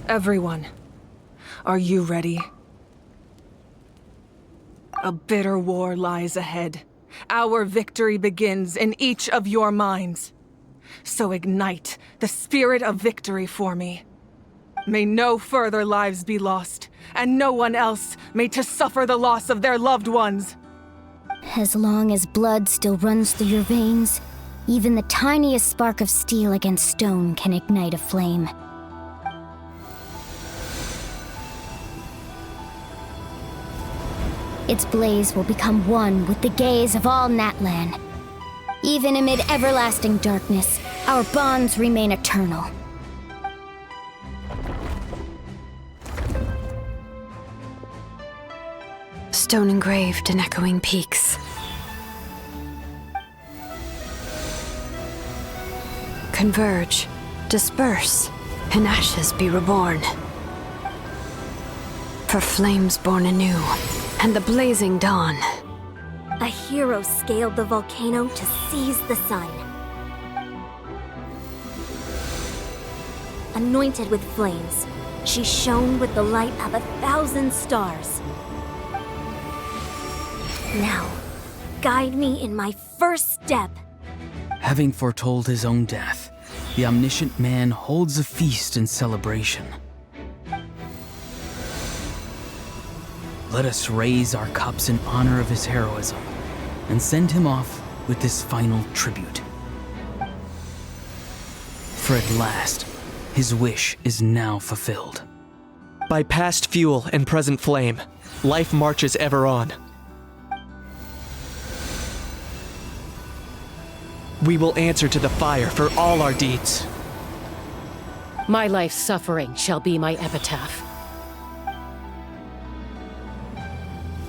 Everyone, are you ready? A bitter war lies ahead. Our victory begins in each of your minds. So ignite the spirit of victory for me. May no further lives be lost, and no one else may to suffer the loss of their loved ones. As long as blood still runs through your veins, even the tiniest spark of steel against stone can ignite a flame. Its blaze will become one with the gaze of all Natlan. Even amid everlasting darkness, our bonds remain eternal. Stone engraved in echoing peaks. Converge, disperse, in ashes be reborn. For flames born anew, and the blazing dawn. A hero scaled the volcano to seize the sun. Anointed with flames, she shone with the light of 1,000 stars. Now, guide me in my first step. Having foretold his own death, the omniscient man holds a feast in celebration. Let us raise our cups in honor of his heroism and send him off with this final tribute. For at last, his wish is now fulfilled. By past fuel and present flame, life marches ever on. We will answer to the fire for all our deeds. My life's suffering shall be my epitaph.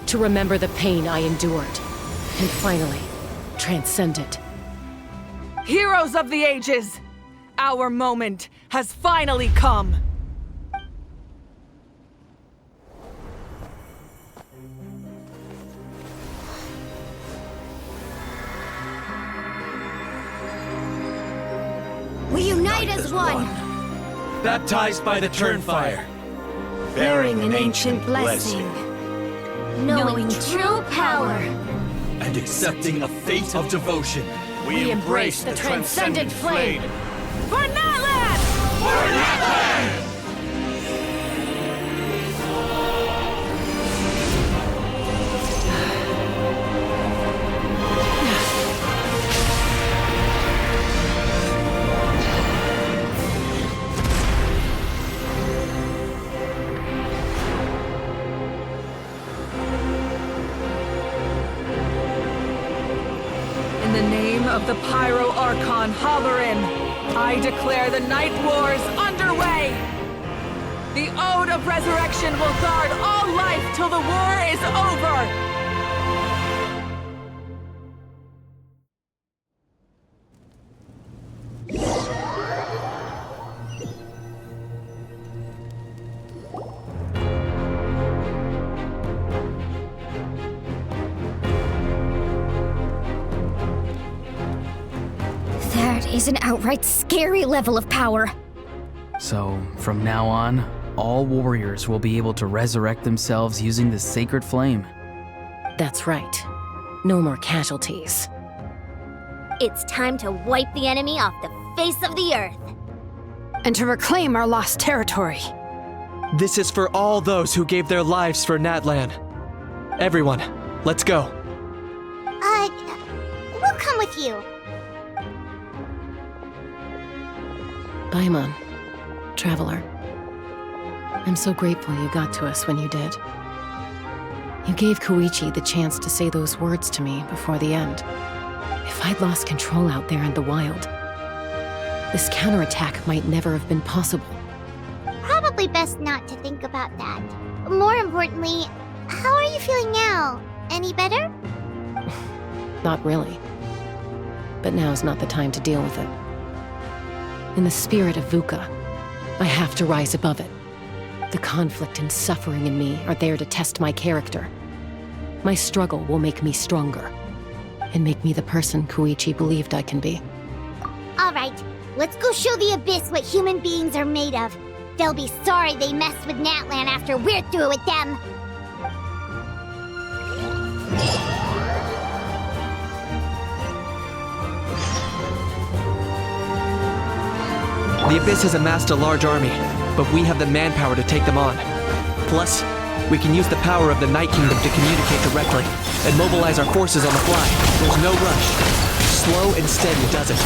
To remember the pain I endured, and finally, transcend it. Heroes of the ages! Our moment has finally come! We unite as one! Baptized by the Turnfire, Bearing an ancient blessing. Knowing true power. and accepting a fate of devotion. We embrace the transcendent flame. For Natlan! For Natlan! In the name of the Pyro Archon Halloran, I declare the Night Wars underway! The Ode of Resurrection will guard all life till the war is over! That is an outright scary level of power. So, from now on, all warriors will be able to resurrect themselves using the sacred flame. That's right. No more casualties. It's time to wipe the enemy off the face of the earth. And to reclaim our lost territory. This is for all those who gave their lives for Natlan. Everyone, let's go. We'll come with you. Paimon, traveler. I'm so grateful you got to us when you did. You gave Koichi the chance to say those words to me before the end. If I'd lost control out there in the wild, this counterattack might never have been possible. Probably best not to think about that. More importantly, how are you feeling now? Any better? Not really. But now's not the time to deal with it. In the spirit of VUCA, I have to rise above it. The conflict and suffering in me are there to test my character. My struggle will make me stronger, and make me the person Koichi believed I can be. Alright, let's go show the Abyss what human beings are made of. They'll be sorry they messed with Natlan after we're through with them. The Abyss has amassed a large army, but we have the manpower to take them on. Plus, we can use the power of the Night Kingdom to communicate directly and mobilize our forces on the fly. There's no rush. Slow and steady does it.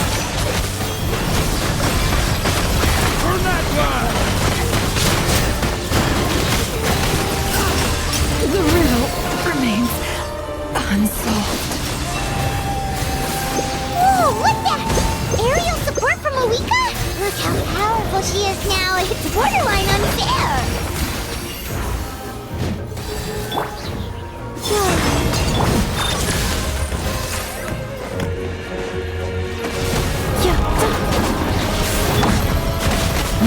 Turn that line! The riddle remains unsolved. Whoa, what's that? Aerial support from Awika? Look how powerful she is now. It's borderline unfair.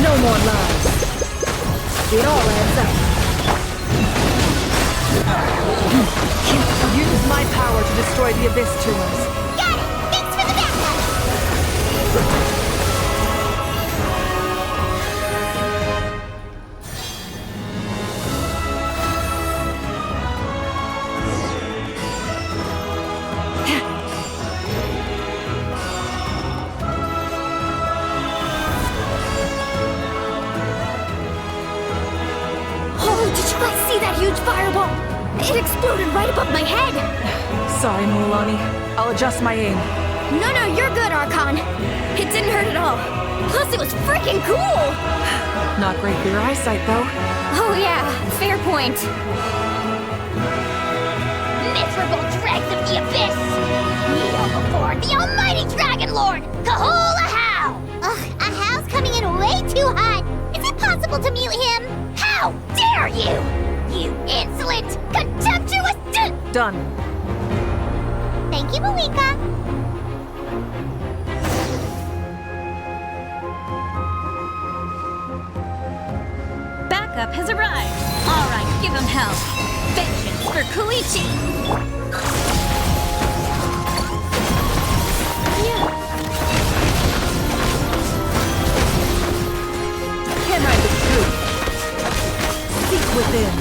No more lies. It all adds up. Use my power to destroy the Abyss tumors. Got it! Thanks for the backup! See that huge fireball? It exploded right above my head! Sorry, Mulani. I'll adjust my aim. No, you're good, Archon. It didn't hurt at all. Plus, it was freaking cool! Not great for your eyesight, though. Oh yeah, fair point. Miserable dregs of the Abyss! Kneel before the almighty Dragon Lord, Kahula Hao! Ugh, Ahao's coming in way too hot. Is it possible to mute him? How dare you! You insolent, contemptuous Done. Thank you, Malika. Backup has arrived. All right, give him hell. Vengeance for Koichi. Can I the truth? Seek within.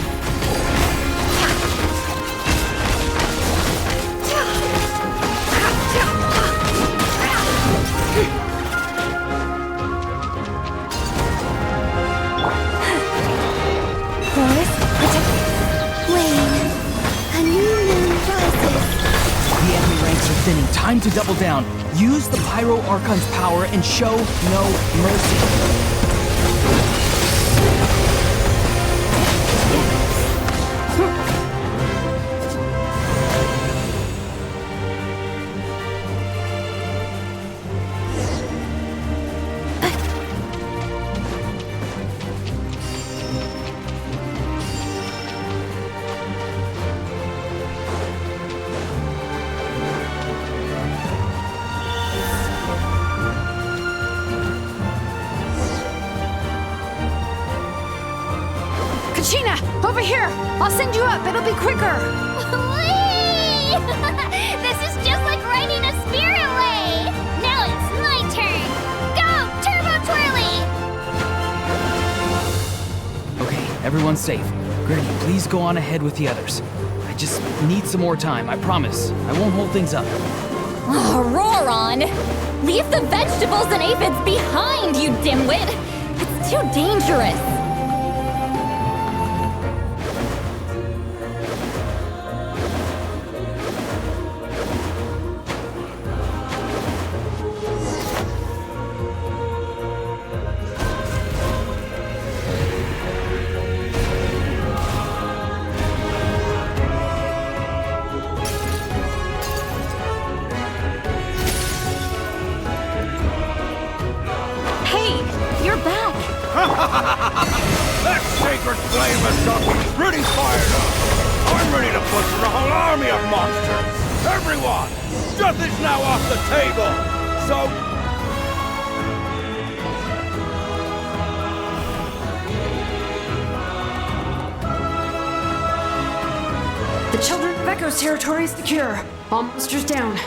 Time to double down. Use the Pyro Archon's power and show no mercy. Over here! I'll send you up, it'll be quicker! Whee! This is just like riding a spirit way! Now it's my turn! Go, Turbo Twirly! Okay, everyone's safe. Granny, please go on ahead with the others. I just need some more time, I promise. I won't hold things up. Oh, roar on! Leave the vegetables and aphids behind, you dimwit! It's too dangerous! That sacred flame has got me pretty fired up. I'm ready to butcher a whole army of monsters. Everyone, death is now off the table. So... The Children of Echo's territory is secure. All monsters down.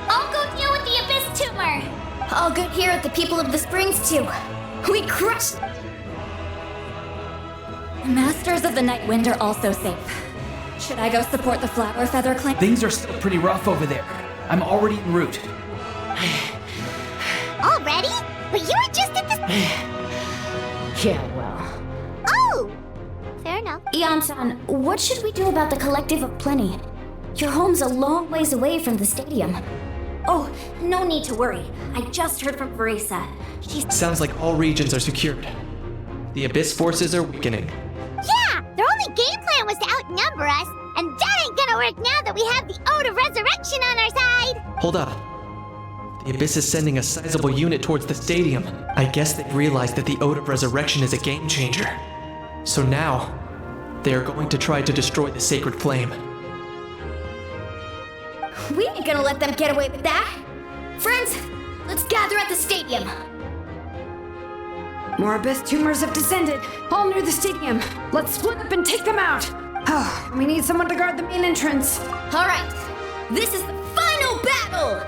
I'll go deal with the Abyss tumor. All good here at the People of the Springs, too. We crushed... The Masters of the Night Wind are also safe. Should I go support the Flower Feather Clan? Things are still pretty rough over there. I'm already en route. Already? But you were just at the... Yeah, well... Oh! Fair enough. Ian-san, what should we do about the Collective of Plenty? Your home's a long ways away from the stadium. Oh, no need to worry. I just heard from Verisa. Sounds like all regions are secured. The Abyss forces are weakening. Yeah! Their only game plan was to outnumber us, and that ain't gonna work now that we have the Ode of Resurrection on our side! Hold up. The Abyss is sending a sizable unit towards the stadium. I guess they've realized that the Ode of Resurrection is a game changer. So now, they are going to try to destroy the Sacred Flame. We ain't gonna let them get away with that! Friends, let's gather at the stadium! More Abyss tumors have descended, all near the stadium. Let's split up and take them out. Oh, we need someone to guard the main entrance. All right, this is the final battle!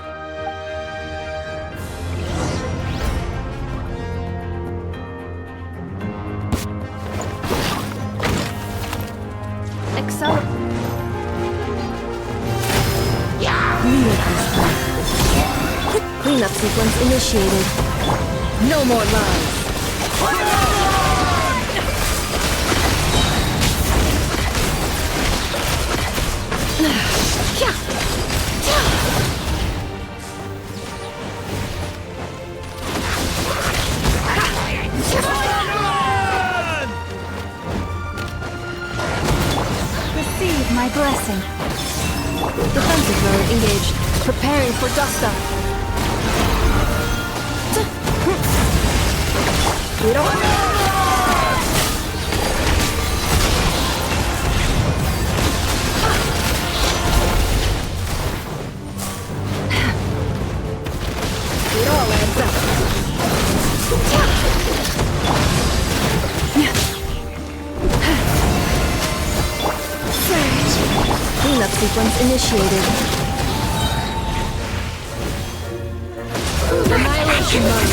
Cleanup sequence initiated. No more lies. Receive my blessing. Defensive mode engaged. Preparing for dust up. Get on! It all adds up. Cleanup sequence initiated. Annihilation mode.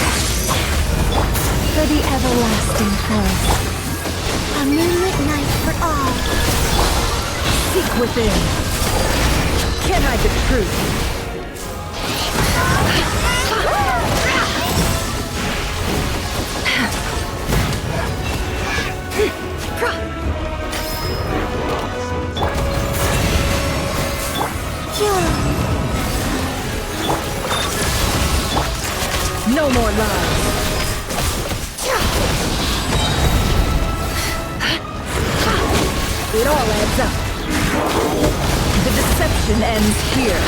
For the everlasting force. A moonlit night for all. Seek within. Can't hide the truth. No more lies. It all adds up. The deception ends here.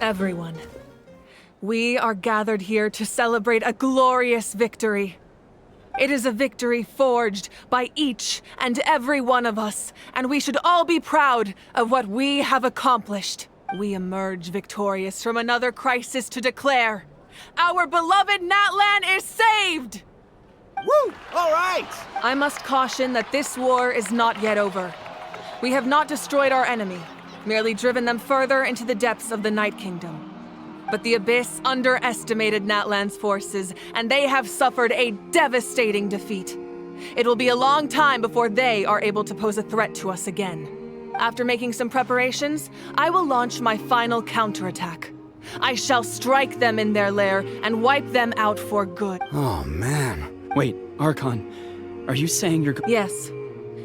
Everyone, we are gathered here to celebrate a glorious victory. It is a victory forged by each and every one of us, and we should all be proud of what we have accomplished. We emerge victorious from another crisis to declare, our beloved Natlan is saved! Woo! All right! I must caution that this war is not yet over. We have not destroyed our enemy, merely driven them further into the depths of the Night Kingdom. But the Abyss underestimated Natlan's forces, and they have suffered a devastating defeat. It will be a long time before they are able to pose a threat to us again. After making some preparations, I will launch my final counterattack. I shall strike them in their lair and wipe them out for good. Oh, man. Wait, Archon, are you saying you're... Yes.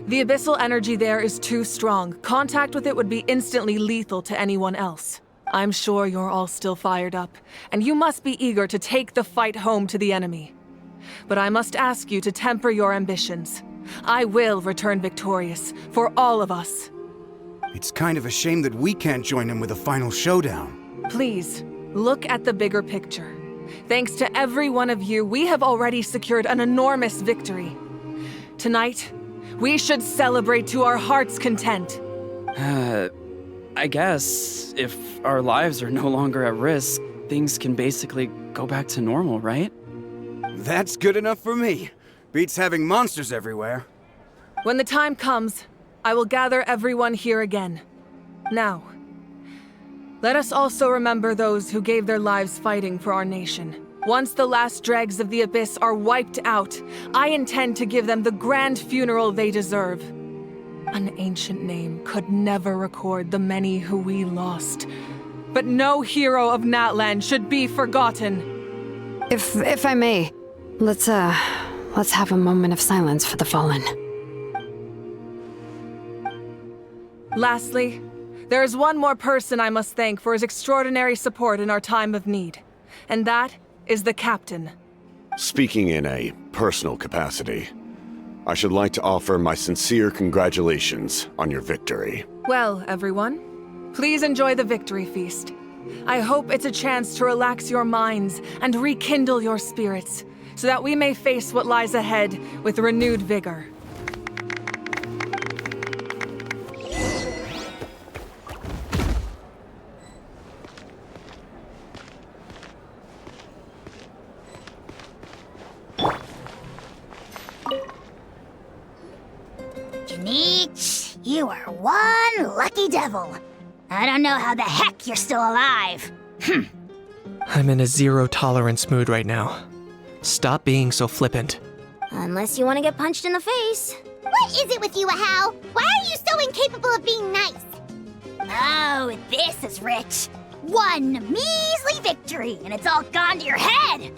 The abyssal energy there is too strong. Contact with it would be instantly lethal to anyone else. I'm sure you're all still fired up, and you must be eager to take the fight home to the enemy. But I must ask you to temper your ambitions. I will return victorious, for all of us. It's kind of a shame that we can't join him with a final showdown. Please, look at the bigger picture. Thanks to every one of you, we have already secured an enormous victory. Tonight, we should celebrate to our heart's content. I guess if our lives are no longer at risk, things can basically go back to normal, right? That's good enough for me. Beats having monsters everywhere. When the time comes, I will gather everyone here again. Now, let us also remember those who gave their lives fighting for our nation. Once the last dregs of the Abyss are wiped out, I intend to give them the grand funeral they deserve. An ancient name could never record the many who we lost. But no hero of Natlan should be forgotten. If I may, let's have a moment of silence for the fallen. Lastly, there is one more person I must thank for his extraordinary support in our time of need. And that is the Captain. Speaking in a personal capacity, I should like to offer my sincere congratulations on your victory. Well, everyone, please enjoy the victory feast. I hope it's a chance to relax your minds and rekindle your spirits, so that we may face what lies ahead with renewed vigor. You are one lucky devil. I don't know how the heck you're still alive. I'm in a zero-tolerance mood right now. Stop being so flippant. Unless you want to get punched in the face. What is it with you, Ahau? Why are you so incapable of being nice? Oh, this is rich. One measly victory, and it's all gone to your head.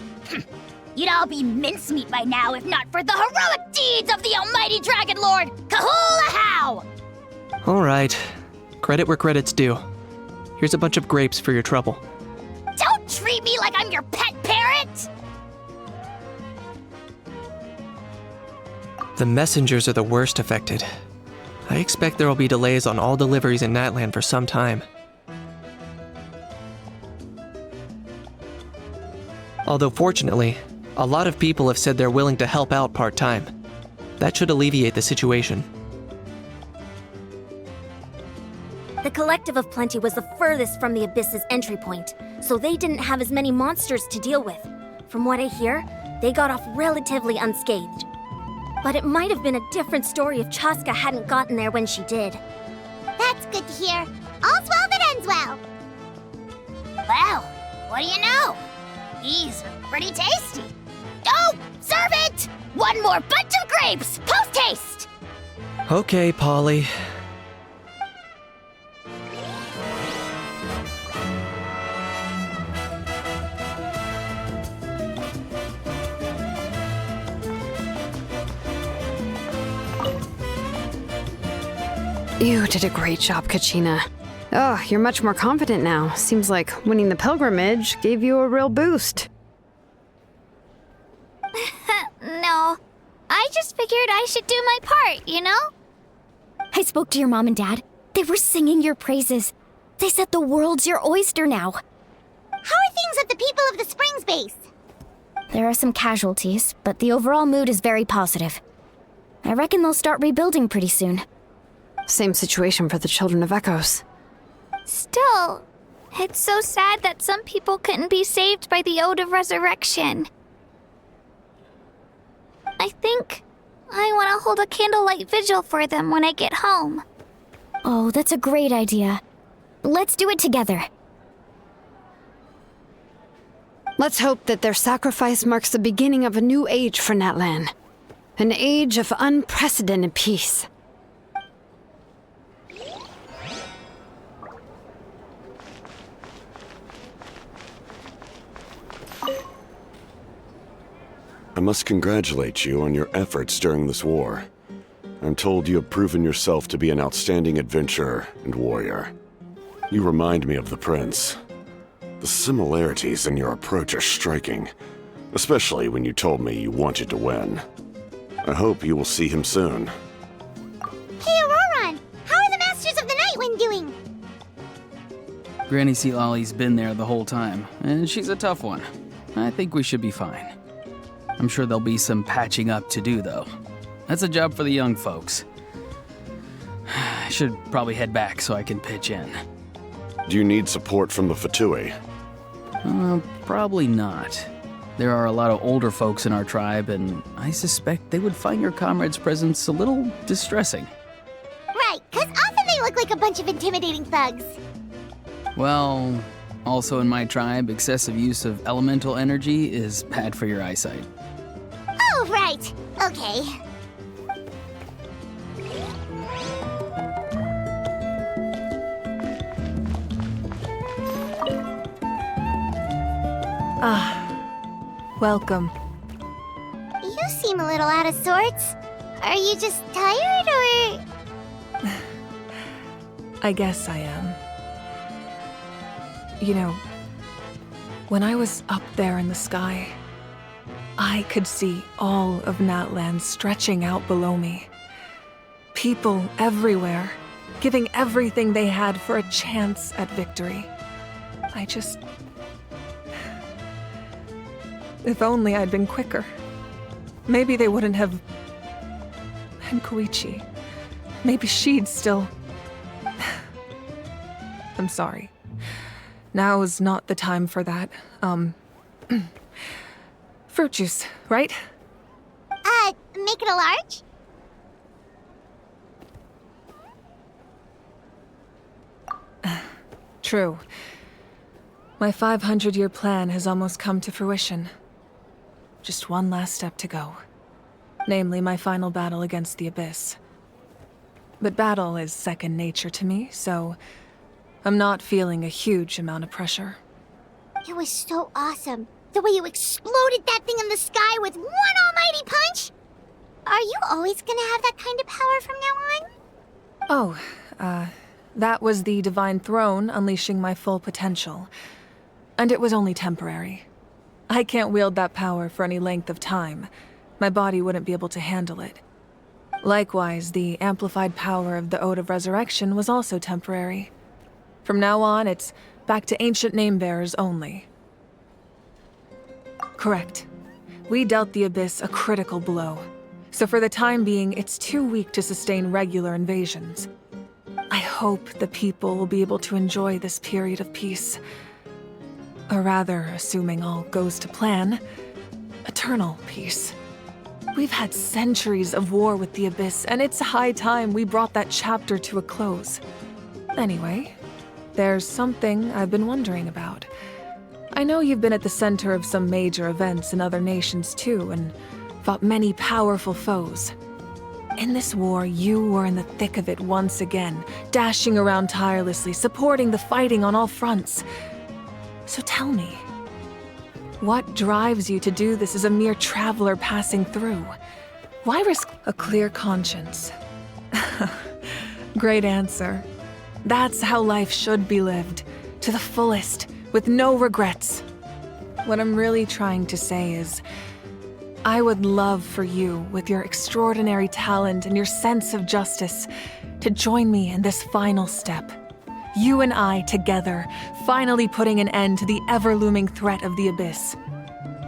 You'd all be mincemeat by now if not for the heroic deeds of the almighty Dragon Lord, Kahul Ahau! All right. Credit where credit's due. Here's a bunch of grapes for your trouble. Don't treat me like I'm your pet parrot! The messengers are the worst affected. I expect there will be delays on all deliveries in Natlan for some time. Although fortunately, a lot of people have said they're willing to help out part-time. That should alleviate the situation. The Collective of Plenty was the furthest from the Abyss's entry point, so they didn't have as many monsters to deal with. From what I hear, they got off relatively unscathed. But it might have been a different story if Chaska hadn't gotten there when she did. That's good to hear. All's well that ends well. Well, what do you know? These are pretty tasty. Oh, serve it! One more bunch of grapes, post-haste! Okay, Polly. You did a great job, Kachina. Oh, you're much more confident now. Seems like winning the pilgrimage gave you a real boost. No, I just figured I should do my part, you know? I spoke to your mom and dad. They were singing your praises. They said the world's your oyster now. How are things at the People of the Springs base? There are some casualties, but the overall mood is very positive. I reckon they'll start rebuilding pretty soon. Same situation for the Children of Echoes. Still, it's so sad that some people couldn't be saved by the Ode of Resurrection. I think I want to hold a candlelight vigil for them when I get home. Oh, that's a great idea. Let's do it together. Let's hope that their sacrifice marks the beginning of a new age for Natlan. An age of unprecedented peace. I must congratulate you on your efforts during this war. I'm told you have proven yourself to be an outstanding adventurer and warrior. You remind me of the Prince. The similarities in your approach are striking, especially when you told me you wanted to win. I hope you will see him soon. Hey, Auroran! How are the Masters of the Nightwind doing? Granny Sealali's been there the whole time, and she's a tough one. I think we should be fine. I'm sure there'll be some patching up to do, though. That's a job for the young folks. I should probably head back so I can pitch in. Do you need support from the Fatui? Probably not. There are a lot of older folks in our tribe, and I suspect they would find your comrade's presence a little distressing. Right, 'cause often they look like a bunch of intimidating thugs. Well, also in my tribe, excessive use of elemental energy is bad for your eyesight. Oh, right. Okay. Welcome. You seem a little out of sorts. Are you just tired, or...? I guess I am. You know, when I was up there in the sky, I could see all of Natlan stretching out below me. People everywhere, giving everything they had for a chance at victory. If only I'd been quicker. Maybe they wouldn't have... And Koichi. Maybe she'd still... I'm sorry. Now is not the time for that. Fruit juice, right? Make it a large? True. My 500-year plan has almost come to fruition. Just one last step to go. Namely, my final battle against the Abyss. But battle is second nature to me, so I'm not feeling a huge amount of pressure. It was so awesome. The way you exploded that thing in the sky with one almighty punch! Are you always gonna have that kind of power from now on? Oh, that was the Divine Throne unleashing my full potential. And it was only temporary. I can't wield that power for any length of time. My body wouldn't be able to handle it. Likewise, the amplified power of the Ode of Resurrection was also temporary. From now on, it's back to ancient name-bearers only. Correct. We dealt the Abyss a critical blow. So for the time being, it's too weak to sustain regular invasions. I hope the people will be able to enjoy this period of peace. Or rather, assuming all goes to plan, eternal peace. We've had centuries of war with the Abyss, and it's high time we brought that chapter to a close. Anyway, there's something I've been wondering about. I know you've been at the center of some major events in other nations too, and fought many powerful foes. In this war, you were in the thick of it once again, dashing around tirelessly, supporting the fighting on all fronts. So tell me, what drives you to do this as a mere traveler passing through? Why risk a clear conscience? Great answer. That's how life should be lived, to the fullest, with no regrets. What I'm really trying to say is, I would love for you, with your extraordinary talent and your sense of justice, to join me in this final step. You and I together, finally putting an end to the ever-looming threat of the Abyss.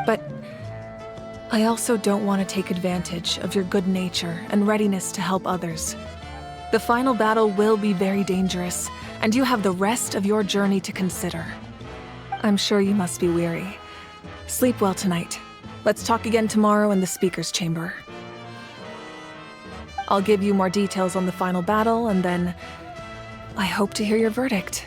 But I also don't want to take advantage of your good nature and readiness to help others. The final battle will be very dangerous, and you have the rest of your journey to consider. I'm sure you must be weary. Sleep well tonight. Let's talk again tomorrow in the speaker's chamber. I'll give you more details on the final battle, and then I hope to hear your verdict.